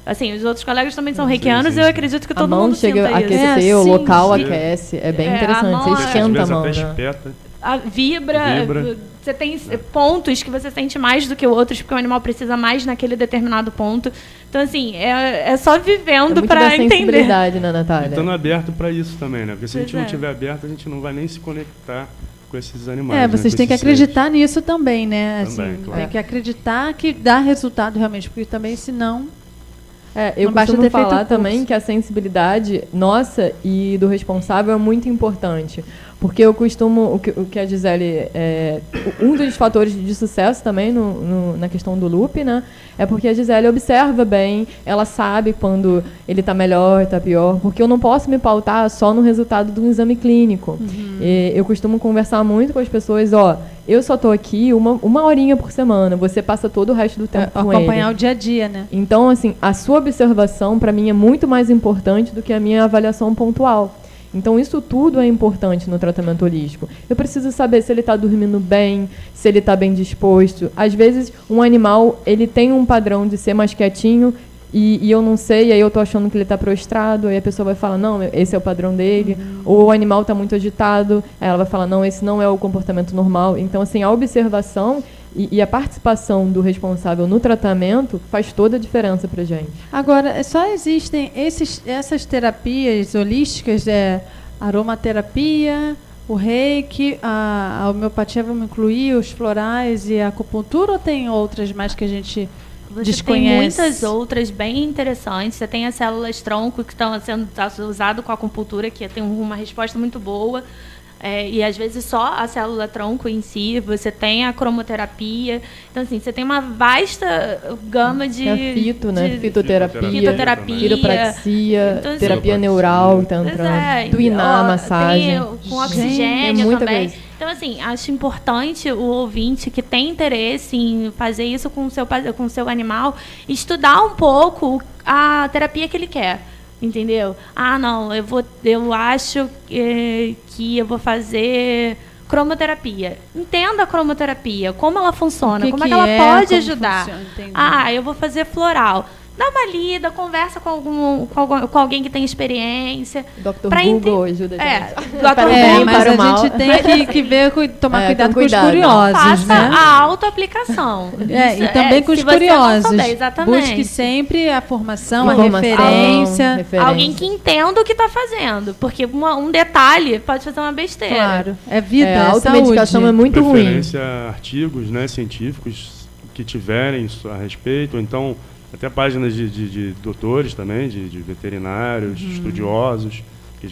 Assim, os outros colegas também são reikianos e eu acredito que todo mundo sinta isso. A mão chega a aquecer, o local aquece. É bem interessante. Você esquenta a mão, né? Vibra. Você tem pontos que você sente mais do que outros, porque o animal precisa mais naquele determinado ponto. Então, assim, é só vivendo para entender. Sensibilidade, né, Natália? Estando aberto para isso também, né? Porque se a gente não estiver aberto, a gente não vai nem se conectar com esses animais. Vocês têm que acreditar nisso também, né? Também, assim, claro. Tem que acreditar que dá resultado realmente, porque também, senão... Eu costumo falar também que a sensibilidade nossa e do responsável é muito importante. Porque eu costumo, o que a Gisele, um dos fatores de sucesso também na questão do loop, né, é porque a Gisele observa bem, ela sabe quando ele está melhor, está pior, porque eu não posso me pautar só no resultado do exame clínico. Eu costumo conversar muito com as pessoas, eu só estou aqui uma horinha por semana, você passa todo o resto do tempo com ele. Acompanhar o dia a dia, né? Então, assim, a sua observação, para mim, é muito mais importante do que a minha avaliação pontual. Então, isso tudo é importante no tratamento holístico. Eu preciso saber se ele está dormindo bem, se ele está bem disposto. Às vezes, um animal ele tem um padrão de ser mais quietinho e eu não sei, aí eu estou achando que ele está prostrado, aí a pessoa vai falar, não, esse é o padrão dele. Ou o animal está muito agitado, aí ela vai falar, não, esse não é o comportamento normal. Então, assim, a observação e a participação do responsável no tratamento faz toda a diferença para a gente. Agora, só existem essas terapias holísticas, aromaterapia, o reiki, a homeopatia, vamos incluir os florais e a acupuntura, ou tem outras mais que a gente desconhece? Tem muitas outras bem interessantes. Você tem as células tronco que estão sendo usadas com a acupuntura, que tem uma resposta muito boa. E às vezes só a célula tronco em si, você tem a cromoterapia. Então, assim, você tem uma vasta gama de... fitoterapia, quiropraxia, então, assim, terapia neural que está entrando, tuinar, massagem. Com oxigênio também. Coisa. Então, assim, acho importante o ouvinte que tem interesse em fazer isso com o seu animal, estudar um pouco a terapia que ele quer. Entendeu? Não, eu acho que eu vou fazer cromoterapia. Entenda a cromoterapia, como ela funciona, como é que ela pode ajudar. Eu vou fazer floral. Dá uma lida, conversa com alguém que tem experiência. Dr. Google ajuda a gente. Mas a gente tem que ver, tomar cuidado com os curiosos. Faça a autoaplicação. E também com os curiosos. Exatamente. Busque sempre a formação, a referência. Alguém que entenda o que está fazendo. Porque um detalhe pode fazer uma besteira. Claro. É vida, a automedicação é muito ruim. Preferência a artigos, né, científicos que tiverem a respeito, ou então até páginas de doutores também, de veterinários, estudiosos,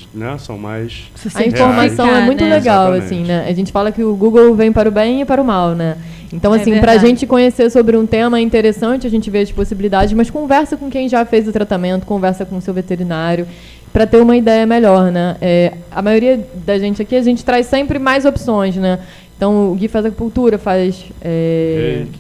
que, né, são mais a informação reais. é muito legal, assim, né? A gente fala que o Google vem para o bem e para o mal, né? Então, assim, para a gente conhecer sobre um tema é interessante, a gente vê as possibilidades, mas conversa com quem já fez o tratamento, conversa com o seu veterinário, para ter uma ideia melhor, né? A maioria da gente aqui, a gente traz sempre mais opções, né? Então, o Gui faz acupuntura, faz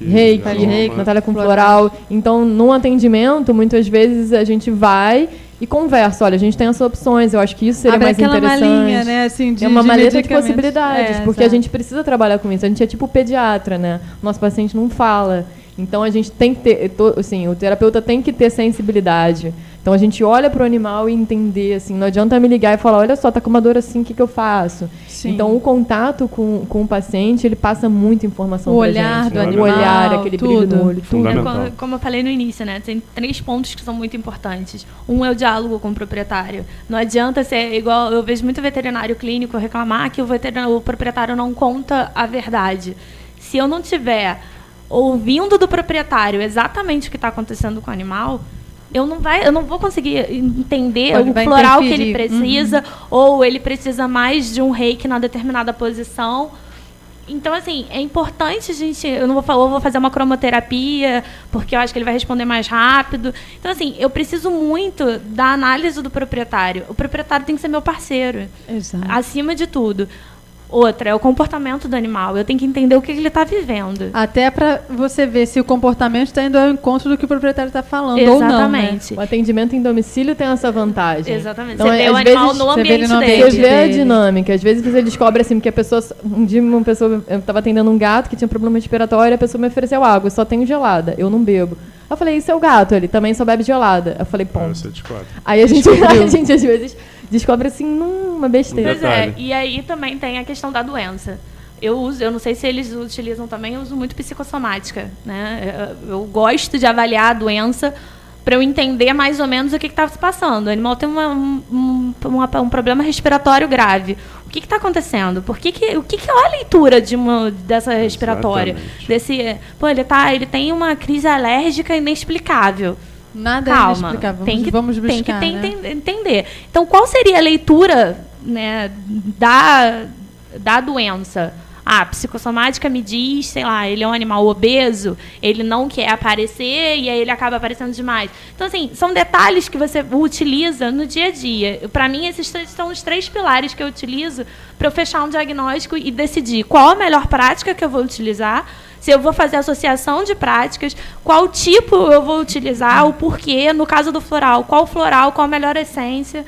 reiki, Natália com floral. Então, num atendimento, muitas vezes a gente vai e conversa. Olha, a gente tem essas opções, eu acho que isso seria mais interessante. Malinha, né? Assim, é uma maleta de possibilidades, porque a gente precisa trabalhar com isso. A gente é tipo pediatra, né? Nosso paciente não fala. Então, a gente tem que ter, assim, o terapeuta tem que ter sensibilidade. Então, a gente olha para o animal e entender, assim, não adianta me ligar e falar, olha só, tá com uma dor assim, o que eu faço? Sim. Então, o contato com o paciente, ele passa muita informação pra gente. O olhar do animal, o olhar, aquele brilho no olho, tudo. Como eu falei no início, né? Tem 3 pontos que são muito importantes. Um é o diálogo com o proprietário. Não adianta ser igual, eu vejo muito veterinário clínico reclamar que o proprietário não conta a verdade. Se eu não tiver ouvindo do proprietário exatamente o que está acontecendo com o animal, eu não vou conseguir entender o floral que ele precisa, ou ele precisa mais de um reiki na determinada posição. Então, assim, é importante a gente... Eu não vou falar, eu vou fazer uma cromoterapia, porque eu acho que ele vai responder mais rápido. Então, assim, eu preciso muito da análise do proprietário. O proprietário tem que ser meu parceiro. Exato. Acima de tudo. Outra, é o comportamento do animal. Eu tenho que entender o que ele está vivendo. Até para você ver se o comportamento está indo ao encontro do que o proprietário está falando. Exatamente. Ou não, né? O atendimento em domicílio tem essa vantagem. Exatamente. Então, você vê o animal no ambiente dele. Você vê a dinâmica. Às vezes você descobre assim, porque a pessoa... Um dia eu estava atendendo um gato que tinha problema respiratório e a pessoa me ofereceu água. Eu só tenho gelada. Eu não bebo. Eu falei, e seu gato? Ele também só bebe gelada. Eu falei, ponto. Aí a gente às vezes... descobre assim numa besteira. Pois é, e aí também tem a questão da doença. Eu não sei se eles utilizam também, eu uso muito psicossomática, né? Eu gosto de avaliar a doença para eu entender mais ou menos o que está se passando. O animal tem um problema respiratório grave. O que está acontecendo? O que é a leitura dessa respiratória? Ele tem uma crise alérgica inexplicável. Nada Calma, é inexplicável. Vamos buscar, tem que né? entender. Então, qual seria a leitura, né, da doença? A psicossomática me diz, sei lá, ele é um animal obeso, ele não quer aparecer e aí ele acaba aparecendo demais. Então, assim, são detalhes que você utiliza no dia a dia. Para mim, esses são os 3 pilares que eu utilizo para eu fechar um diagnóstico e decidir qual a melhor prática que eu vou utilizar, se eu vou fazer associação de práticas, qual tipo eu vou utilizar, o porquê, no caso do floral, qual a melhor essência.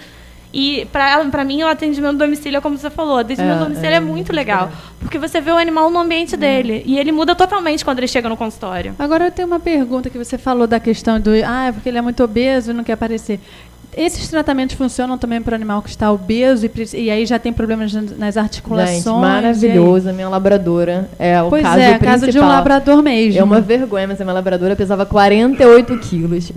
E, para mim, o atendimento do domicílio, como você falou, o atendimento do domicílio é muito legal, porque você vê o animal no ambiente dele, e ele muda totalmente quando ele chega no consultório. Agora, eu tenho uma pergunta que você falou da questão do... porque ele é muito obeso e não quer aparecer. Esses tratamentos funcionam também para o animal que está obeso e aí já tem problemas nas articulações? Gente, maravilhosa, minha labradora. É o caso principal. Pois é, caso de um labrador mesmo. É uma vergonha, mas a minha labradora pesava 48 quilos.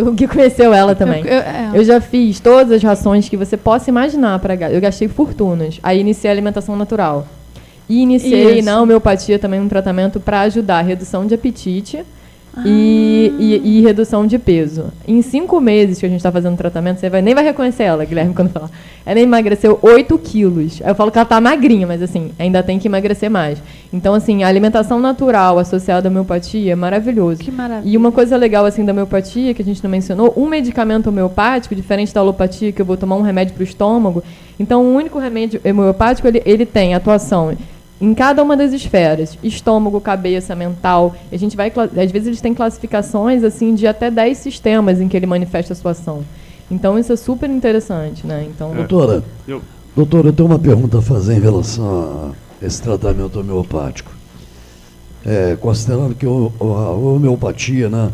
O Gui conheceu ela também. Eu já fiz todas as rações que você possa imaginar para gato. Eu gastei fortunas. Aí iniciei a alimentação natural. E iniciei na homeopatia também um tratamento para ajudar a redução de apetite e redução de peso. Em 5 meses que a gente está fazendo tratamento, você nem vai reconhecer ela, Guilherme, quando falar. Ela emagreceu 8 quilos. Eu falo que ela está magrinha, mas assim, ainda tem que emagrecer mais. Então, assim, a alimentação natural associada à homeopatia é maravilhoso. Que maravilha. E uma coisa legal assim da homeopatia, que a gente não mencionou, um medicamento homeopático, diferente da alopatia, que eu vou tomar um remédio para o estômago. Então, o único remédio homeopático, ele tem atuação em cada uma das esferas, estômago, cabeça, mental. A gente vai, às vezes eles têm classificações assim de até 10 sistemas em que ele manifesta a sua ação. Então isso é super interessante, né? Então, doutora, eu tenho uma pergunta a fazer em relação a esse tratamento homeopático. Considerando que a homeopatia, né,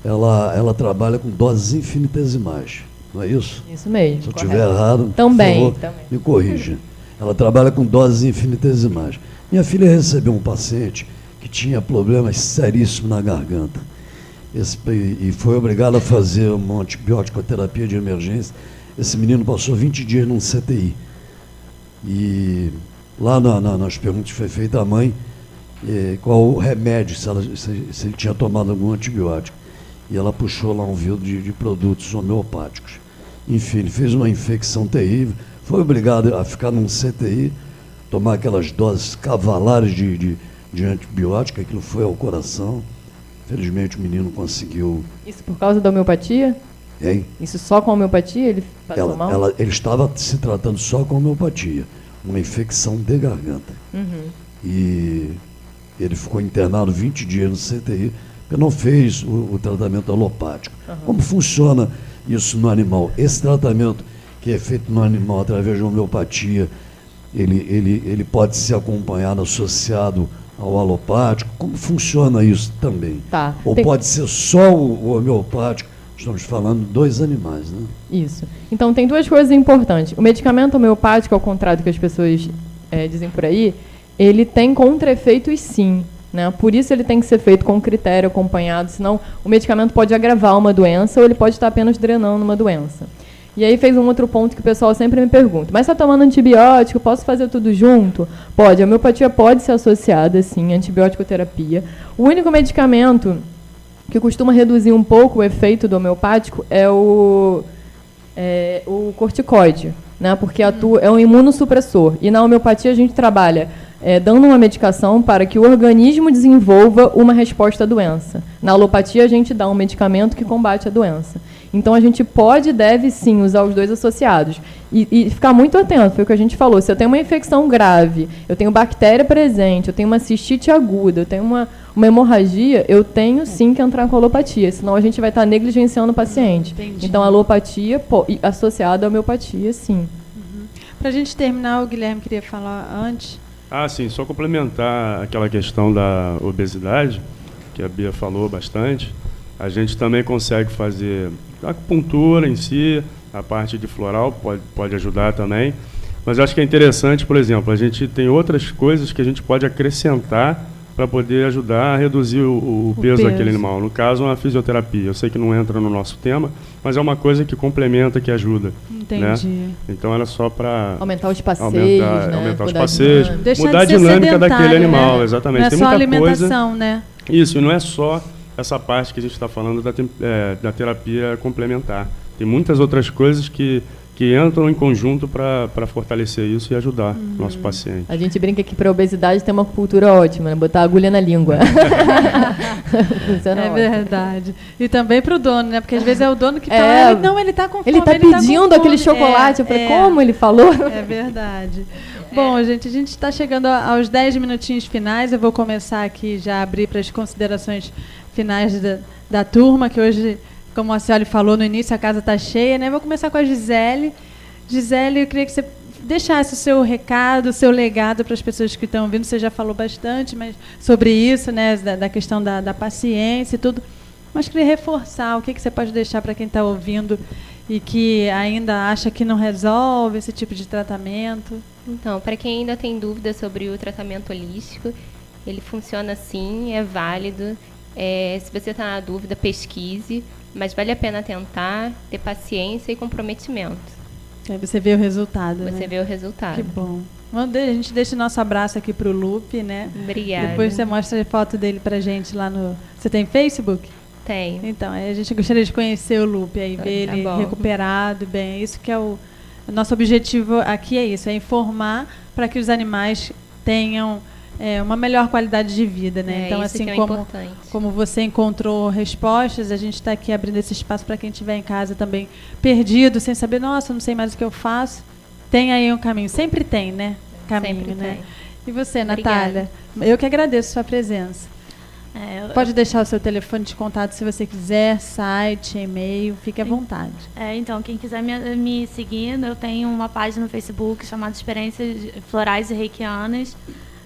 ela trabalha com doses infinitesimais, não é isso? Isso mesmo. Se eu estiver errado, também, por favor, me corrija. Ela trabalha com doses infinitesimais. Minha filha recebeu um paciente que tinha problemas seríssimos na garganta. E foi obrigado a fazer uma antibiótico-terapia de emergência. Esse menino passou 20 dias num CTI. E lá nas perguntas foi feita à mãe qual o remédio, se ele tinha tomado algum antibiótico. E ela puxou lá um vidro de produtos homeopáticos. Enfim, ele fez uma infecção terrível, foi obrigado a ficar num CTI, tomar aquelas doses cavalares de antibiótico, aquilo foi ao coração. Felizmente o menino conseguiu. Isso por causa da homeopatia? Hein? Isso só com a homeopatia? Ele passou mal? Ele estava se tratando só com homeopatia, uma infecção de garganta. E ele ficou internado 20 dias no CTI, porque não fez o tratamento alopático. Como funciona isso no animal? Esse tratamento que é feito no animal através de homeopatia, ele pode ser acompanhado, associado ao alopático? Como funciona isso também? Tá. Ou pode ser só o homeopático? Estamos falando de 2 animais, né? Isso. Então, tem 2 coisas importantes. O medicamento homeopático, ao contrário do que as pessoas dizem por aí, ele tem contra-efeitos, sim. Né? Por isso ele tem que ser feito com critério, acompanhado, senão o medicamento pode agravar uma doença ou ele pode estar apenas drenando uma doença. E aí fez um outro ponto que o pessoal sempre me pergunta, mas está tomando antibiótico, posso fazer tudo junto? Pode, a homeopatia pode ser associada, sim, à antibiótico-terapia. O único medicamento que costuma reduzir um pouco o efeito do homeopático é o corticoide, né? Porque é um imunossupressor. E na homeopatia a gente trabalha dando uma medicação para que o organismo desenvolva uma resposta à doença. Na alopatia a gente dá um medicamento que combate a doença. Então a gente pode e deve sim usar os 2 associados. E ficar muito atento, foi o que a gente falou. Se eu tenho uma infecção grave, eu tenho bactéria presente, eu tenho uma cistite aguda, eu tenho uma hemorragia, eu tenho sim que entrar com a alopatia, senão a gente vai estar negligenciando o paciente. Entendi. Então a alopatia associada à homeopatia, sim. Para a gente terminar, o Guilherme queria falar antes. Sim, só complementar aquela questão da obesidade, que a Bia falou bastante. A gente também consegue fazer a acupuntura em si, a parte de floral pode ajudar também. Mas eu acho que é interessante, por exemplo, a gente tem outras coisas que a gente pode acrescentar para poder ajudar a reduzir o peso daquele animal. No caso, uma fisioterapia. Eu sei que não entra no nosso tema, mas é uma coisa que complementa, que ajuda. Entendi. Né? Então era só para aumentar os passeios, aumentar os passeios, mudar a dinâmica daquele animal, exatamente. Não é tem só muita alimentação, coisa, né? Isso, e não é só essa parte que a gente está falando da terapia complementar. Tem muitas outras coisas que entram em conjunto para fortalecer isso e ajudar o nosso paciente. A gente brinca que para a obesidade tem uma cultura ótima, né? Botar a agulha na língua. É verdade. E também para o dono, né? Porque às vezes é o dono que está ele está com fome. Ele está pedindo aquele chocolate. Eu falei, como ele falou? É verdade. Bom, gente, a gente está chegando aos 10 minutinhos finais. Eu vou começar aqui já a abrir para as considerações finais da turma, que hoje, como a Cioli falou no início, a casa está cheia, né? Vou começar com a Gisele. Gisele, eu queria que você deixasse o seu recado, o seu legado para as pessoas que estão ouvindo. Você já falou bastante mas sobre isso, né? Da questão da paciência e tudo. Mas queria reforçar o que você pode deixar para quem está ouvindo e que ainda acha que não resolve esse tipo de tratamento. Então, para quem ainda tem dúvida sobre o tratamento holístico, ele funciona sim, é válido. Se você está na dúvida, pesquise, mas vale a pena tentar, ter paciência e comprometimento. Aí você vê o resultado, Você vê o resultado. Que bom. A gente deixa o nosso abraço aqui para o Lupe, né? Obrigada. Depois você mostra a foto dele para a gente lá no... Você tem Facebook? Tenho. Então, a gente gostaria de conhecer o Lupe, aí ver ele recuperado, bem. Isso que é o nosso objetivo aqui, é isso, é informar para que os animais tenham uma melhor qualidade de vida, né? Então, assim como você encontrou respostas, a gente está aqui abrindo esse espaço para quem estiver em casa também perdido, sem saber, nossa, não sei mais o que eu faço. Tem aí um caminho. Sempre tem, né? Caminho, sempre né? Tem. E você, Natália? Eu que agradeço a sua presença. Pode deixar o seu telefone de contato se você quiser, site, e-mail, fique à vontade. Então, quem quiser me seguir, eu tenho uma página no Facebook chamada Experiências Florais e Reikianas,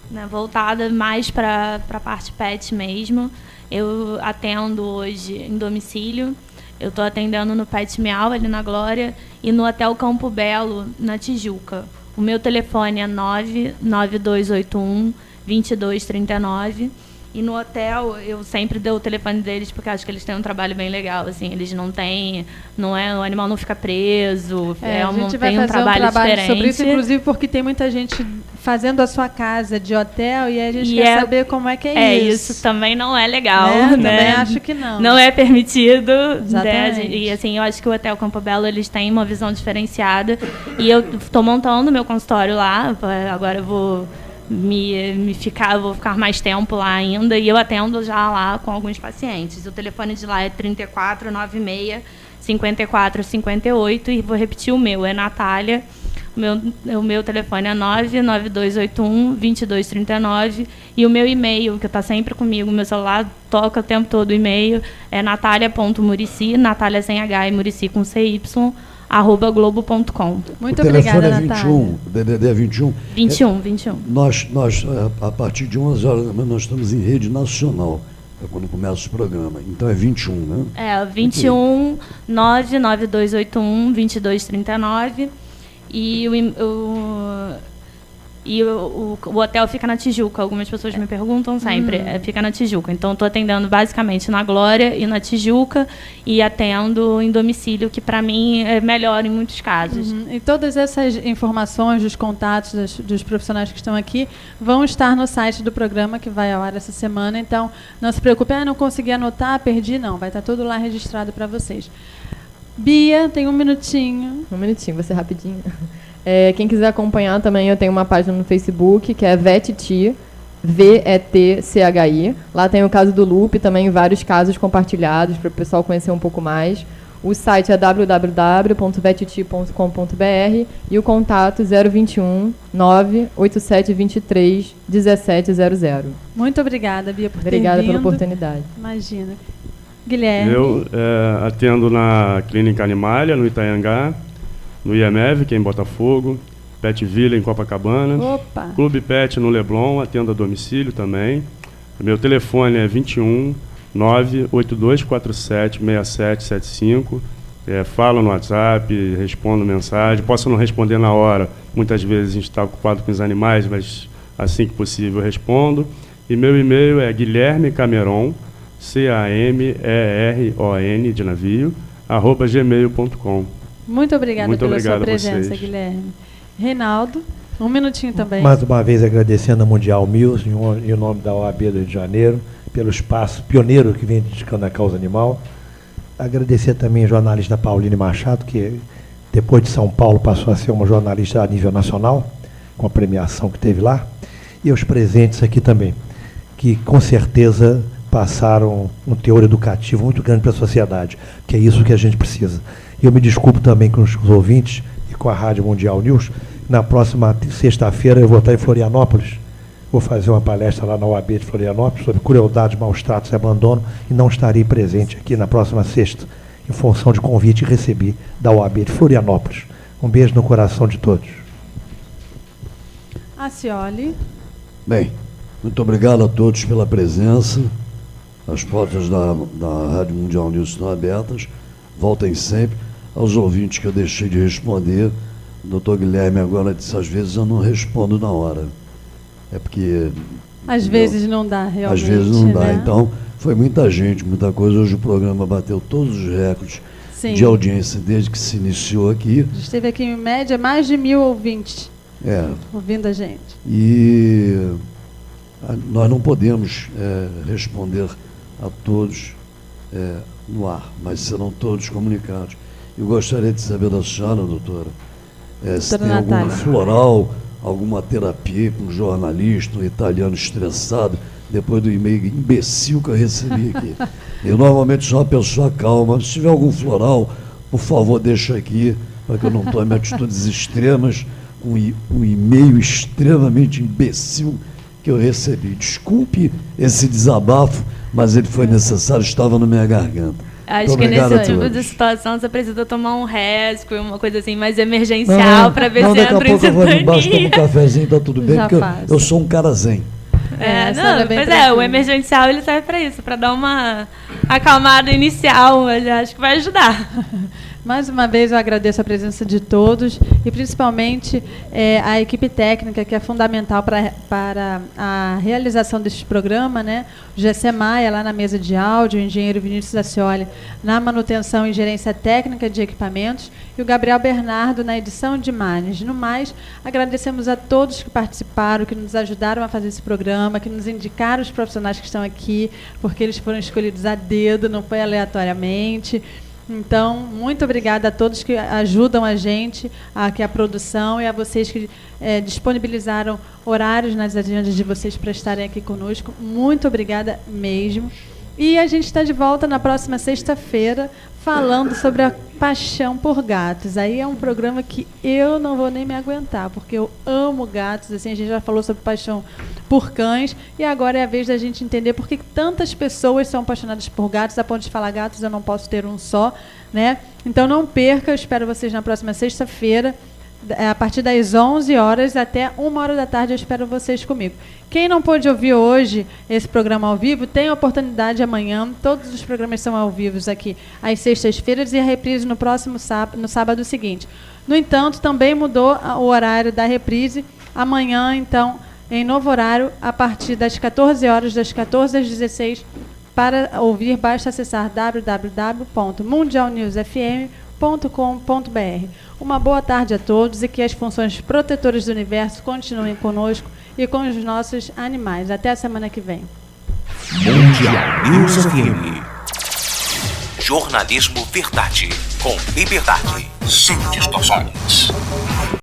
né, voltada mais para a parte pet mesmo. Eu atendo hoje em domicílio. Eu estou atendendo no Pet Miau, ali na Glória, e no Hotel Campo Belo, na Tijuca. O meu telefone é 99281-2239. E no hotel, eu sempre dou o telefone deles, porque acho que eles têm um trabalho bem legal, assim, eles não têm, o animal não fica preso, a gente vai tem fazer um trabalho diferente. Sobre isso, inclusive porque tem muita gente fazendo a sua casa de hotel e a gente quer saber como é que é isso. Isso também não é legal, né? Também acho que não. Não é permitido. Exatamente. Né? E assim, eu acho que o Hotel Campo Belo, eles têm uma visão diferenciada. E eu estou montando meu consultório lá, agora eu vou vou ficar mais tempo lá ainda, e eu atendo já lá com alguns pacientes. O telefone de lá é 3496 5458, e vou repetir o meu, é Natália. O meu telefone é 99281 2239, e o meu e-mail, que está sempre comigo, meu celular toca o tempo todo o e-mail, é natalia.muricy, Natália sem H e Muricy com CY, @globo.com. Muito obrigada, Natália. O telefone é 21, o DDD é 21? 21. Nós, a partir de 11 horas da manhã, nós estamos em rede nacional, quando começa o programa. Então é 21, né? 21 99281 2239. E o hotel fica na Tijuca. Algumas pessoas me perguntam sempre. Fica na Tijuca. Então, estou atendendo basicamente na Glória e na Tijuca, e atendo em domicílio, que para mim é melhor em muitos casos. E todas essas informações dos contatos dos profissionais que estão aqui vão estar no site do programa, que vai ao ar essa semana. Então, não se preocupe, não consegui anotar, perdi, não. Vai estar tudo lá registrado para vocês. Bia, tem um minutinho. Um minutinho, vou ser rapidinho. Quem quiser acompanhar também, eu tenho uma página no Facebook, que é VETCHI, VETCHI. Lá tem o caso do Lupe, também vários casos compartilhados para o pessoal conhecer um pouco mais. O site é www.vetchi.com.br e o contato 021 98723 1700. Muito obrigada, Bia, por ter vindo. Obrigada pela oportunidade. Imagina. Guilherme. Eu atendo na Clínica Animalia, no Itaiangá, no IMEV, que é em Botafogo, Pet Villa, em Copacabana. Opa. Clube Pet no Leblon, atendo a domicílio também. Meu telefone é 21 98247 6775. Falo no WhatsApp, respondo mensagem. Posso não responder na hora, muitas vezes a gente está ocupado com os animais, mas assim que possível eu respondo. E meu e-mail é Guilherme Cameron, CAMERON, de navio, @gmail.com. Muito obrigada pela sua presença, Guilherme. Reinaldo, um minutinho também. Mais uma vez agradecendo a Mundial News, em nome da OAB do Rio de Janeiro, pelo espaço pioneiro que vem dedicando à causa animal. Agradecer também a jornalista Pauline Machado, que depois de São Paulo passou a ser uma jornalista a nível nacional, com a premiação que teve lá. E aos presentes aqui também, que com certeza passaram um teor educativo muito grande para a sociedade, que é isso que a gente precisa. E eu me desculpo também com os ouvintes e com a Rádio Mundial News. Na próxima sexta-feira eu vou estar em Florianópolis. Vou fazer uma palestra lá na OAB de Florianópolis sobre crueldade, maus tratos e abandono, e não estarei presente aqui na próxima sexta, em função de convite que recebi da OAB de Florianópolis. Um beijo no coração de todos. Acioli. Bem, muito obrigado a todos pela presença. As portas da Rádio Mundial News estão abertas. Voltem sempre. Aos ouvintes que eu deixei de responder, o doutor Guilherme agora disse, às vezes eu não respondo na hora. É porque... Às vezes não dá, realmente. Às vezes não dá. Né? Então, foi muita gente, muita coisa. Hoje o programa bateu todos os recordes de audiência desde que se iniciou aqui. A gente teve aqui, em média, mais de 1000 ouvintes ouvindo a gente. E nós não podemos responder a todos no ar, mas serão todos comunicados. Eu gostaria de saber da senhora, doutora, se tem alguma floral, alguma terapia com um jornalista, um italiano estressado, depois do e-mail imbecil que eu recebi aqui. Eu normalmente sou uma pessoa calma, se tiver algum floral, por favor, deixa aqui, para que eu não tome atitudes extremas, com um e-mail extremamente imbecil que eu recebi. Desculpe esse desabafo, mas ele foi necessário, estava na minha garganta. Acho que nesse tipo de situação você precisa tomar um rescue, uma coisa assim mais emergencial, para ver se entra em sintonia. Daqui a pouco eu vou ali embaixo, tomo um cafezinho, tá tudo bem, porque eu sou um cara zen. O emergencial ele serve para isso, para dar uma acalmada inicial, mas acho que vai ajudar. Mais uma vez eu agradeço a presença de todos e principalmente a equipe técnica, que é fundamental para a realização deste programa, né? O Gessé Maia, lá na mesa de áudio, o engenheiro Vinícius Ascioli na manutenção e gerência técnica de equipamentos e o Gabriel Bernardo na edição de imagens. No mais, agradecemos a todos que participaram, que nos ajudaram a fazer esse programa, que nos indicaram os profissionais que estão aqui, porque eles foram escolhidos a dedo, não foi aleatoriamente. Então, muito obrigada a todos que ajudam a gente, aqui a produção, e a vocês que disponibilizaram horários nas agendas de vocês para estarem aqui conosco. Muito obrigada mesmo. E a gente está de volta na próxima sexta-feira, falando sobre a paixão por gatos. Aí é um programa que eu não vou nem me aguentar, porque eu amo gatos. Assim, a gente já falou sobre paixão por cães, e agora é a vez da gente entender por que tantas pessoas são apaixonadas por gatos, a ponto de falar: gatos, eu não posso ter um só, né? Então não perca, eu espero vocês na próxima sexta-feira, a partir das 11 horas até 1h da tarde, eu espero vocês comigo. Quem não pôde ouvir hoje esse programa ao vivo, tem a oportunidade amanhã. Todos os programas são ao vivo aqui às sextas-feiras e a reprise no próximo no sábado seguinte. No entanto, também mudou o horário da reprise. Amanhã, então, em novo horário, a partir das 14 horas, das 14 às 16, para ouvir, basta acessar www.mundialnewsfm.com.br. Uma boa tarde a todos e que as funções protetoras do universo continuem conosco e com os nossos animais. Até a semana que vem. Mundial News FM. Jornalismo verdade, com liberdade, sem distorções.